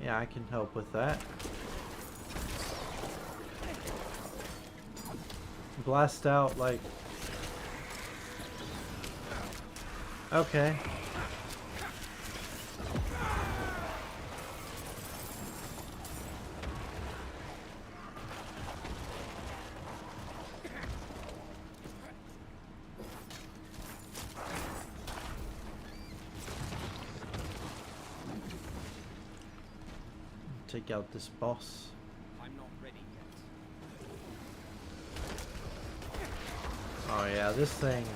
yeah, I can help with that. Blast out, like... Okay. Take out this boss. I'm not ready yet. Oh yeah, this thing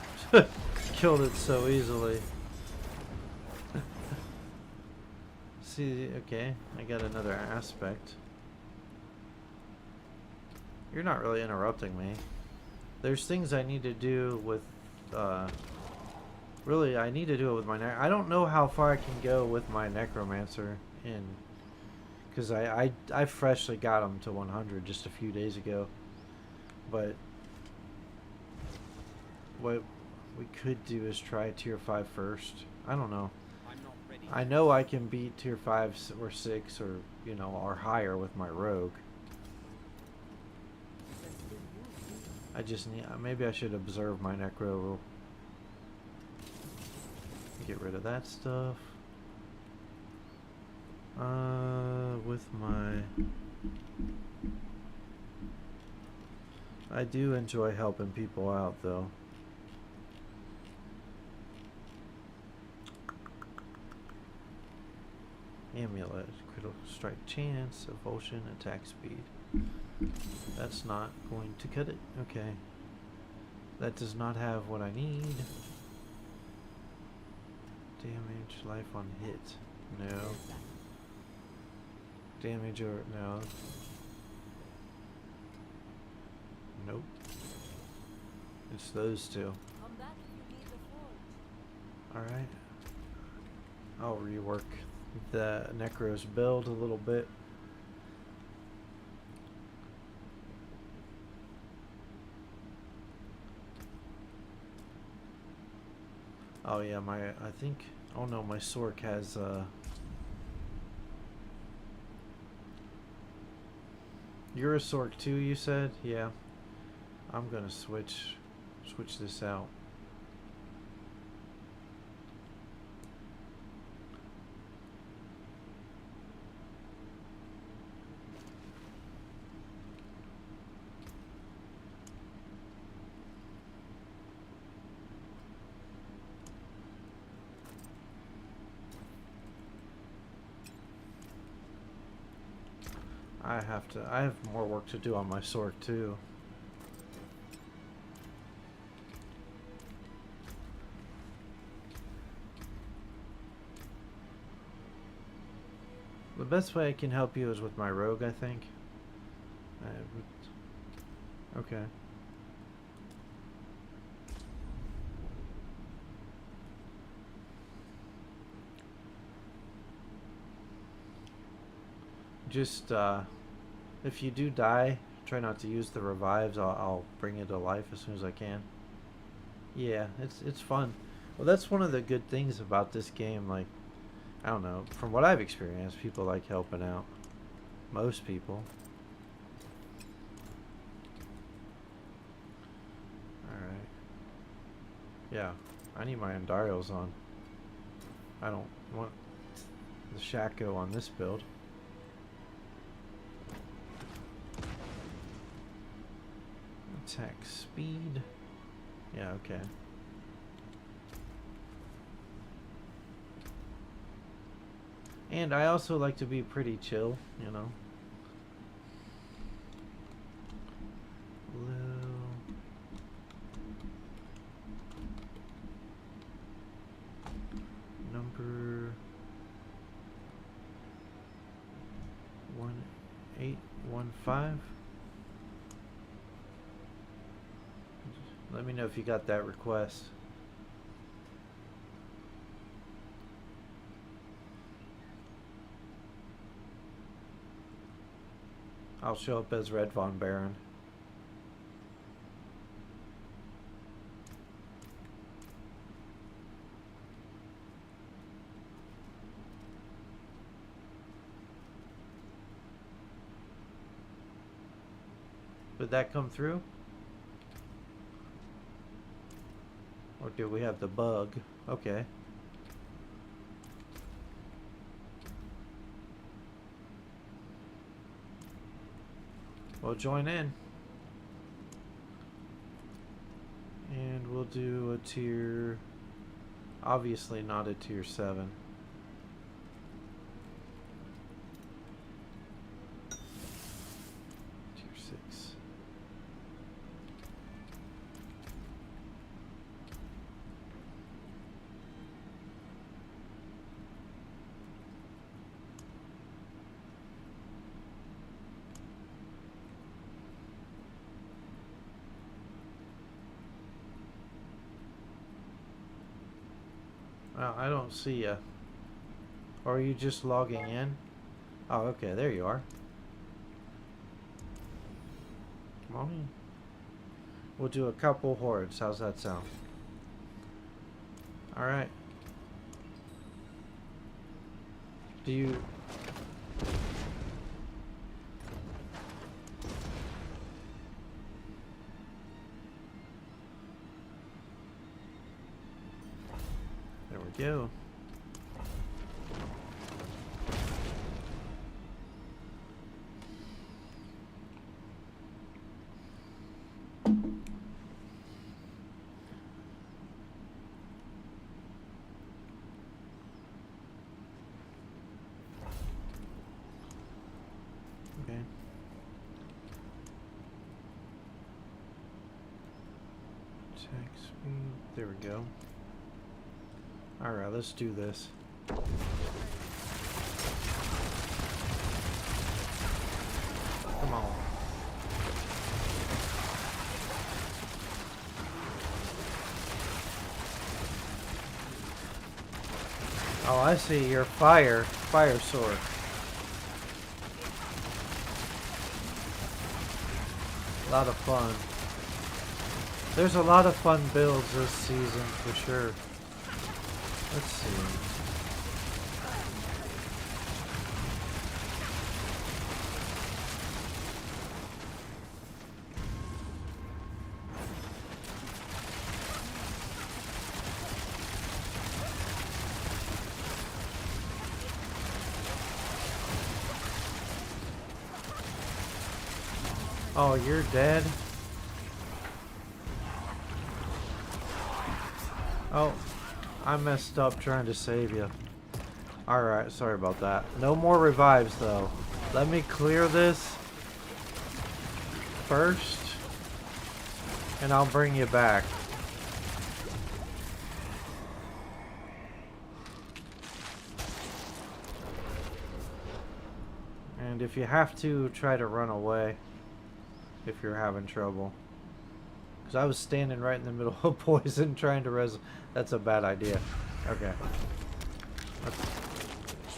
killed it so easily. See, okay, I got another aspect. You're not really interrupting me. There's things I need to do with, really, I need to do it with my I don't know how far I can go with my necromancer in, because I freshly got him to 100 just a few days ago. But what we could do is try tier 5 first. I don't know. I'm not ready. I know I can beat tier 5 or 6 or, or higher with my rogue. I just need, maybe I should observe my necro. Get rid of that stuff. With my... I do enjoy helping people out, though. Amulet, critical strike chance, evolution, attack speed. That's not going to cut it. Okay. That does not have what I need. Damage, life on hit. No. Damage or no. Nope. It's those two. Alright. I'll rework the Necro's build a little bit. Oh yeah, I think, oh no, my Sork has, you're a Sork too, you said? Yeah. I'm gonna switch this out. I have more work to do on my sword too. The best way I can help you is with my rogue, I think. Okay. Just, if you do die, try not to use the revives. I'll bring you to life as soon as I can. Yeah, it's fun. Well, that's one of the good things about this game. Like, I don't know, from what I've experienced, people like helping out. Most people. Alright. Yeah, I need my Andariels on. I don't want the Shaco on this build. Attack speed. Yeah, okay. And I also like to be pretty chill, you know. Blue. Number 1815. Let me know if you got that request. I'll show up as Red Von Baron. Did that come through? Or do we have the bug? Okay. Well, join in. And we'll do a tier... Obviously not a tier 7. Tier 6. Well, I don't see ya. Or are you just logging in? Oh, okay, there you are. Come on in. We'll do a couple hordes. How's that sound? Alright. Do you... There we go. Okay. Attack speed. There we go. Alright, let's do this. Come on. Oh, I see. You're fire sword. A lot of fun. There's a lot of fun builds this season for sure. Let's see. Oh, you're dead? Oh, I messed up trying to save you. Alright, sorry about that. No more revives, though. Let me clear this first, and I'll bring you back. And if you have to, try to run away if you're having trouble. Because I was standing right in the middle of poison trying to res... That's a bad idea. Okay.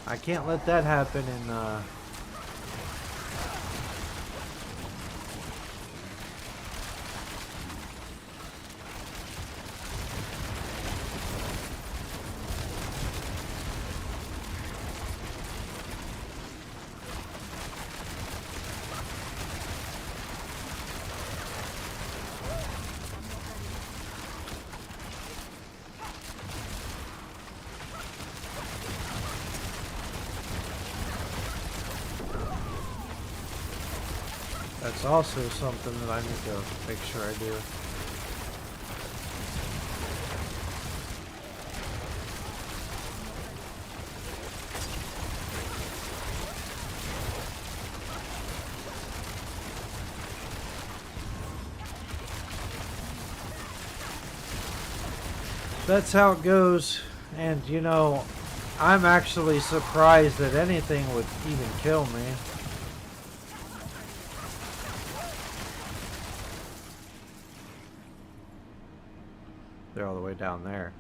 I can't let that happen in... That's also something that I need to make sure I do. That's how it goes, and you know, I'm actually surprised that anything would even kill me. They're all the way down there.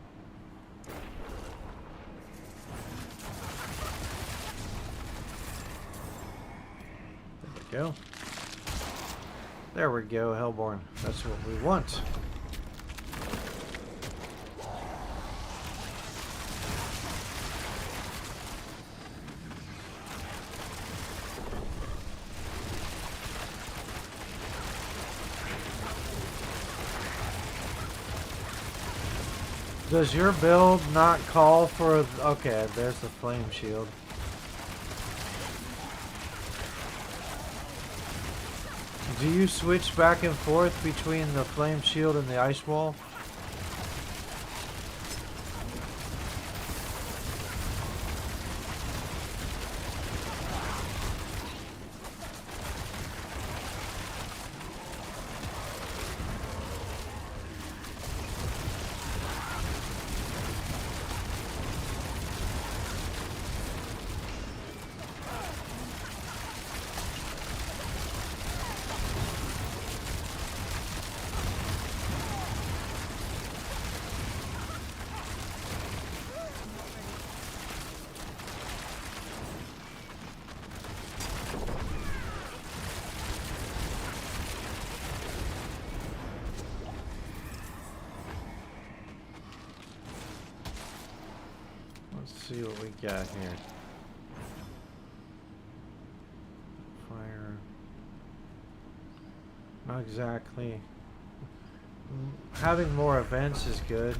There we go. There we go, Hellborn. That's what we want. Does your build not call for... Okay, there's the flame shield. Do you switch back and forth between the flame shield and the ice wall? See what we got here. Fire. Not exactly. Having more events is good.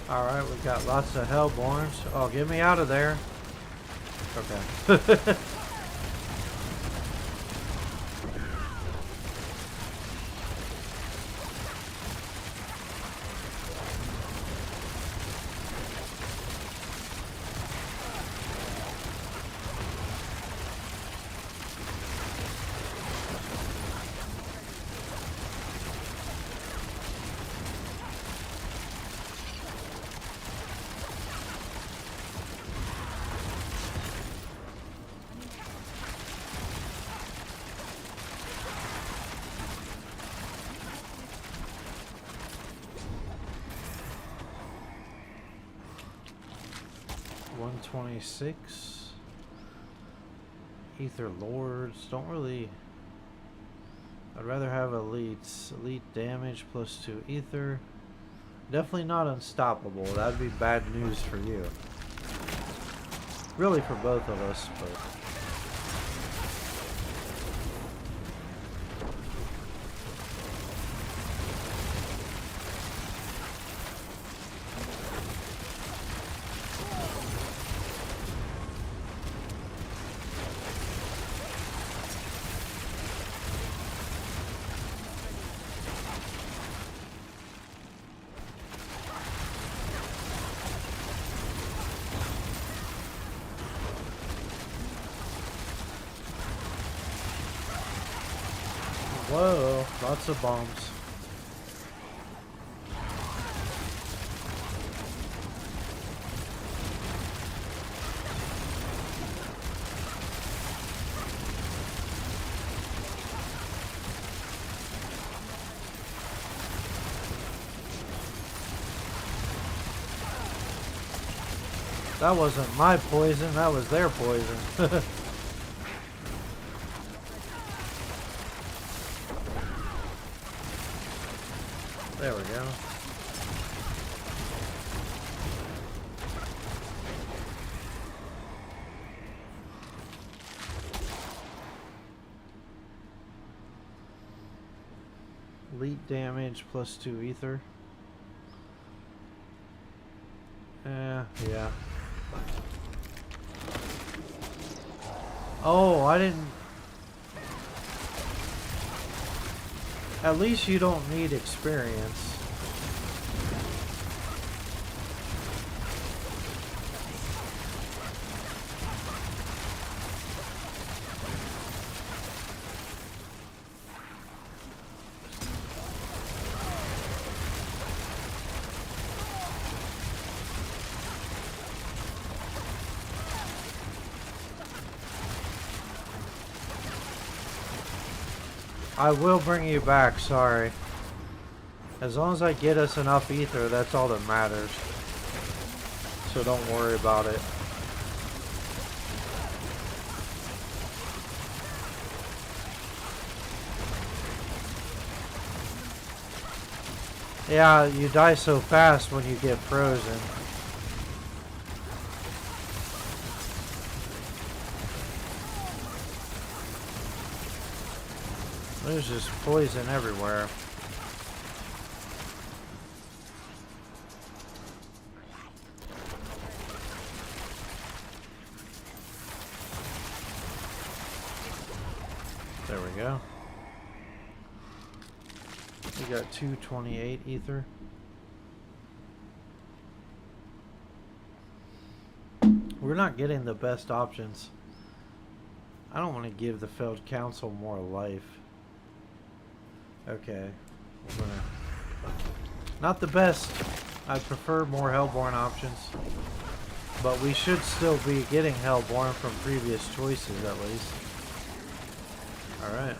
Alright, we got lots of Hellborns. Oh, get me out of there. Okay. $126. Ether Lords. Don't really... I'd rather have elites. Elite damage plus 2 ether. Definitely not unstoppable. That'd be bad news for you. Really for both of us, but... Whoa, lots of bombs. That wasn't my poison, that was their poison. There we go. Elite damage plus 2 ether. Yeah. Oh, I didn't... At least you don't need experience. I will bring you back, sorry. As long as I get us enough ether, that's all that matters. So don't worry about it. Yeah, you die so fast when you get frozen. There's just poison everywhere. There we go. We got 228 ether. We're not getting the best options. I don't want to give the Felled Council more life. Okay. We're gonna... Not the best. I prefer more Hellborn options. But we should still be getting Hellborn from previous choices at least. Alright.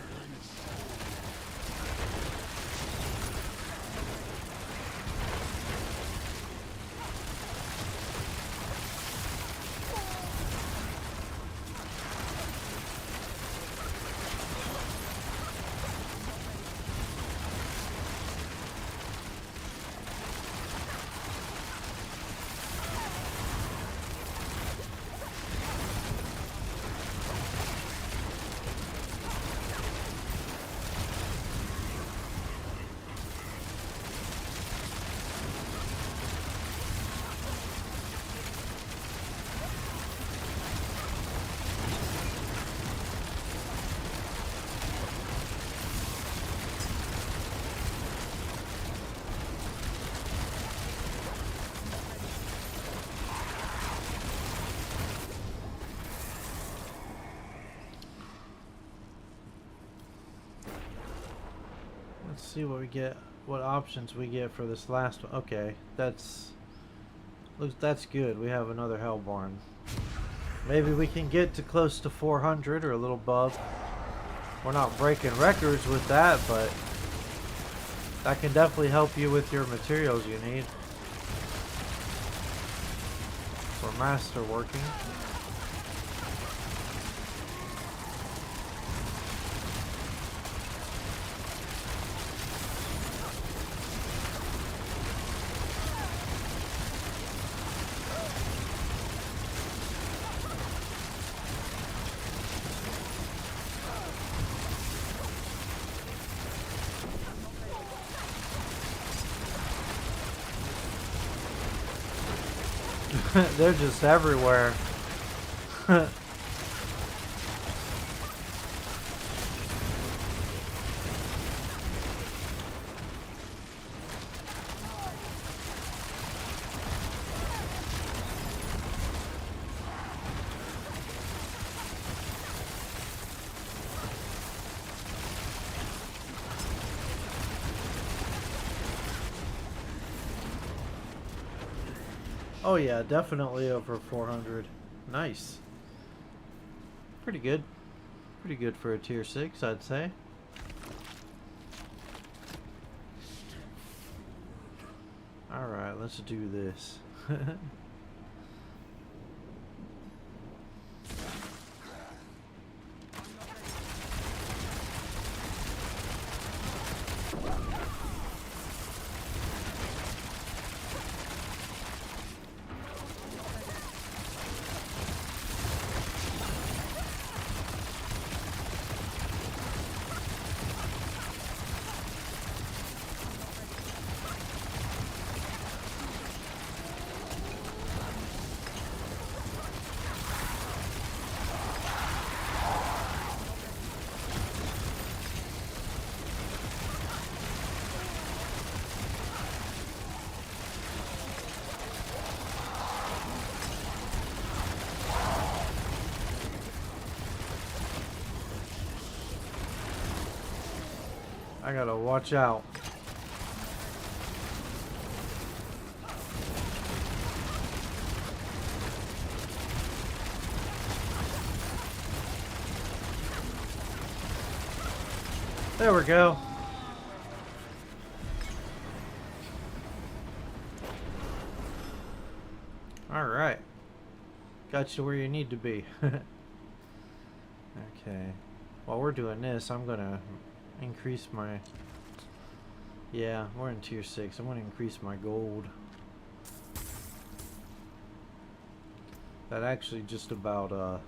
Let's see what we get, what options we get for this last one. Okay, that's good. We have another Hellborn. Maybe we can get to close to 400 or a little above. We're not breaking records with that, but that can definitely help you with your materials you need for master working. They're just everywhere. Oh yeah, definitely over 400. Nice. Pretty good. Pretty good for a tier 6, I'd say. Alright, let's do this. I gotta watch out. There we go. Alright. Got you where you need to be. Okay. While we're doing this, I'm gonna increase my... Yeah, we're in tier 6. I'm gonna increase my gold. That actually just about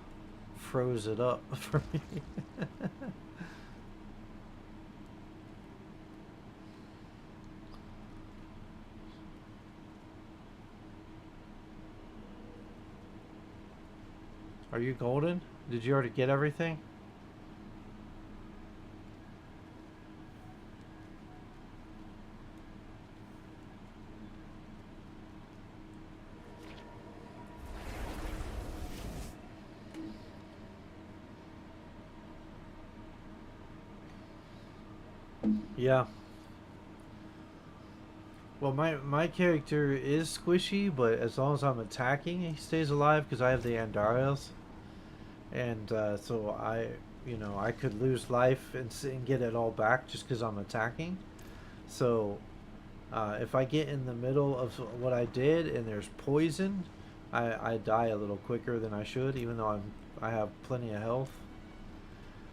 froze it up for me. Are you golden? Did you already get everything? Yeah. Well, my character is squishy, but as long as I'm attacking, he stays alive because I have the Andariels. And so I could lose life and get it all back just because I'm attacking. So if I get in the middle of what I did and there's poison, I die a little quicker than I should, even though I have plenty of health.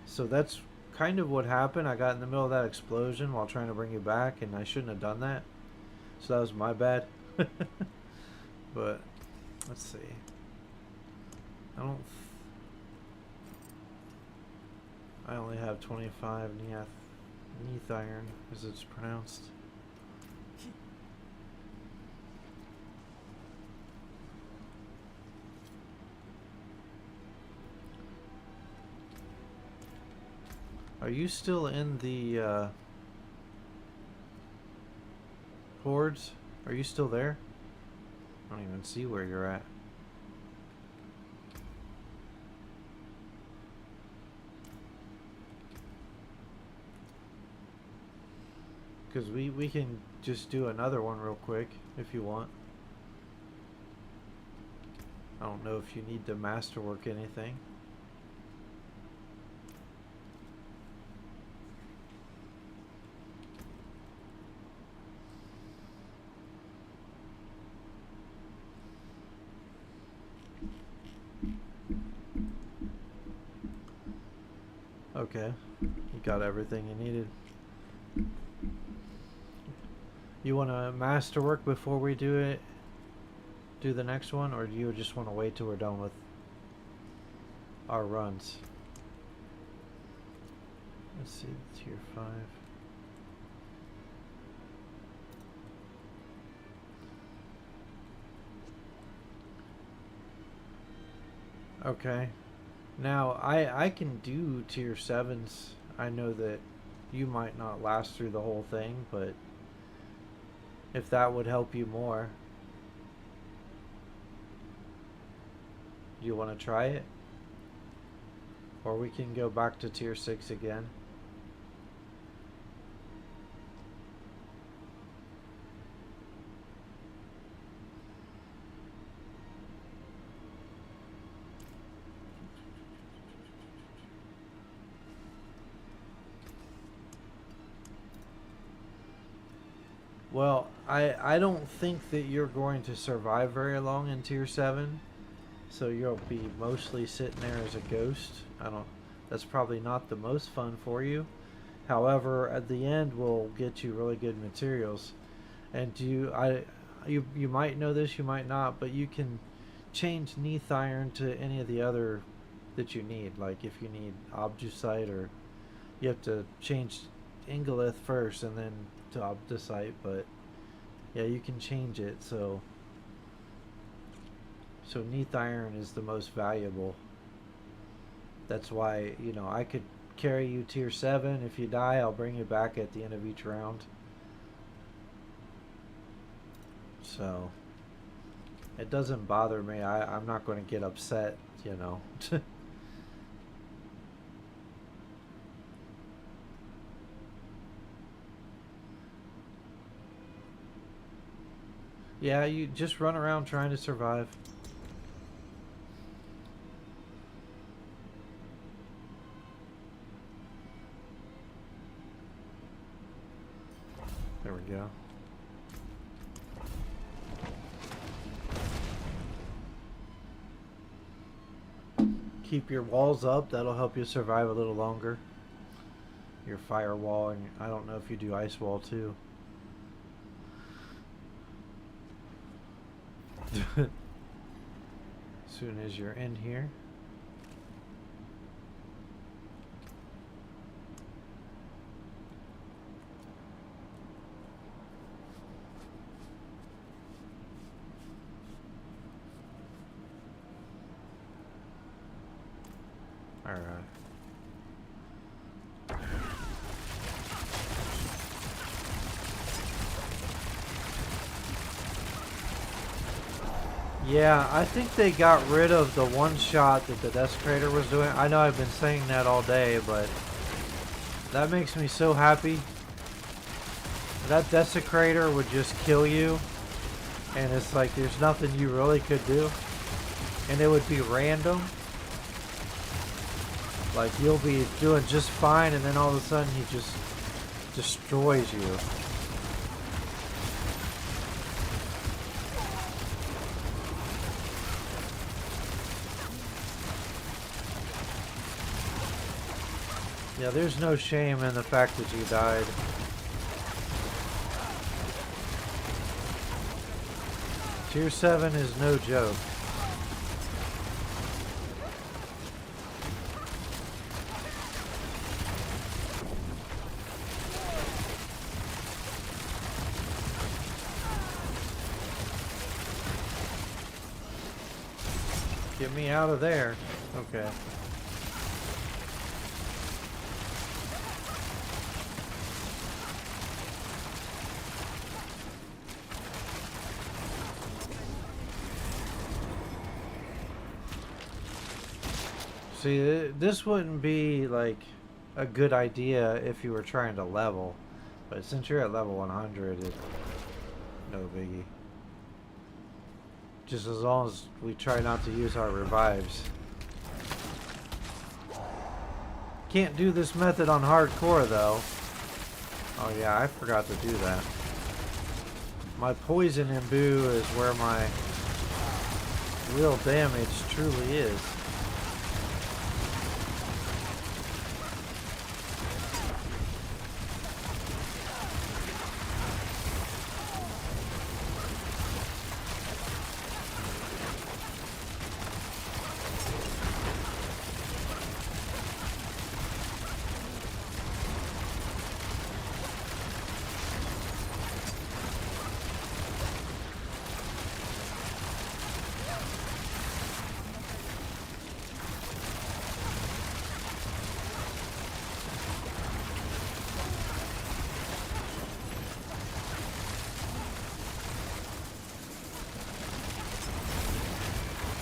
So that's kind of what happened. I got in the middle of that explosion while trying to bring you back, and I shouldn't have done that. So that was my bad. But let's see. I only have 25 Neath iron, as it's pronounced. Are you still in the hordes? Are you still there? I don't even see where you're at. Because we can just do another one real quick if you want. I don't know if you need to masterwork anything. Okay, you got everything you needed. You want to masterwork before we do the next one, or do you just want to wait till we're done with our runs? Let's see, tier 5. Okay. Now, I can do tier 7s. I know that you might not last through the whole thing, but if that would help you more. Do you want to try it? Or we can go back to tier 6 again. Well, I don't think that you're going to survive very long in tier 7. So you'll be mostly sitting there as a ghost. I don't That's probably not the most fun for you. However, at the end we'll get you really good materials. And you might know this, you might not, but you can change Neath Iron to any of the other that you need. Like if you need Obdusite, or you have to change Ingolith first and then to Obdusite, but yeah, you can change it. So Neath Iron is the most valuable. That's why, I could carry you tier 7. If you die, I'll bring you back at the end of each round. So it doesn't bother me. I'm not going to get upset, Yeah, you just run around trying to survive. There we go. Keep your walls up. That'll help you survive a little longer. Your firewall, and I don't know if you do ice wall too. As soon as you're in here. Alright. Yeah, I think they got rid of the one shot that the Desecrator was doing. I know I've been saying that all day, but that makes me so happy. That Desecrator would just kill you, and it's like there's nothing you really could do. And it would be random. Like, you'll be doing just fine, and then all of a sudden he just destroys you. Yeah, there's no shame in the fact that you died. Tier 7 is no joke. Get me out of there. Okay. See, this wouldn't be like a good idea if you were trying to level, but since you're at level 100, it's no biggie. Just as long as we try not to use our revives. Can't do this method on hardcore though. Oh yeah, I forgot to do that. My poison imbue is where my real damage truly is.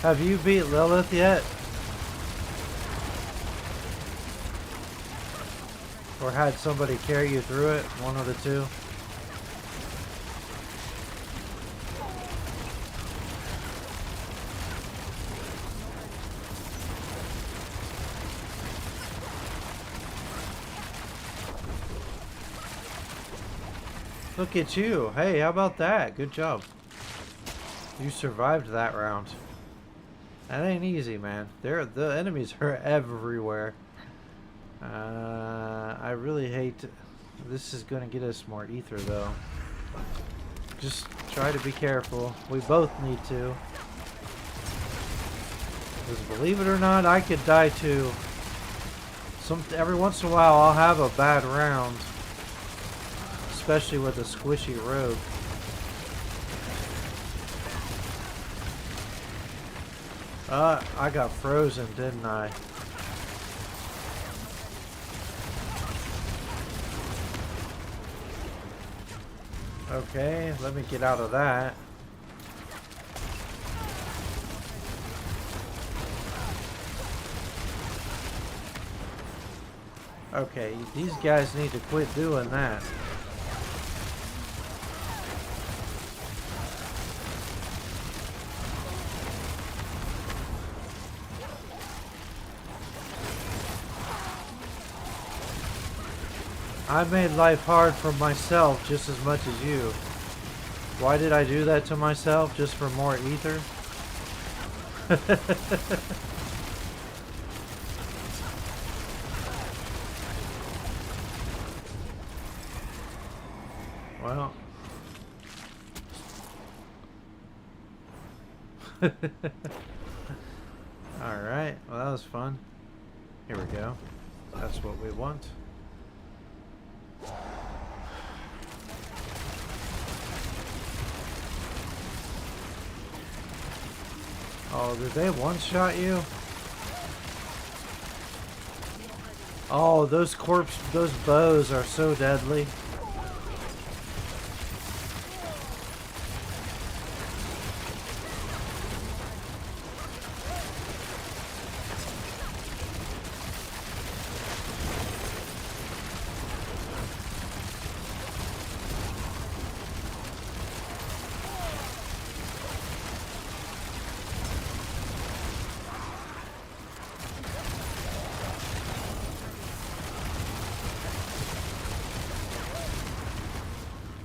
Have you beat Lilith yet? Or had somebody carry you through it? One of the two? Look at you. Hey, how about that? Good job. You survived that round. That ain't easy, man. The enemies are everywhere. I really hate... This is going to get us more ether, though. Just try to be careful. We both need to. Because believe it or not, I could die too. Every once in a while, I'll have a bad round. Especially with a squishy rogue. I got frozen, didn't I? Okay, let me get out of that. Okay, these guys need to quit doing that. I made life hard for myself just as much as you. Why did I do that to myself? Just for more ether? Well. Alright, well that was fun. Here we go. That's what we want. Oh, did they one-shot you? Oh, those bows are so deadly.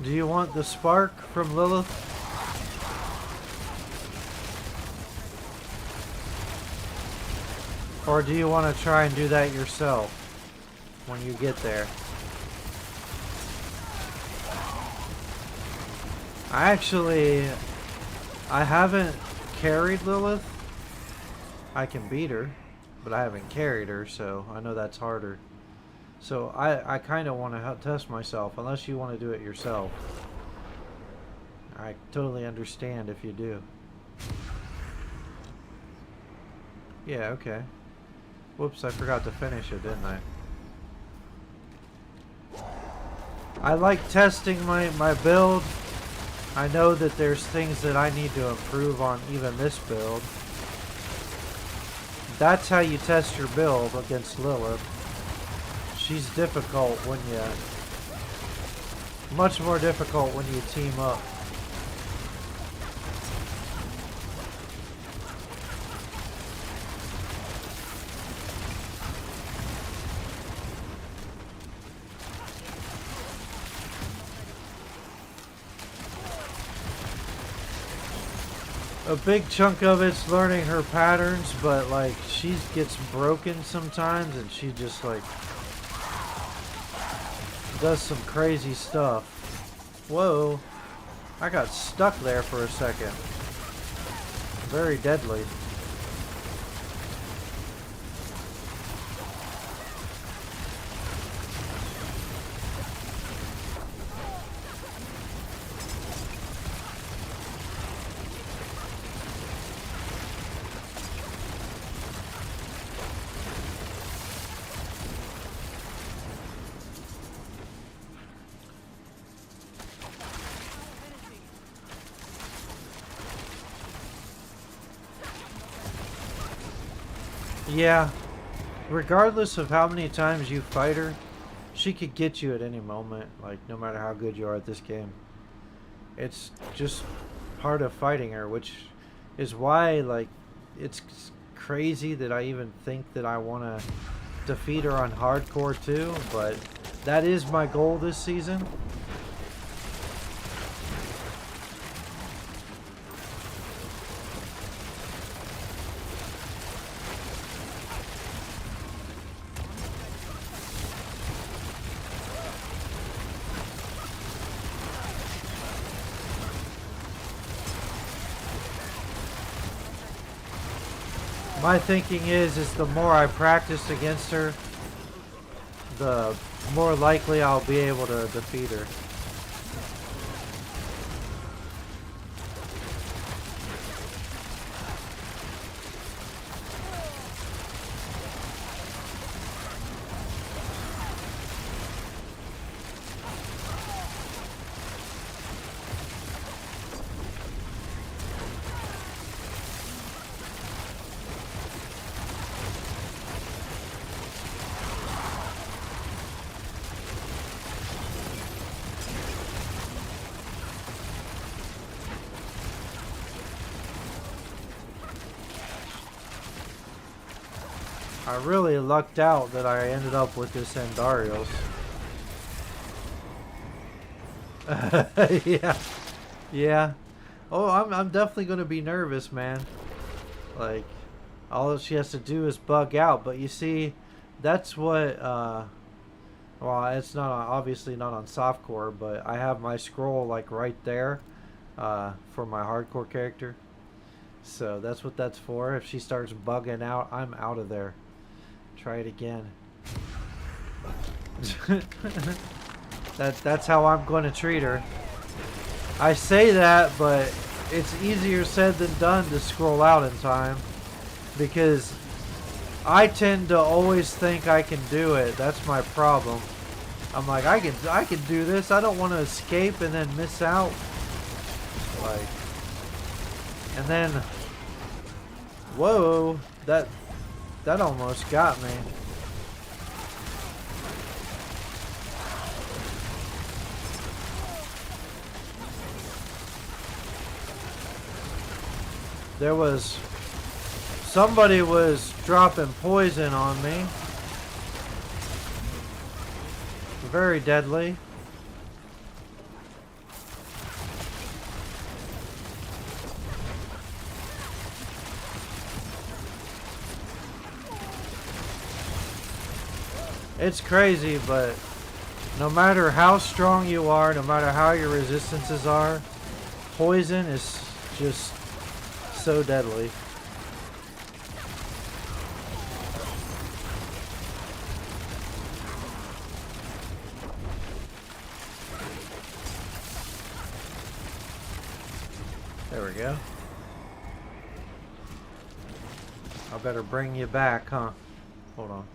Do you want the spark from Lilith? Or do you want to try and do that yourself when you get there? I haven't carried Lilith. I can beat her, but I haven't carried her, so I know that's harder. So I kind of want to test myself, unless you want to do it yourself. I totally understand if you do. Yeah, okay. Whoops, I forgot to finish it, didn't I? I like testing my build. I know that there's things that I need to improve on even this build. That's how you test your build against Lilith. She's difficult when you... Much more difficult when you team up. A big chunk of it's learning her patterns, but like she gets broken sometimes and she just like does some crazy stuff. Whoa, I got stuck there for a second. Very deadly. Yeah, regardless of how many times you fight her, she could get you at any moment, like no matter how good you are at this game. It's just part of fighting her, which is why like it's crazy that I even think that I want to defeat her on hardcore too, but that is my goal this season. My thinking is the more I practice against her, the more likely I'll be able to defeat her. I really lucked out that I ended up with this Andarios. Yeah. Yeah. Oh, I'm definitely going to be nervous, man. Like, all she has to do is bug out. But you see, that's what, well, it's not obviously not on softcore, but I have my scroll, like, right there for my hardcore character. So that's what that's for. If she starts bugging out, I'm out of there. Try it again. That's how I'm going to treat her. I say that, but it's easier said than done to scroll out in time, because I tend to always think I can do it. That's my problem. I'm like, I can do this. I don't want to escape and then miss out. Like, and then, whoa, that almost got me. There was somebody was dropping poison on me. Very deadly. It's crazy, but no matter how strong you are, no matter how your resistances are, poison is just so deadly. There we go. I better bring you back, huh? Hold on.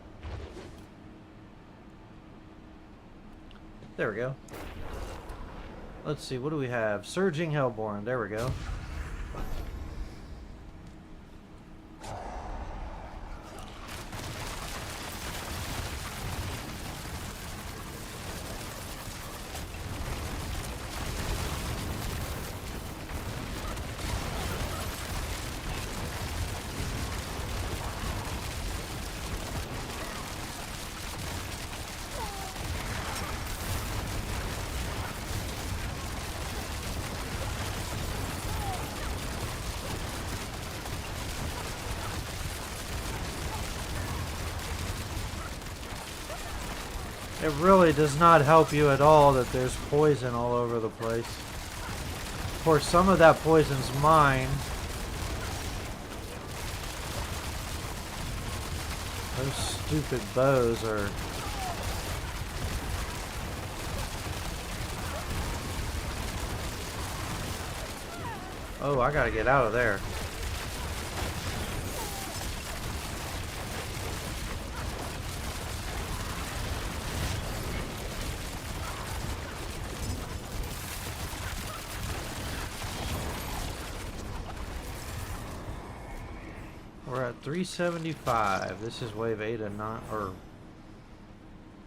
There we go. Let's see, what do we have? Surging Hellborn. There we go. It really does not help you at all that there's poison all over the place. Of course, some of that poison's mine. Those stupid bows are... Oh, I gotta get out of there. We're at 375. This is wave 8 and 9, or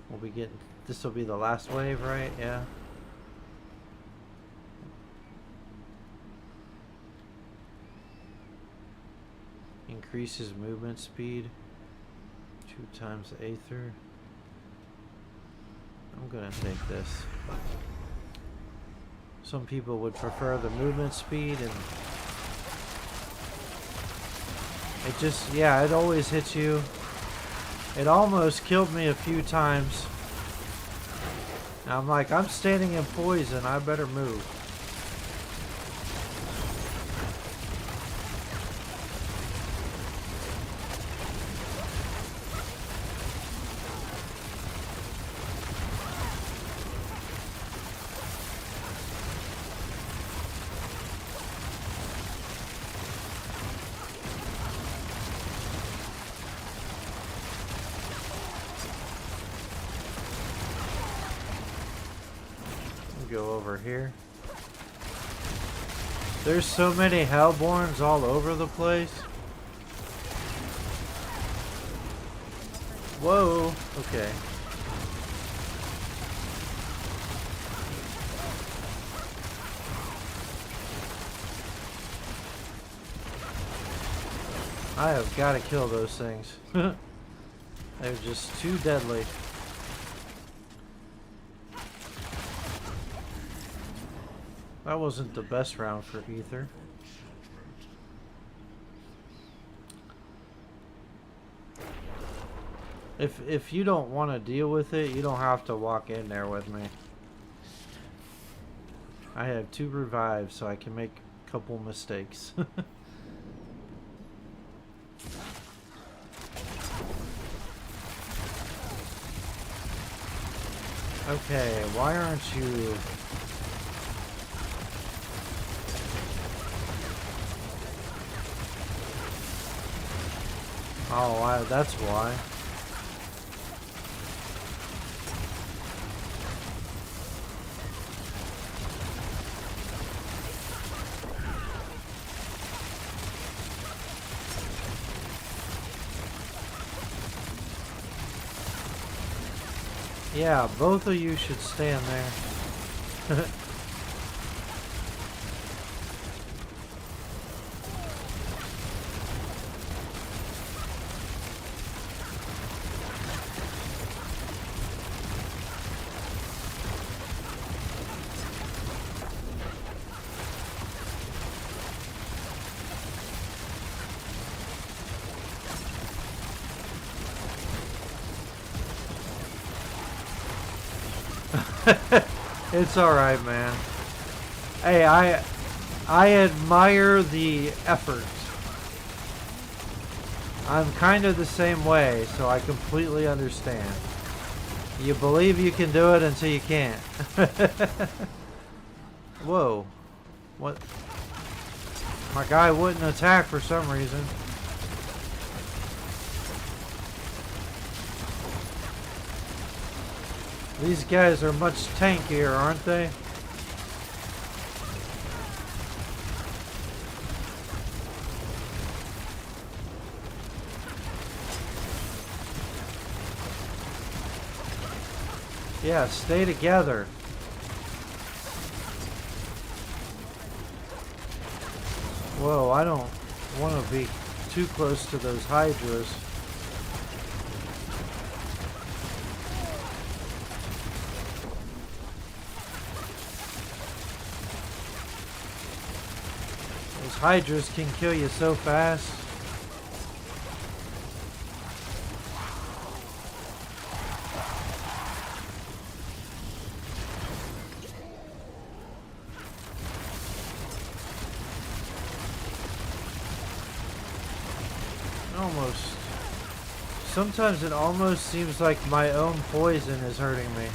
we'll be getting, this will be the last wave, right? Yeah. Increases movement speed 2 times the Aether. I'm gonna take this. Some people would prefer the movement speed, and it just, yeah, it always hits you. It almost killed me a few times. Now I'm like, I'm standing in poison, I better move. go over here. There's so many Hellborns all over the place. Whoa, okay. I have got to kill those things. They're just too deadly. That wasn't the best round for Ether. If you don't want to deal with it, you don't have to walk in there with me. I have 2 revives, so I can make a couple mistakes. Okay, why aren't you... Oh, that's why. Yeah, both of you should stand there. It's alright, man. Hey, I admire the effort. I'm kind of the same way, so I completely understand. You believe you can do it until you can't. Whoa. What? My guy wouldn't attack for some reason. These guys are much tankier, aren't they? Yeah, stay together. Whoa, I don't want to be too close to those Hydras. Hydras can kill you so fast. Almost. Sometimes it almost seems like my own poison is hurting me.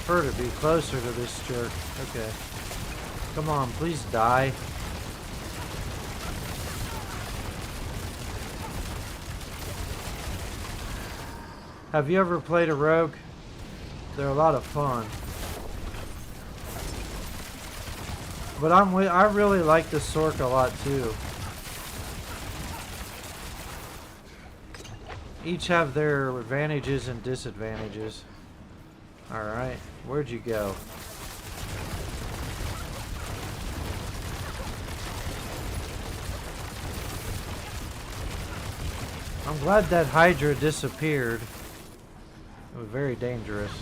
Prefer to be closer to this jerk. Okay. Come on, please die. Have you ever played a rogue? They're a lot of fun. But I really like the Sork a lot too. Each have their advantages and disadvantages. Alright, where'd you go? I'm glad that Hydra disappeared. It was very dangerous.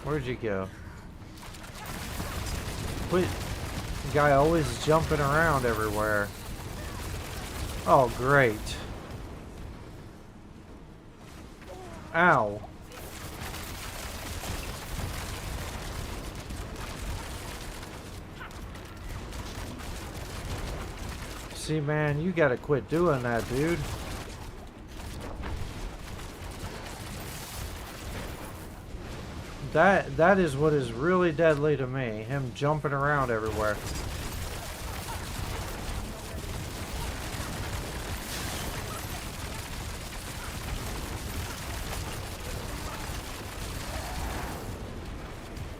Where'd you go? Quit. Guy always jumping around everywhere. Oh, great. Ow. See, man, you gotta quit doing that, dude. That is what is really deadly to me. Him jumping around everywhere.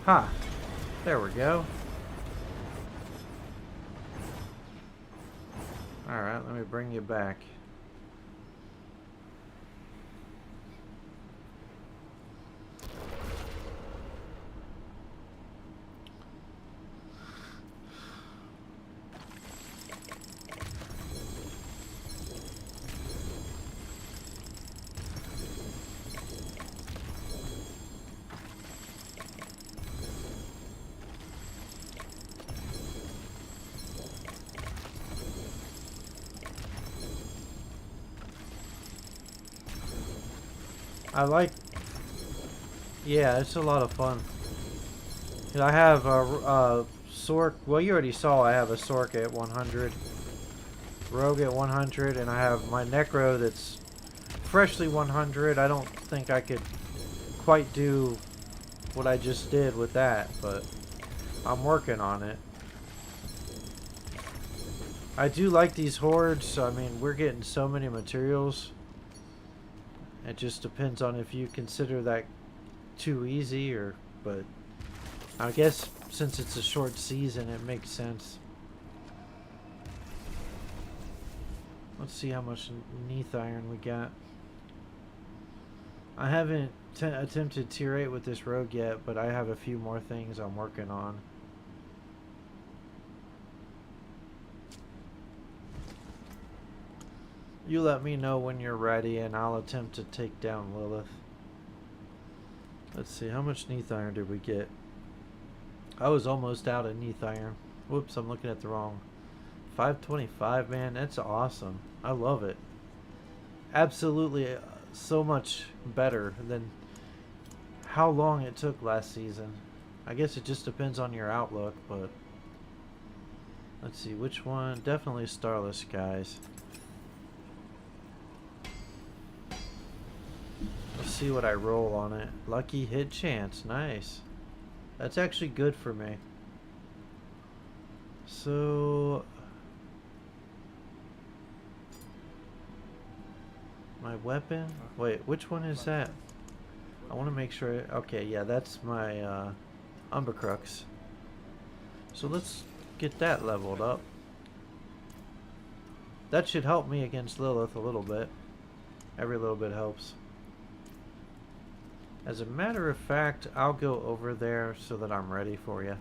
Ha! There we go. Alright, let me bring you back. I like... Yeah, it's a lot of fun. And I have a Sork... Well, you already saw I have a Sork at 100. Rogue at 100, and I have my Necro that's freshly 100. I don't think I could quite do what I just did with that, but I'm working on it. I do like these hordes. I mean, we're getting so many materials. It just depends on if you consider that too easy or, but I guess since it's a short season, it makes sense. Let's see how much Neath Iron we got. I haven't attempted tier 8 with this rogue yet, but I have a few more things I'm working on. You let me know when you're ready and I'll attempt to take down Lilith. Let's see, how much Neath Iron did we get? I was almost out of Neath Iron. Whoops, I'm looking at the wrong. 525, man, that's awesome. I love it. Absolutely so much better than how long it took last season. I guess it just depends on your outlook, but... Let's see, which one? Definitely Starless Skies. Let's see what I roll on it. Lucky hit chance. Nice. That's actually good for me. So... My weapon? Wait, which one is that? I want to make sure... Okay, yeah, that's my Umbercrux. So let's get that leveled up. That should help me against Lilith a little bit. Every little bit helps. As a matter of fact, I'll go over there so that I'm ready for you.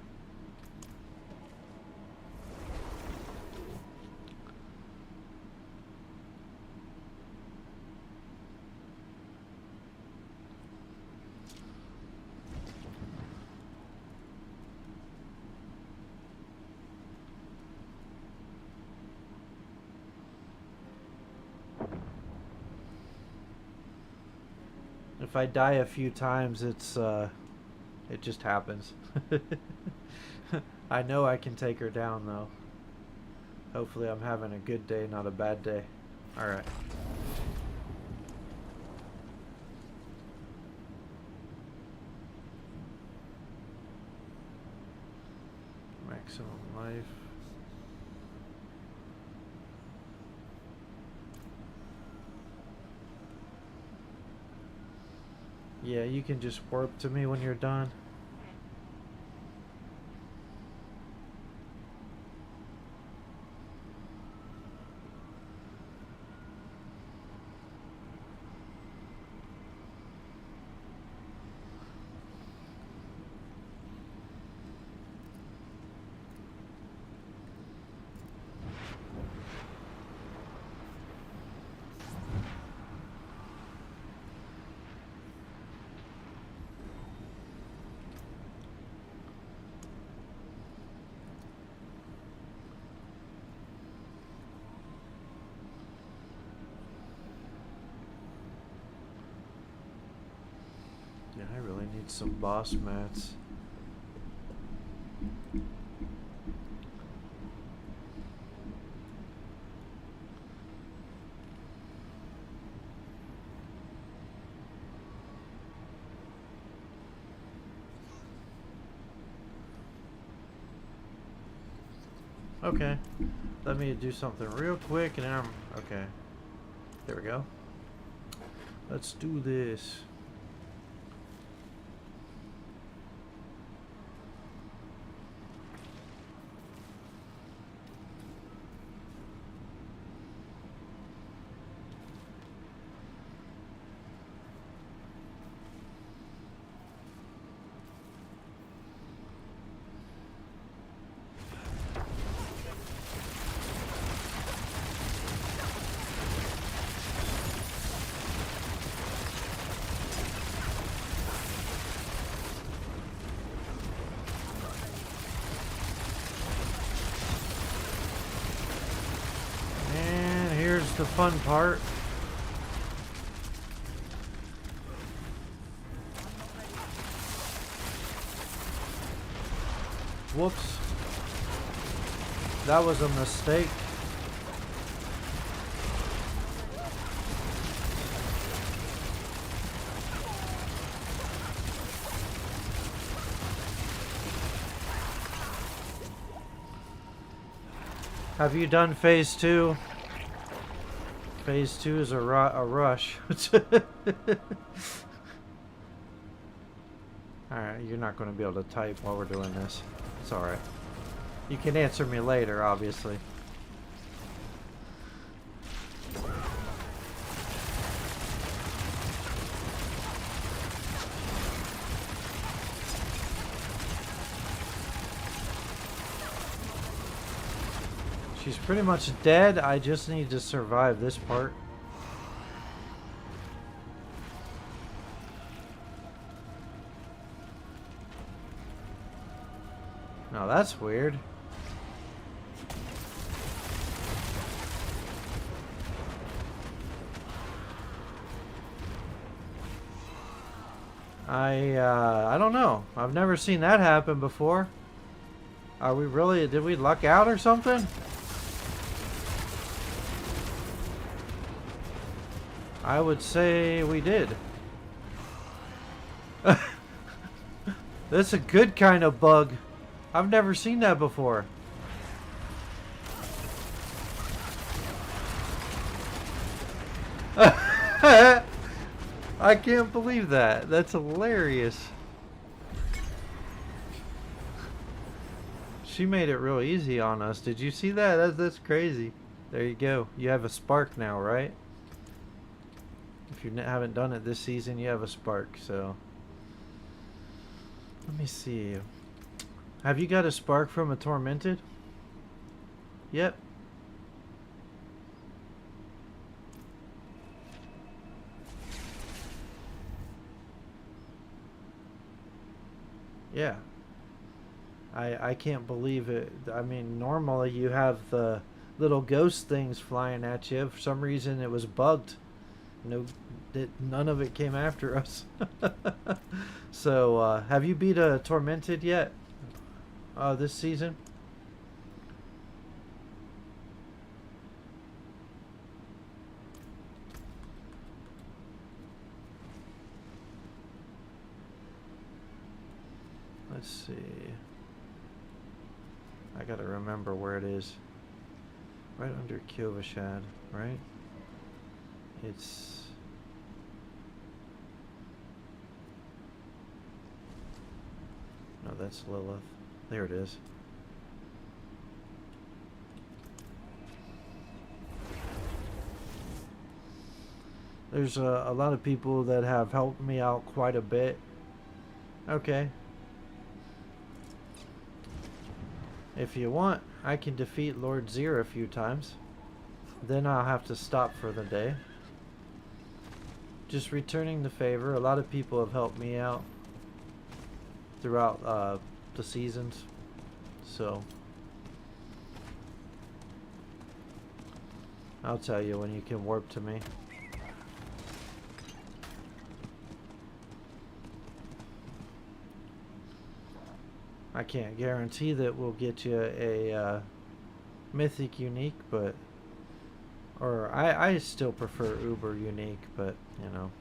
If I die a few times, it's it just happens. I know I can take her down though. Hopefully I'm having a good day, not a bad day. Alright. Maximum life. Yeah, you can just warp to me when you're done. Yeah, I really need some boss mats. Okay. Let me do something real quick and then I'm... Okay. There we go. Let's do this. The fun part. Whoops. That was a mistake. Have you done phase 2? Phase 2 is a rush. Alright, you're not going to be able to type while we're doing this. It's alright. You can answer me later, obviously. She's pretty much dead. I just need to survive this part. Now that's weird. I don't know. I've never seen that happen before. Are we really... Did we luck out or something? I would say we did. That's a good kind of bug. I've never seen that before. I can't believe that. That's hilarious. She made it real easy on us. Did you see that? That's crazy. There you go. You have a spark now, right? If you haven't done it this season, you have a spark, so... Let me see. Have you got a spark from a Tormented? Yep. Yeah. I can't believe it. I mean, normally you have the little ghost things flying at you. For some reason it was bugged. No, none of it came after us. So, have you beat a Tormented yet? This season? Let's see. I gotta remember where it is. Right under Kyovashad, right? It's... No, that's Lilith. There it is. There's a lot of people that have helped me out quite a bit. Okay. If you want, I can defeat Lord Zir a few times. Then I'll have to stop for the day. Just returning the favor. A lot of people have helped me out throughout the seasons. So I'll tell you when you can warp to me. I can't guarantee that we'll get you a mythic unique, but or I still prefer uber unique, but you know.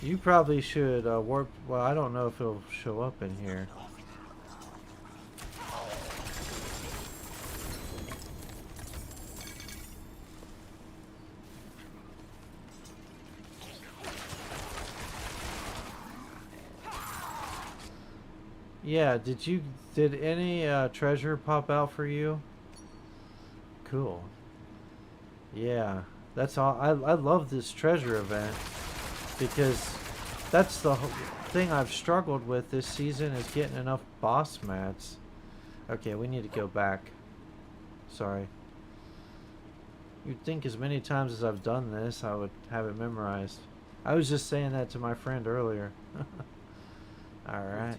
You probably should warp. Well, I don't know if it'll show up in here. Yeah, did any treasure pop out for you? Cool. Yeah, that's all. I love this treasure event because that's the thing I've struggled with this season is getting enough boss mats. Okay, we need to go back. Sorry. You'd think as many times as I've done this, I would have it memorized. I was just saying that to my friend earlier. Alright.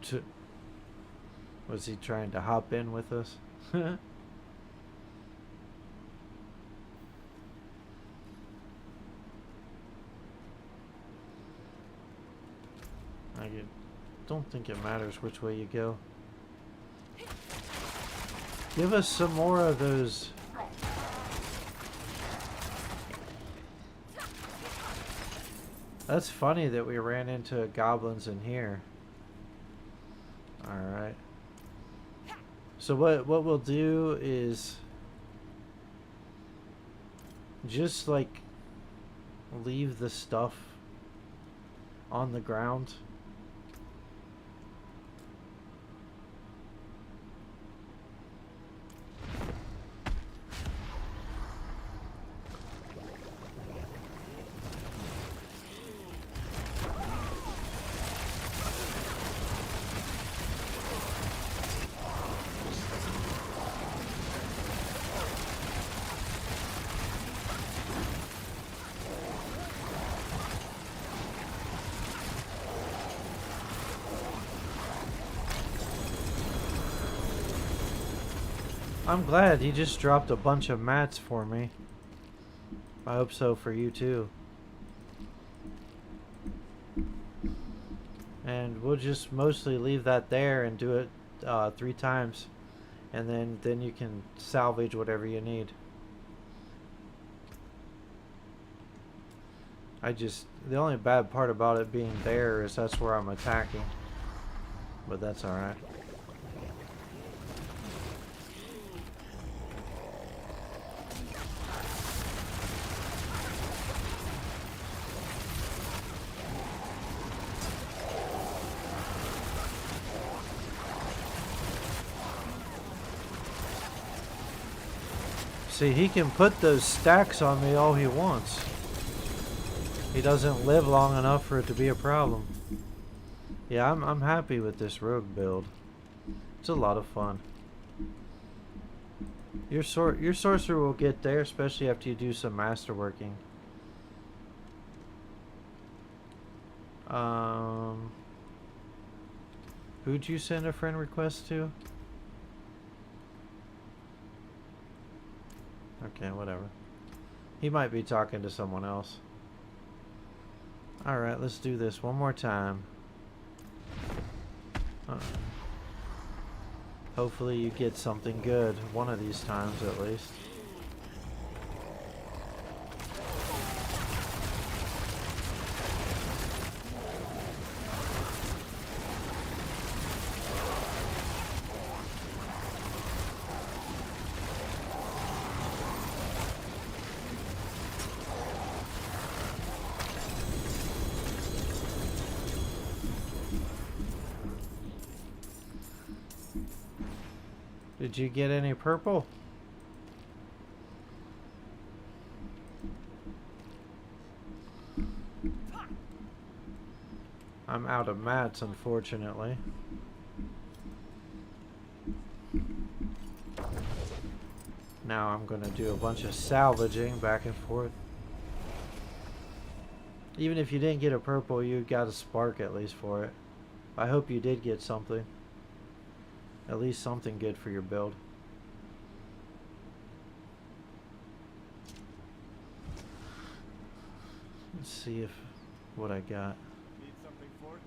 Hello. Was he trying to hop in with us? I don't think it matters which way you go. Give us some more of those. That's funny that we ran into goblins in here. Alright. So what we'll do is just like leave the stuff on the ground. I'm glad he just dropped a bunch of mats for me. I hope so for you too. And we'll just mostly leave that there and do it 3 times. And then you can salvage whatever you need. The only bad part about it being there is that's where I'm attacking. But that's alright. See, he can put those stacks on me all he wants. He doesn't live long enough for it to be a problem. Yeah, I'm happy with this rogue build. It's a lot of fun. Your sorcerer will get there, especially after you do some masterworking. Who'd you send a friend request to? Okay, whatever. He might be talking to someone else. Alright, let's do this one more time. Hopefully you get something good one of these times at least. Did you get any purple? I'm out of mats, unfortunately. Now I'm going to do a bunch of salvaging back and forth. Even if you didn't get a purple, you got a spark at least for it. I hope you did get something. At least something good for your build. Let's see what I got. Need something for it?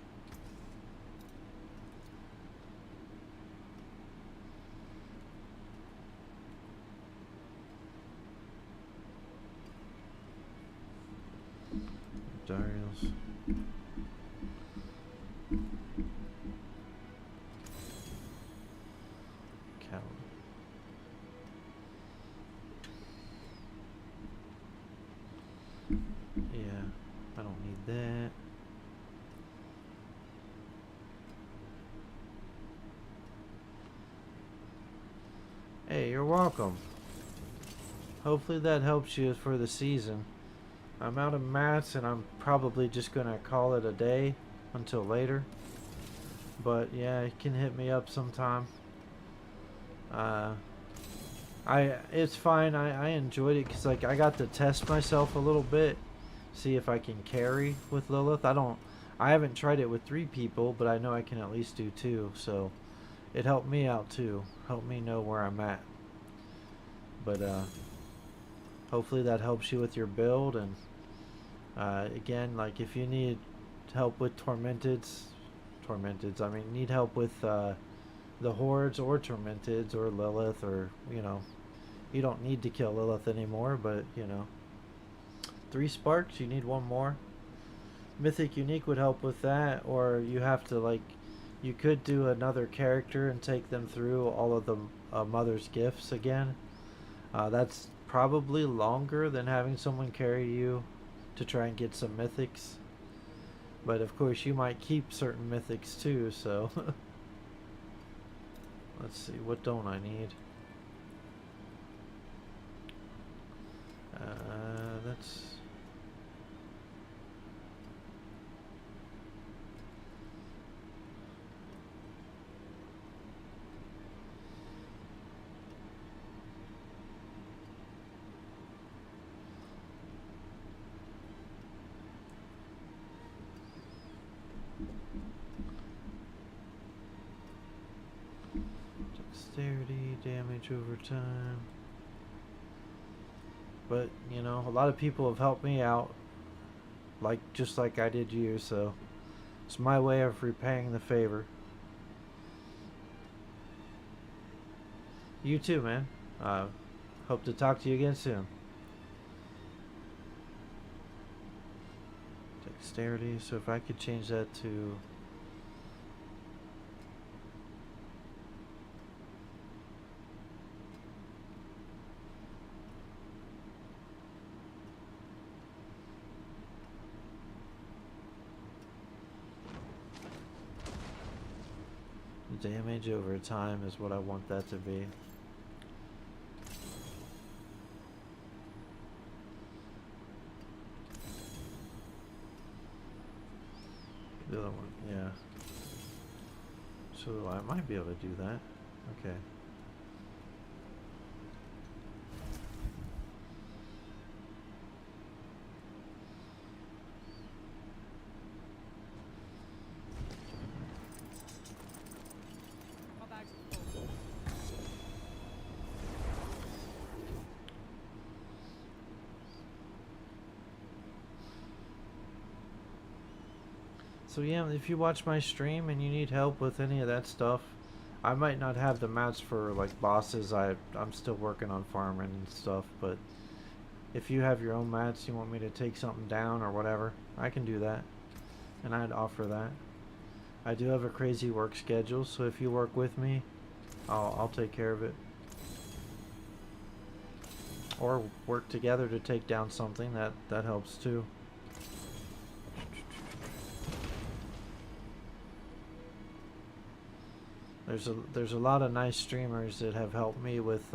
Darius. Cal. Yeah, I don't need that. Hey, you're welcome. Hopefully that helps you for the season. I'm out of mats and I'm probably just gonna call it a day until later. But yeah, you can hit me up sometime. It's fine. I enjoyed it because like I got to test myself a little bit, see if I can carry with Lilith. I haven't tried it with 3 people, but I know I can at least do 2. So it helped me out too. Helped me know where I'm at. But hopefully that helps you with your build. And again, like if you need help with I mean, need help with the hordes or tormenteds or Lilith, or you don't need to kill Lilith anymore, but 3 sparks, you need 1 more. Mythic Unique would help with that, or you have to you could do another character and take them through all of the Mother's Gifts again. That's probably longer than having someone carry you to try and get some mythics. But of course you might keep certain mythics too, so let's see, what don't I need? That's dexterity, damage over time. But a lot of people have helped me out, just like I did you, so it's my way of repaying the favor. You too, man. Hope to talk to you again soon. Dexterity, so if I could change that to damage over time is what I want that to be. The other one, yeah. So I might be able to do that. Okay. So yeah, if you watch my stream and you need help with any of that stuff, I might not have the mats for bosses. I'm still working on farming and stuff, but if you have your own mats, you want me to take something down or whatever, I can do that, and I'd offer that. I do have a crazy work schedule, so if you work with me, I'll take care of it. Or work together to take down something, that helps too. There's a lot of nice streamers that have helped me with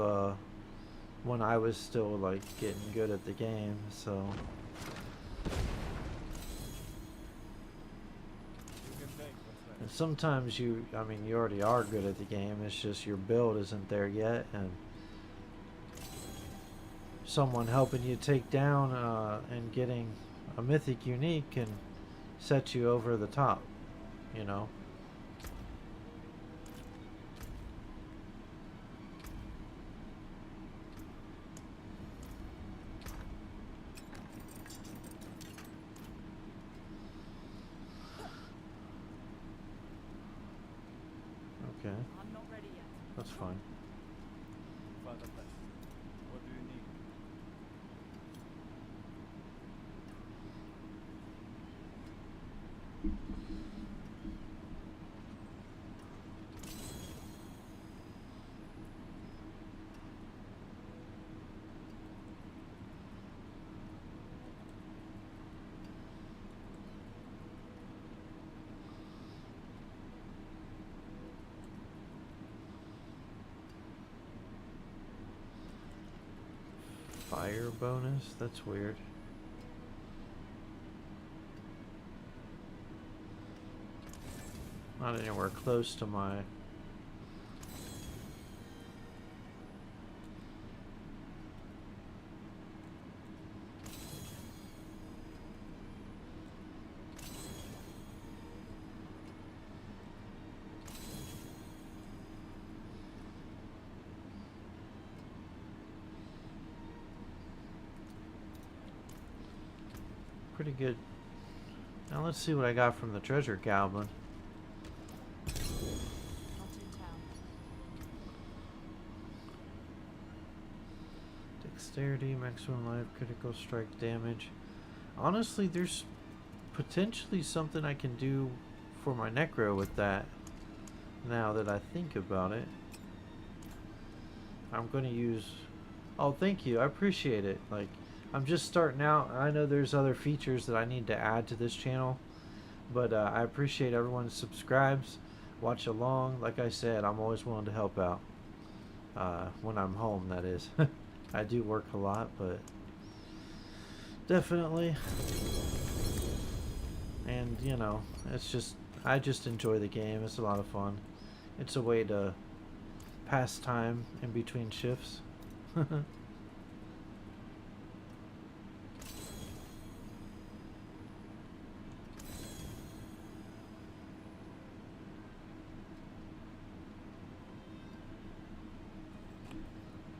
when I was still getting good at the game, so and sometimes you already are good at the game, it's just your build isn't there yet, and someone helping you take down and getting a mythic unique can set you over the top, Okay. I'm not ready yet. That's fine. Father Bless, what do you need? Fire bonus? That's weird. Not anywhere close to my... Pretty good. Now let's see what I got from the treasure goblin. Not in town. Dexterity, maximum life, critical strike damage. Honestly, there's potentially something I can do for my necro with that. Now that I think about it. I'm going to use... Oh, thank you. I appreciate it. Like, I'm just starting out. I know there's other features that I need to add to this channel, but I appreciate everyone who subscribes, watch along. Like I said, I'm always willing to help out when I'm home, that is. I do work a lot, but definitely. And, you know, it's just, I just enjoy the game. It's a lot of fun. It's a way to pass time in between shifts.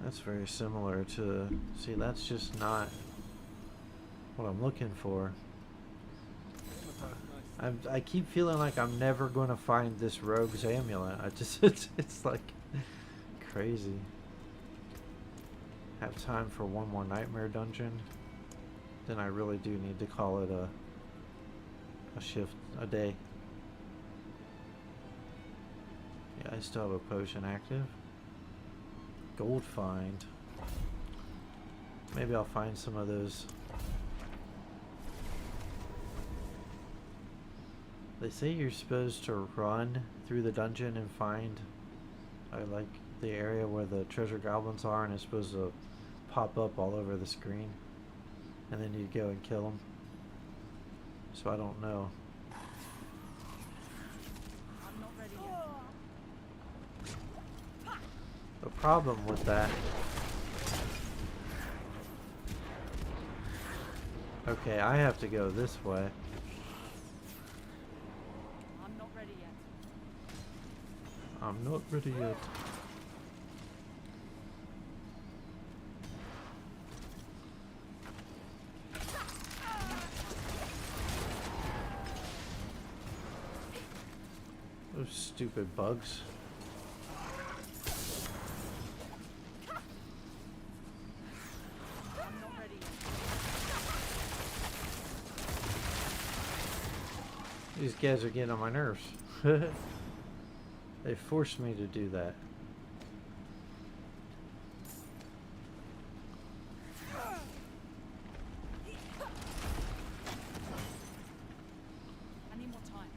That's very similar to... See, that's just not what I'm looking for. I keep feeling like I'm never going to find this rogue's amulet. I just... It's like... crazy. Have time for one more nightmare dungeon. Then I really do need to call it a shift, a day. Yeah, I still have a potion active. Gold find. Maybe I'll find some of those. They say you're supposed to run through the dungeon and find like the area where the treasure goblins are, and it's supposed to pop up all over the screen, and then you go and kill them. So I don't know. I'm not ready yet. The problem with that... Okay, I have to go this way. I'm not ready yet. I'm not ready yet. Those stupid bugs. I'm not ready yet. These guys are getting on my nerves. They forced me to do that. I need more time.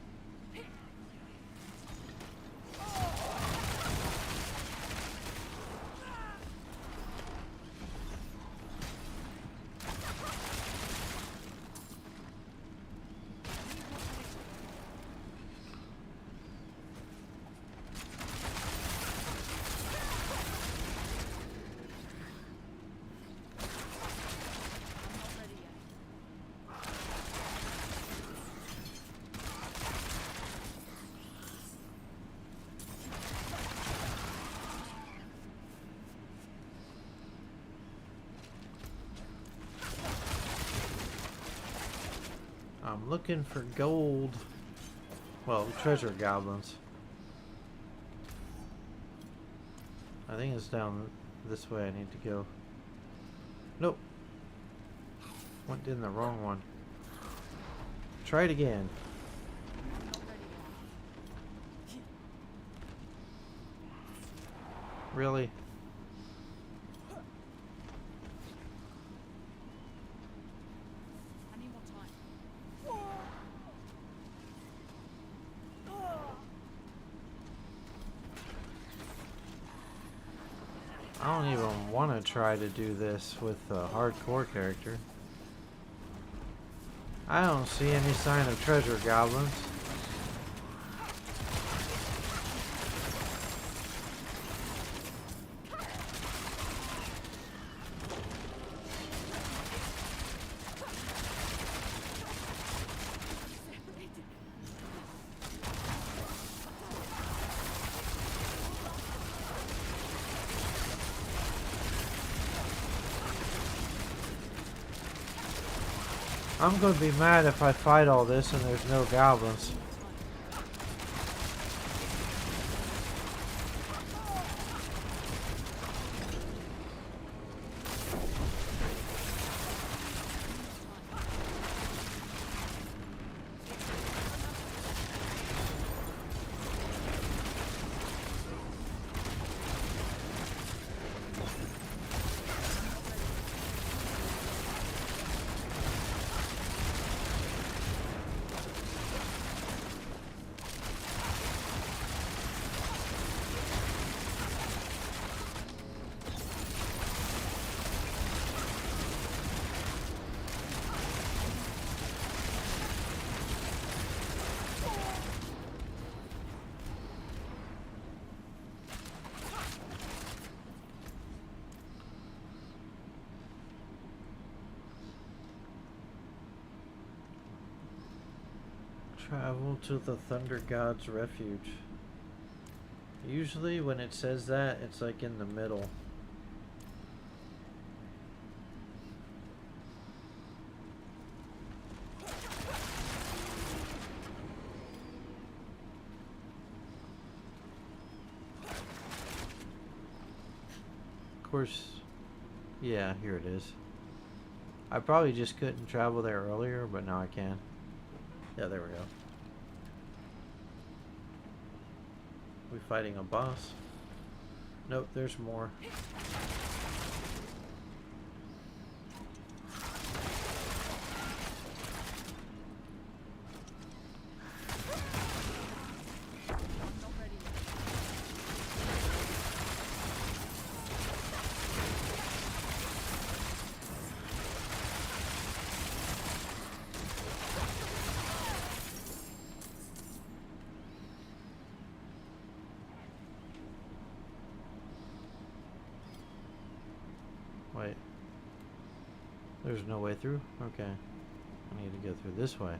I'm not ready yet. I'm looking for gold. Well, treasure goblins. I think it's down this way I need to go. Nope. Went in the wrong one. Try it again. I'm not ready yet. Really? I need more time. I don't even want to try to do this with a hardcore character. I don't see any sign of treasure goblins. I'm gonna be mad if I fight all this and there's no goblins. Travel to the Thunder God's Refuge. Usually when it says that, it's like in the middle. Of course, yeah, here it is. I probably just couldn't travel there earlier, but now I can. Yeah, there we go. We fighting a boss? Nope, there's more. Wait. There's no way through? Okay. I need to go through this way.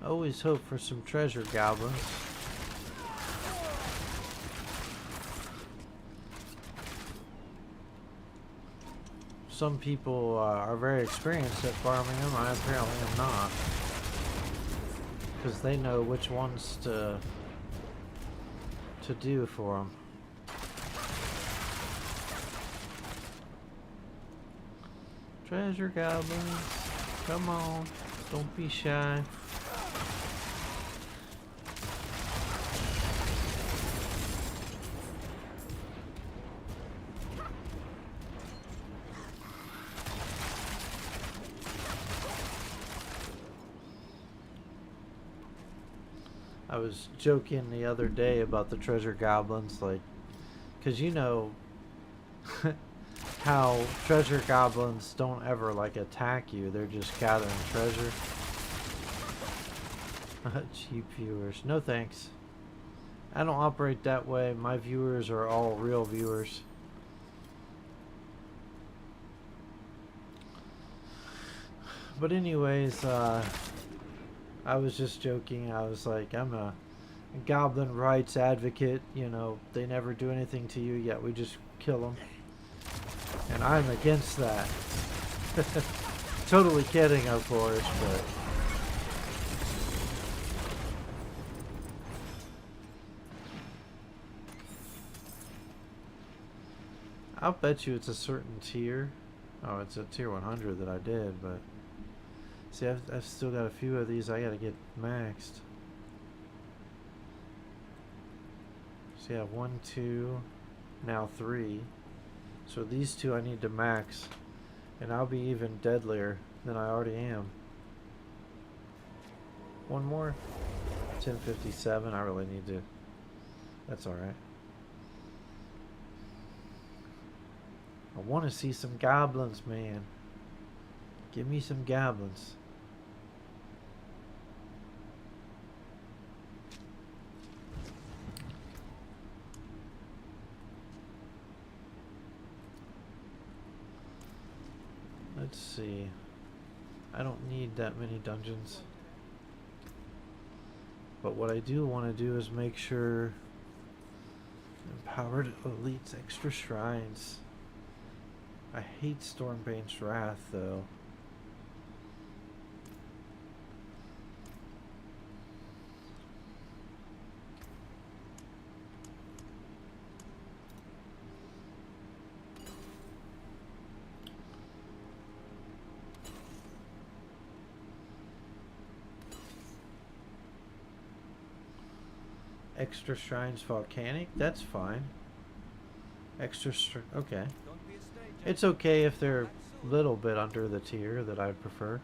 Always hope for some treasure goblins. Some people are very experienced at farming them. I apparently am not, because they know which ones to do for them. Treasure goblins, come on, don't be shy. I was joking the other day about the treasure goblins, like, because you know how treasure goblins don't ever like attack you, they're just gathering treasure. Cheap viewers, no thanks. I don't operate that way. My viewers are all real viewers. But anyways, I was just joking. I was like, I'm a goblin rights advocate. You know, they never do anything to you, yet we just kill them. And I'm against that. Totally kidding, of course, but... I'll bet you it's a certain tier Oh, it's a tier 100 that I did, but see, I've still got a few of these I gotta get maxed. So yeah, 1, 2, now 3. So these two I need to max, and I'll be even deadlier than I already am. One more. 1057. I really need to. That's alright. I want to see some goblins, man. Give me some goblins. Let's see. I don't need that many dungeons. But what I do want to do is make sure empowered elites extra shrines. I hate Stormbane's Wrath though. Extra shrines volcanic? That's fine. Extra okay. Don't be a stranger. It's okay if they're a little bit under the tier that I prefer.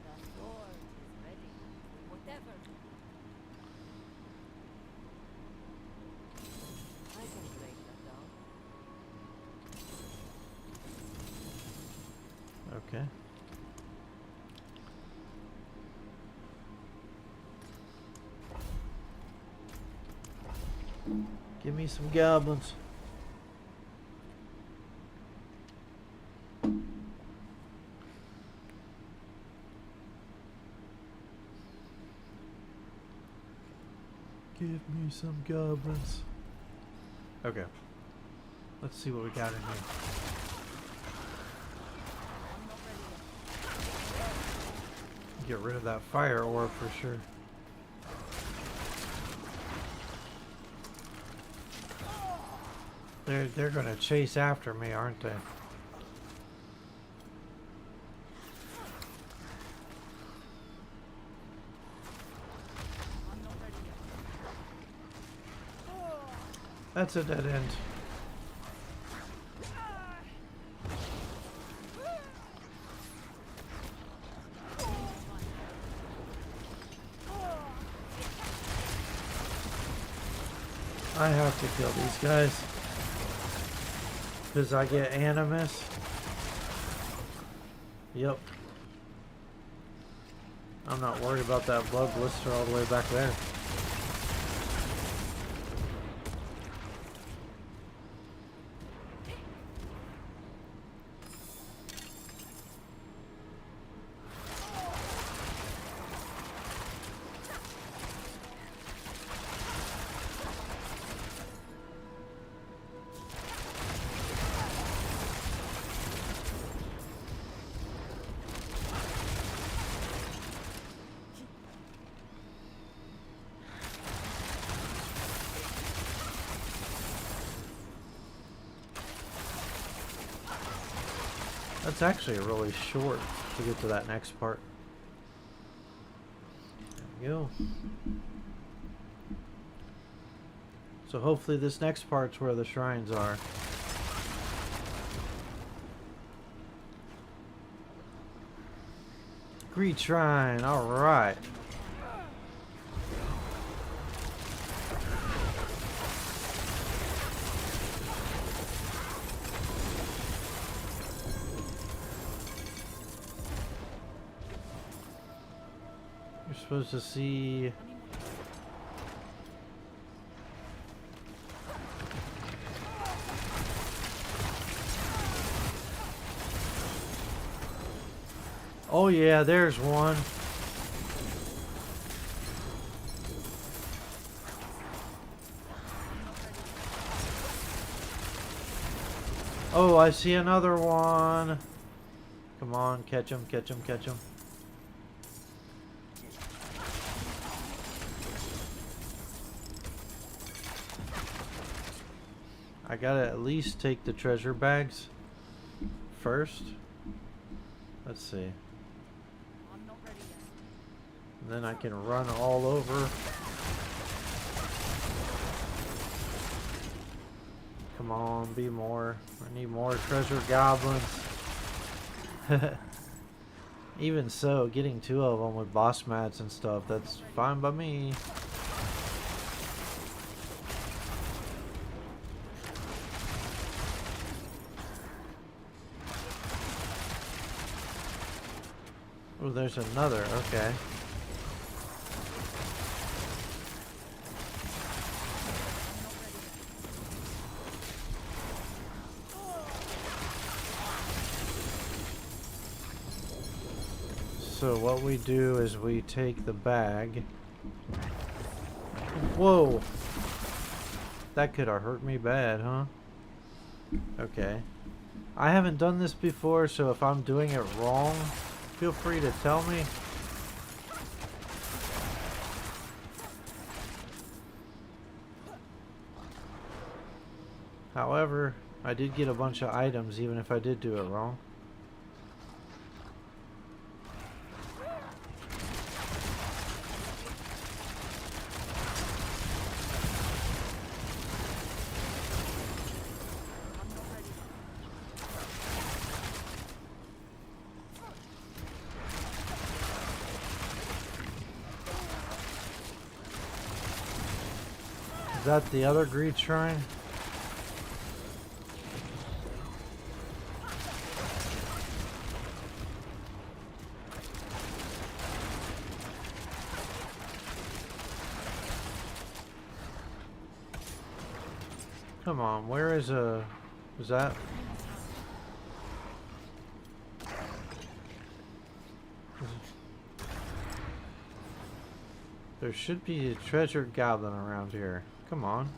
The Horde is ready. Whatever. I can break that down. Okay. Give me some goblins. Give me some goblins. Okay. Let's see what we got in here. I'm not ready yet. Get rid of that fire orb for sure. They're gonna chase after me, aren't they? I'm not ready yet. That's a dead end. I have to kill these guys. Because I get animus. Yep. I'm not worried about that blood blister all the way back there. That's actually really short to get to that next part. There we go. So hopefully this next part's where the shrines are. Greed Shrine, alright. You're supposed to see... Oh yeah, there's one. Oh, I see another one. Come on, catch him, catch him, catch him. I gotta at least take the treasure bags first. Let's see. I'm not ready yet. And then I can run all over. Come on, be more. I need more treasure goblins. Even so, getting 2 of them with boss mats and stuff, that's fine by me. Oh, there's another. Okay. So what we do is we take the bag. Whoa! That could have hurt me bad, huh? Okay. I haven't done this before, so if I'm doing it wrong, feel free to tell me. However, I did get a bunch of items even if I did do it wrong. Is that the other greed shrine? Come on, where is is that? There should be a treasure goblin around here. Come on.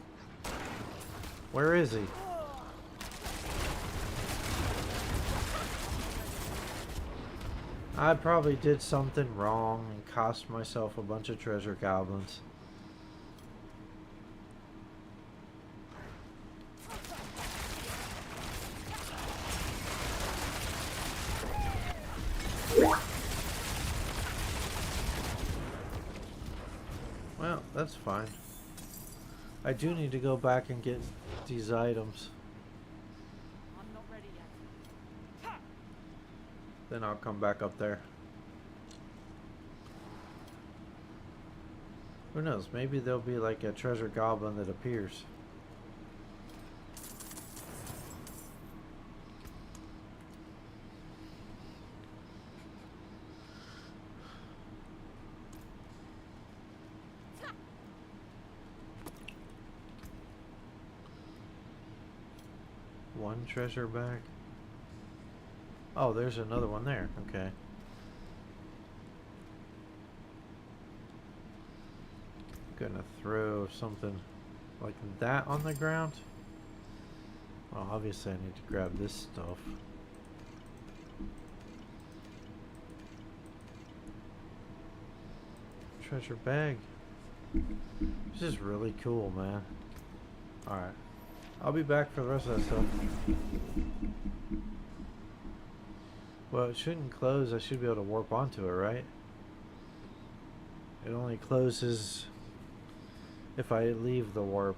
Where is he? I probably did something wrong and cost myself a bunch of treasure goblins. Well, that's fine. I do need to go back and get these items. I'm not ready yet. Then I'll come back up there. Who knows? Maybe there'll be like a treasure goblin that appears. One treasure bag. Oh, there's another one there. Okay. Gonna throw something like that on the ground. Well, obviously I need to grab this stuff. Treasure bag. This is really cool, man. Alright. I'll be back for the rest of that stuff. Well, it shouldn't close. I should be able to warp onto it, right? It only closes if I leave the warp.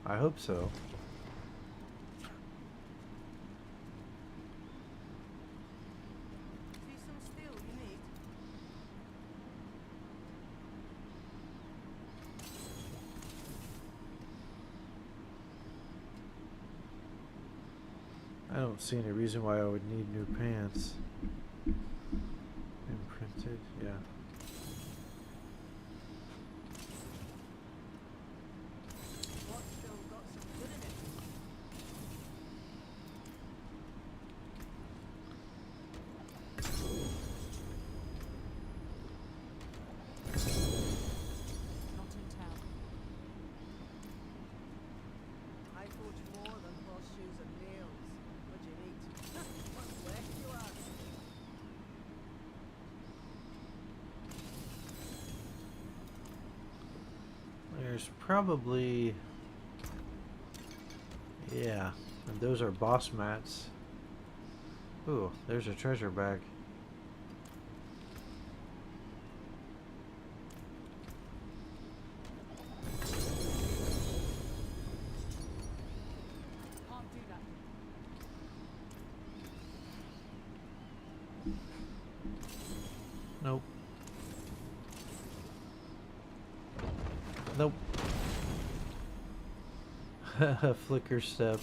I hope so. See some steel you need? I don't see any reason why I would need new pants. Imprinted, yeah. What's still got some good in it? Not in town. I forge more than horseshoes and nails. What'd you need? What's left, you ask? There's probably... Yeah, and those are boss mats. Ooh, there's a treasure bag. Nope. Nope. Flicker step.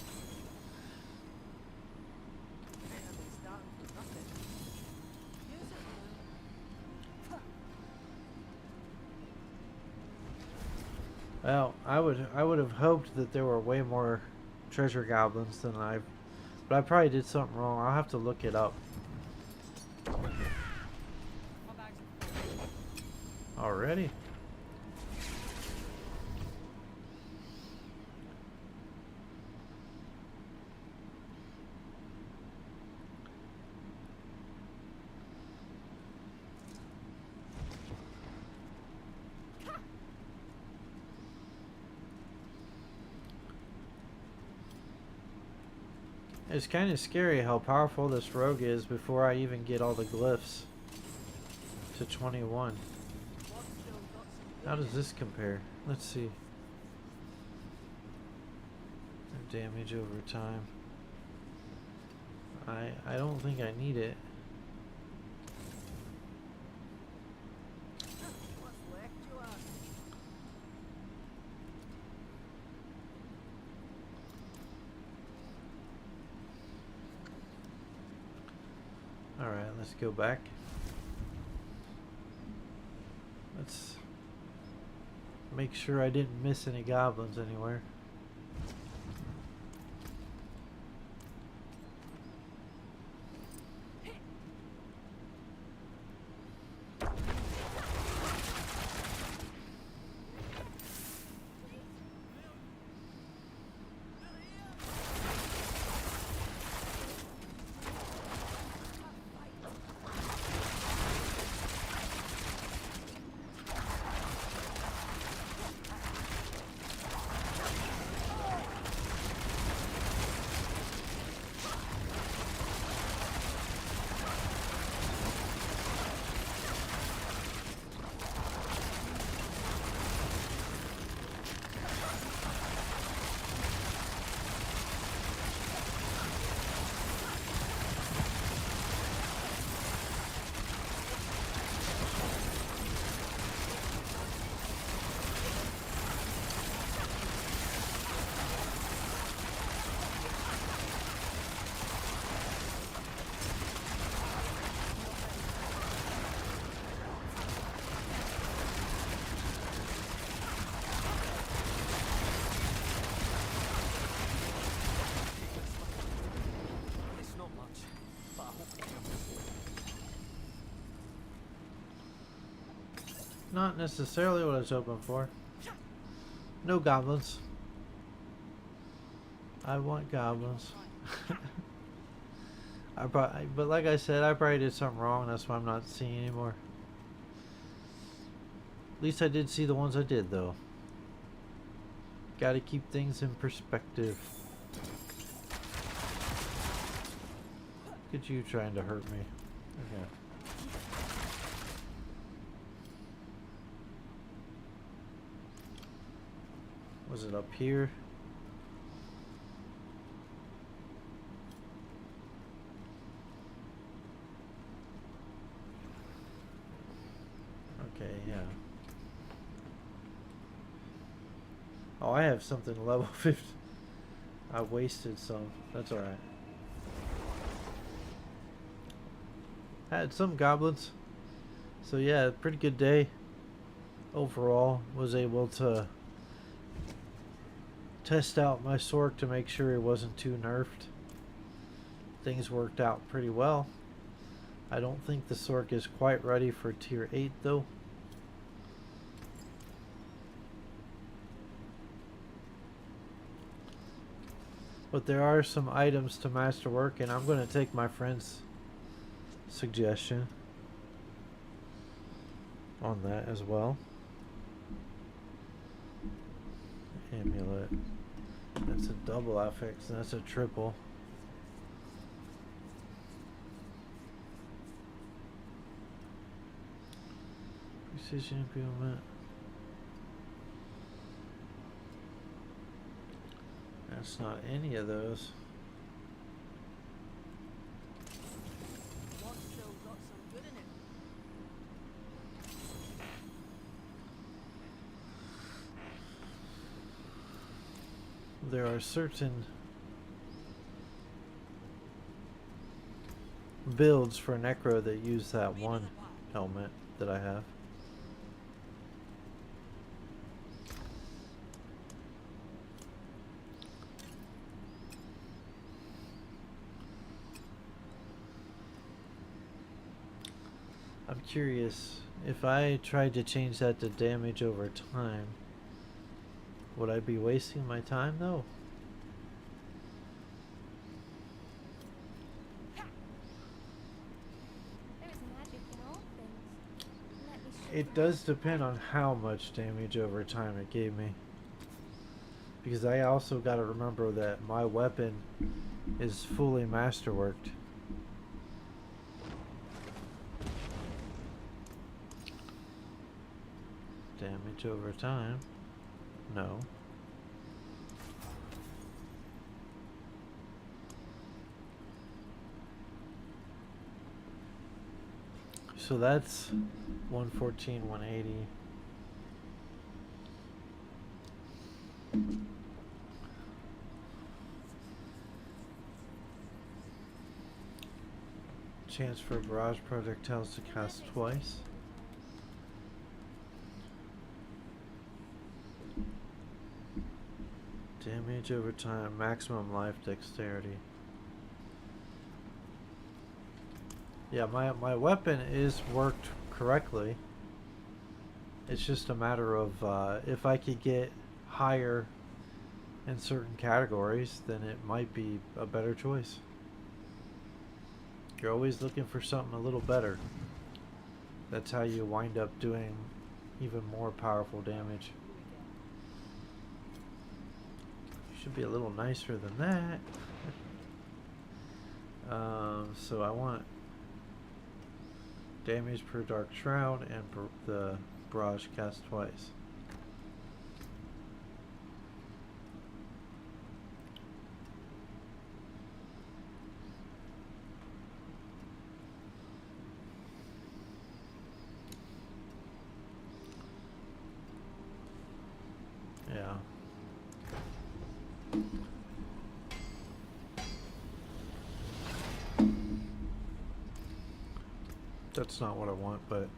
Better than starting from nothing. Use it now. Well, I would have hoped that there were way more treasure goblins than but I probably did something wrong. I'll have to look it up. My bags are full. Already? It's kind of scary how powerful this rogue is before I even get all the glyphs to 21. How does this compare? Let's see. Damage over time. I don't think I need it. What's left, you ask? Alright, let's go back. Let's make sure I didn't miss any goblins anywhere. It's not much, but I hope it helps. Not necessarily what I was hoping for. No goblins. I want goblins. But like I said, I probably did something wrong. That's why I'm not seeing anymore. At least I did see the ones I did, though. Gotta keep things in perspective. Look at you trying to hurt me. Okay. Was it up here? Okay, yeah. Oh, I have something level 50. I wasted some. That's alright. Had some goblins. So yeah, pretty good day. Overall, was able to test out my Sork to make sure it wasn't too nerfed. Things worked out pretty well. I don't think the Sork is quite ready for tier 8 though. But there are some items to masterwork, and I'm going to take my friend's suggestion on that as well. Amulet. That's a double affix, and that's a triple. Precision improvement. That's not any of those. What's still got some good in it? there are certain builds for Necro that use that one helmet that I have. I'm curious, if I tried to change that to damage over time, would I be wasting my time though? There is magic in all things. Let me show It you. does depend on how much damage over time it gave me. Because I also got to remember that my weapon is fully masterworked. Damage over time? No. So that's 114, 180. Chance for barrage projectiles to cast twice. Damage over time, maximum life dexterity. Yeah, my weapon is worked correctly. It's just a matter of if I could get higher in certain categories, then it might be a better choice. You're always looking for something a little better. That's how you wind up doing even more powerful damage. Should be a little nicer than that. So I want damage per Dark Shroud and the barrage cast twice. Yeah. That's not what I want, but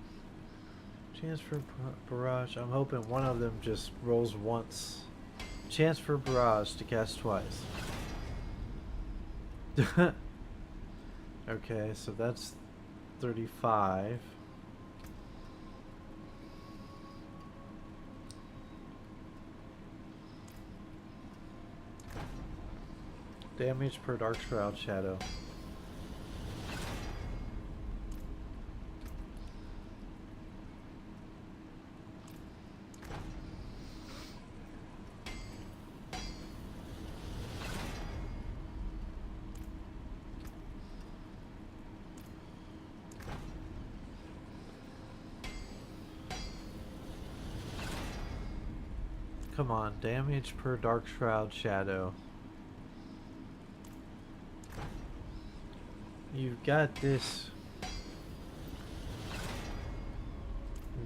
chance for barrage. I'm hoping one of them just rolls once. Chance for barrage to cast twice. Okay, so that's 35. Damage per Dark Shroud Shadow. Come on, damage per Dark Shroud Shadow. You've got this.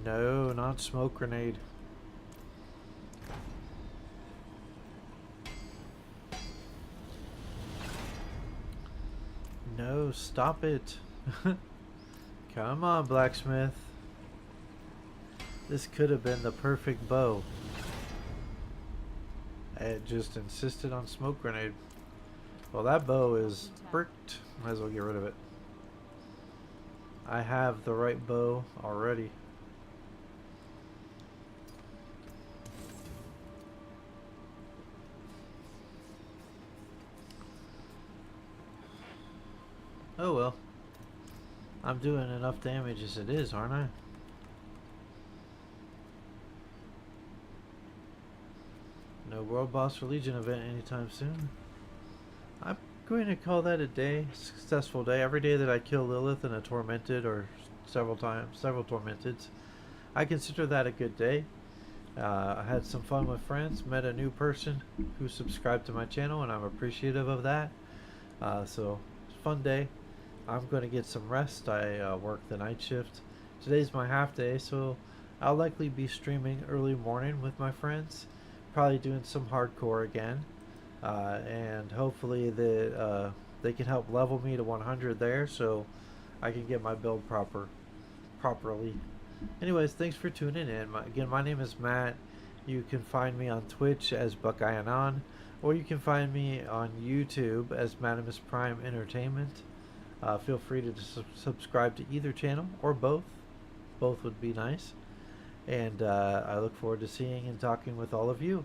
No, not smoke grenade. No, stop it. Come on, blacksmith. This could have been the perfect bow. It just insisted on smoke grenade. Well, that bow is bricked. Might as well get rid of it. I have the right bow already. Oh well. I'm doing enough damage as it is, aren't I? No World Boss or Legion event anytime soon. I'm going to call that a day, successful day. Every day that I kill Lilith in a Tormented or several Tormenteds, I consider that a good day. I had some fun with friends, met a new person who subscribed to my channel, and I'm appreciative of that. So, fun day. I'm going to get some rest. I work the night shift. Today's my half day, so I'll likely be streaming early morning with my friends. Probably doing some hardcore again. and hopefully that they can help level me to 100 there, so I can get my build properly. Anyways, thanks for tuning in. Again, my name is Matt. You can find me on Twitch as Buckeye Anon, or you can find me on YouTube as Matimus Prime Entertainment. Feel free to subscribe to either channel or both. Both would be nice. And I look forward to seeing and talking with all of you.